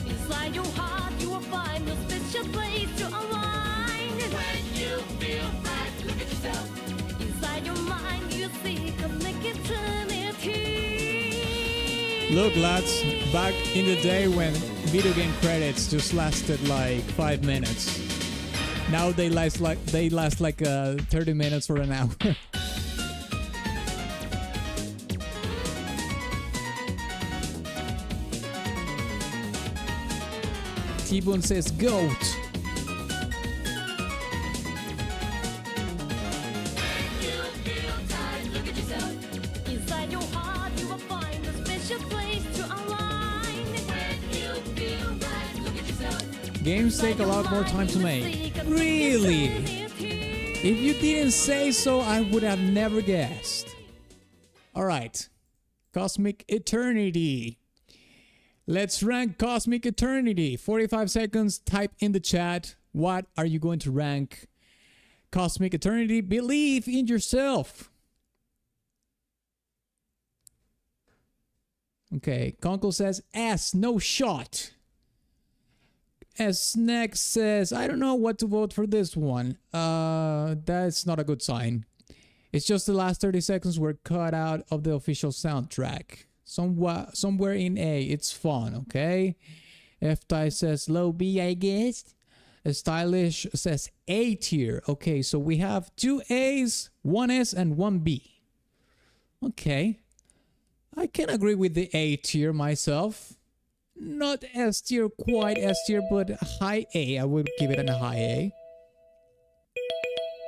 Inside your heart, you will find a special place to align. When you feel right, look at yourself. Inside your mind, you see connected eternity. Look, lads, back in the day when video game credits just lasted like 5 minutes. Now they last like 30 minutes or an hour. T-Bone says goat. Inside your heart, you will find a special place to align. When you feel right, look at yourself. Games take a lot more time to make. Really? If you didn't say so, I would have never guessed. Alright. Cosmic Eternity. Let's rank Cosmic Eternity. 45 seconds. Type in the chat. What are you going to rank Cosmic Eternity? Believe in yourself. Okay. Conkel says S. No shot. S. Next says, I don't know what to vote for this one. That's not a good sign. It's just the last 30 seconds were cut out of the official soundtrack. Somewhere in A, it's fun, okay? F-Ty says low B, I guess. Stylish says A tier. Okay, so we have 2 A's, 1 S, and 1 B. Okay. I can agree with the A tier myself. Not S tier, quite S tier, but high A. I would give it a high A.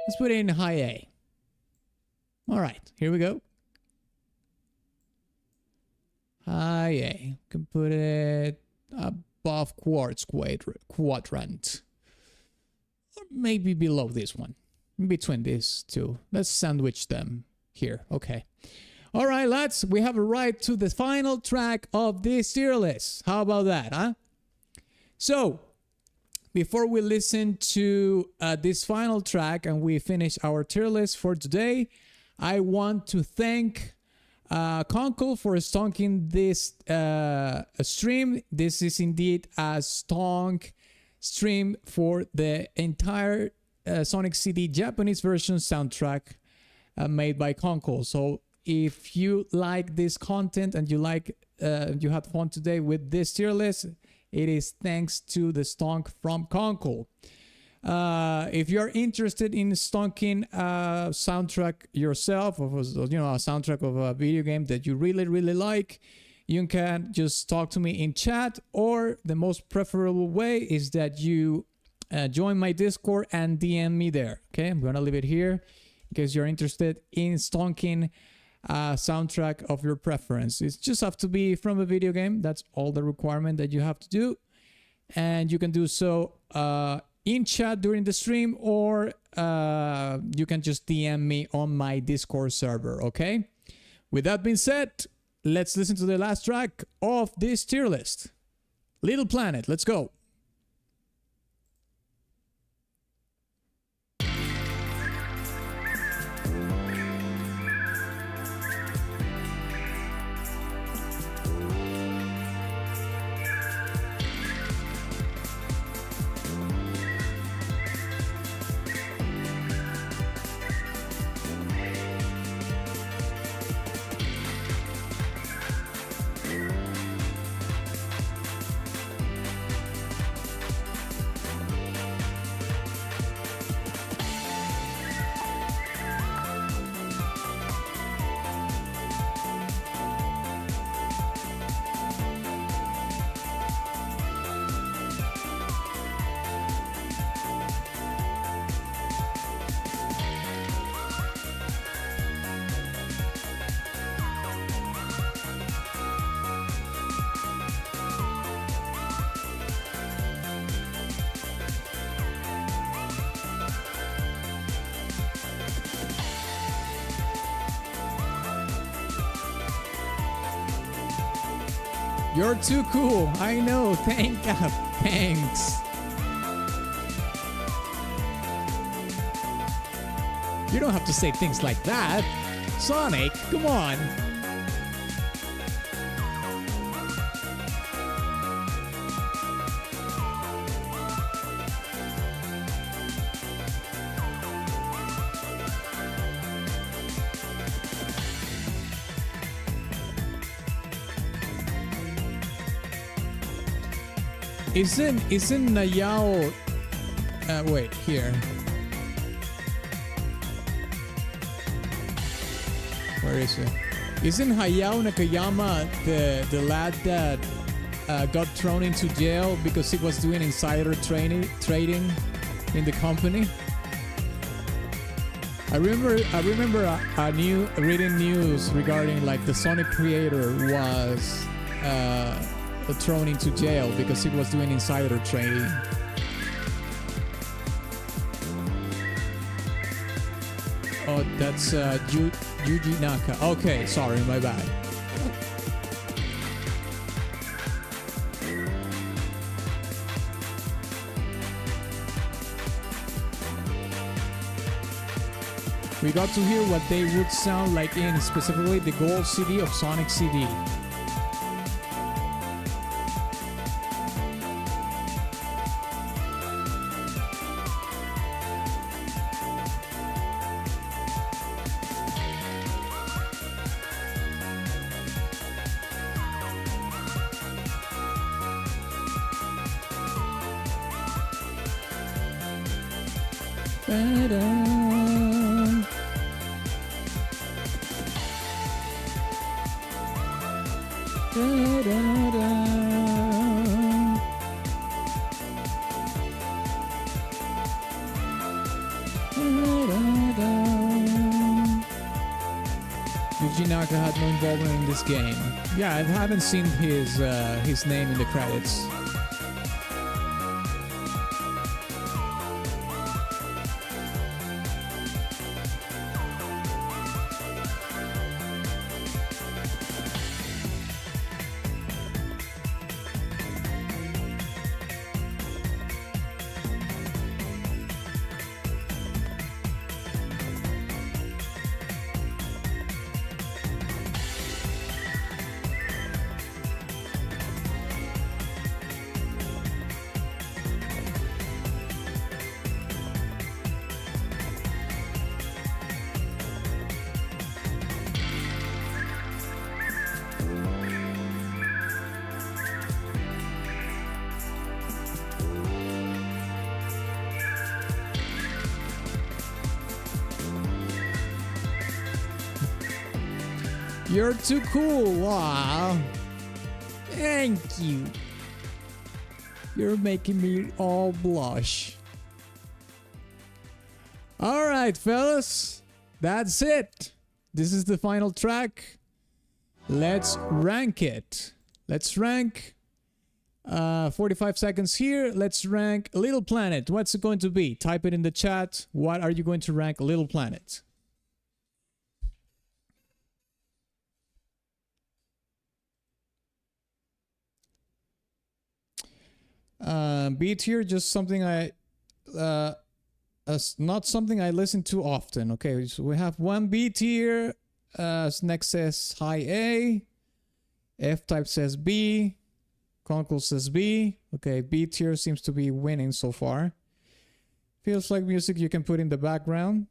Let's put it in high A. Alright, here we go. High A. Can put it above Quartz Quadrant. Or maybe below this one. In between these two. Let's sandwich them here. Okay. Alright, lads. We have arrived to the final track of this tier list. How about that, huh? So, before we listen to this final track and we finish our tier list for today, I want to thank Conkel for stonking this stream. This is indeed a stonk stream for the entire Sonic CD Japanese version soundtrack made by Conkel. So if you like this content and you had fun today with this tier list, it is thanks to the stonk from Conkel. If you're interested in stonking a soundtrack yourself, or a soundtrack of a video game that you really like, you can just talk to me in chat, or the most preferable way is that you join my Discord and DM me there. Okay, I'm gonna leave it here in case you're interested in stonking a soundtrack of your preference. It just have to be from a video game. That's all the requirement that you have to do, and you can do so in chat during the stream, or you can just DM me on my Discord server, okay? With that being said, let's listen to the last track of this tier list. Little Planet, let's go. You're too cool. I know. Thanks. You don't have to say things like that. Sonic, come on. Isn't Nayao wait, here. Where is it? Isn't Hayao Nakayama the lad that got thrown into jail because he was doing insider trading in the company? I remember reading news regarding like the Sonic creator was thrown into jail because he was doing insider trading. Oh, that's Yuji Naka. Okay, sorry, my bad. We got to hear what they would sound like in specifically the Gold CD of Sonic CD. Yuji Naka had no involvement in this game. Yeah, I haven't seen his name in the credits. You're too cool. Wow. Thank you. You're making me all blush. All right, fellas. That's it. This is the final track. Let's rank it. Let's rank 45 seconds here. Let's rank Little Planet. What's it going to be? Type it in the chat. What are you going to rank Little Planet? B tier, just something not something I listen to often. Okay, so we have one B tier. Next says high A. F-Type says B. Conkel says B. Okay, B tier seems to be winning so far. Feels like music you can put in the background.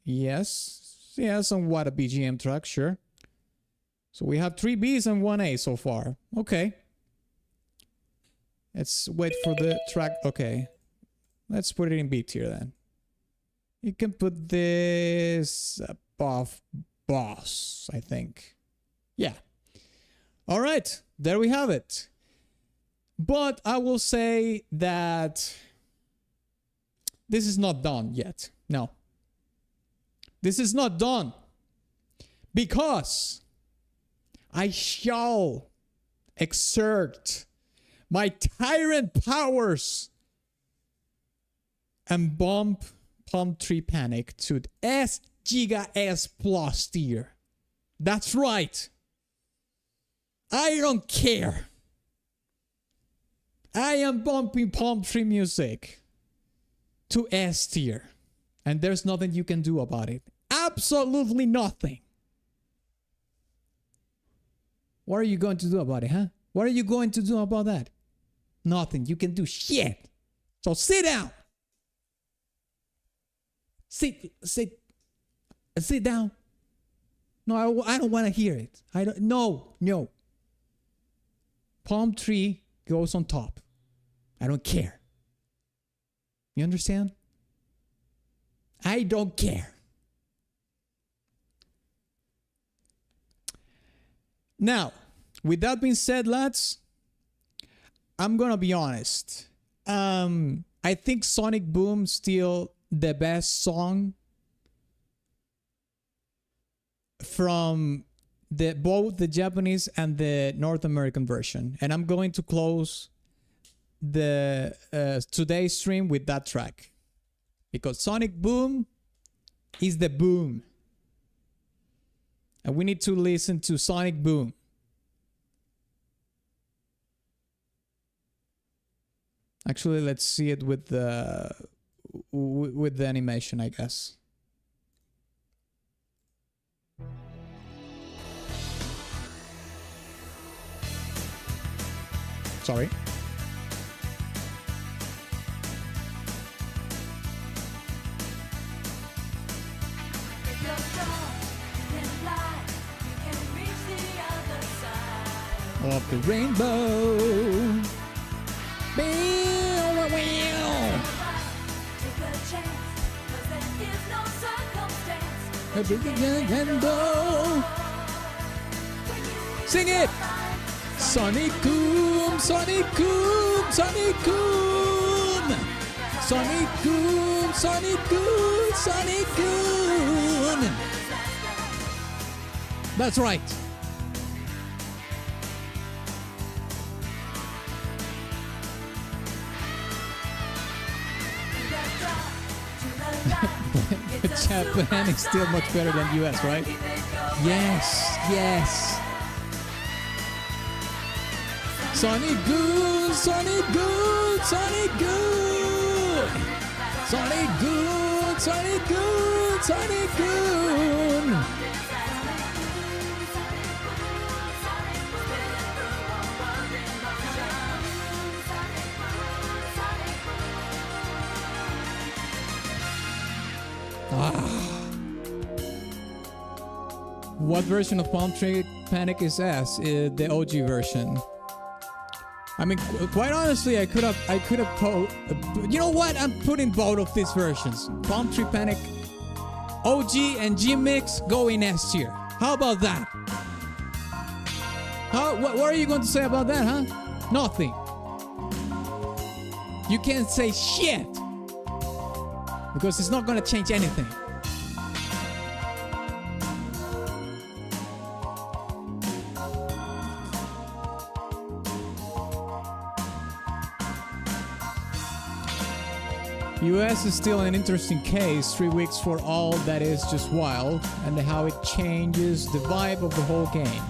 Yes. Yeah, somewhat a BGM track, sure. So we have 3 Bs and 1 A so far. Okay. Let's wait for the track. Okay. Let's put it in B tier then. You can put this above boss, I think. Yeah. All right. There we have it. But I will say that this is not done yet. No. This is not done. Because I shall exert my tyrant powers and bump Palm Tree Panic to the S Giga S Plus tier. That's right. I don't care. I am bumping Palm Tree Music to S tier. And there's nothing you can do about it. Absolutely nothing. What are you going to do about it, huh? What are you going to do about that? Nothing. You can do shit. So sit down. Sit down. No, I don't want to hear it. No. Palm tree goes on top. I don't care. You understand? I don't care. Now, with that being said, lads, I'm gonna be honest. I think Sonic Boom still the best song from both the Japanese and the North American version, and I'm going to close the today's stream with that track because Sonic Boom is the boom, and we need to listen to Sonic Boom. Actually, let's see it with the animation, I guess. Sorry. If you're strong, you can fly, you can reach the other side. Of the rainbow. Take a chance, 'cause there is no circumstance. Sing it! Sonic Boom, Sonic Boom, Sonic Boom, Sonic Boom, Sonic Boom, Sonic Boom. That's right. Japan is still much better than US, right? Yes, yes. Sonic Good, Sonic Good, Sonic Good. Sonic Good, Sonic Good, Sonic Good. What version of Palm Tree Panic is S? The OG version. I mean, quite honestly, I could have you know what? I'm putting both of these versions. Palm Tree Panic OG and G Mix go in S tier. How about that? What are you going to say about that, huh? Nothing. You can't say shit because it's not going to change anything. US is still an interesting case. 3 weeks for all that is just wild, and how it changes the vibe of the whole game.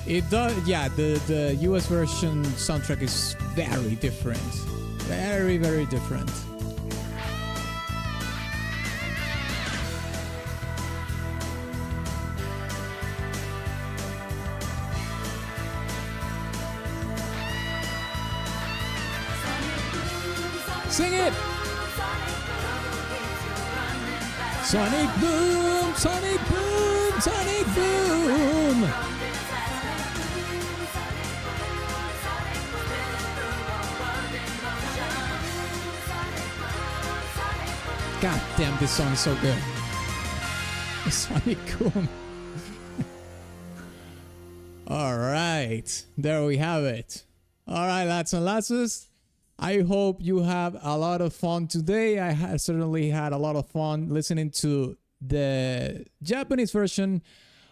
It does, yeah. The US version soundtrack is very different, very different. Sing it! Sonic Boom, Sonic Boom, Sonic Boom! God damn, this song is so good. Sonic Boom. Alright, there we have it. Alright, lads and lasses. I hope you have a lot of fun today. I certainly had a lot of fun listening to the Japanese version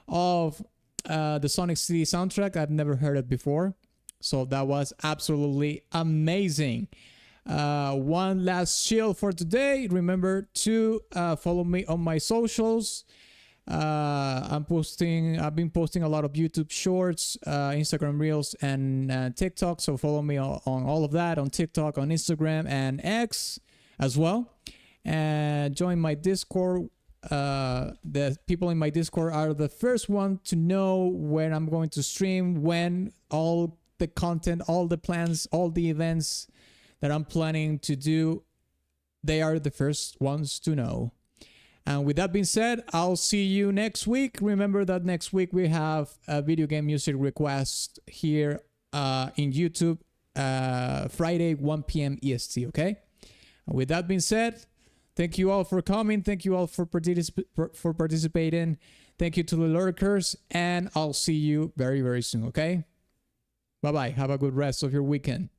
of the Sonic City soundtrack. I've never heard it before. So that was absolutely amazing. One last chill for today. Remember to follow me on my socials. I've been posting a lot of YouTube shorts, Instagram Reels, and TikTok. So follow me on all of that on TikTok, on Instagram, and X as well. and join my Discord. The people in my Discord are the first one to know when I'm going to stream, when, all the content, all the plans, all the events that I'm planning to do. They are the first ones to know. And with that being said, I'll see you next week. Remember that next week we have a video game music request here in YouTube, Friday, 1 p.m. EST, okay? And with that being said, thank you all for coming. Thank you all for participating. Thank you to the lurkers, and I'll see you very, very soon, okay? Bye-bye. Have a good rest of your weekend.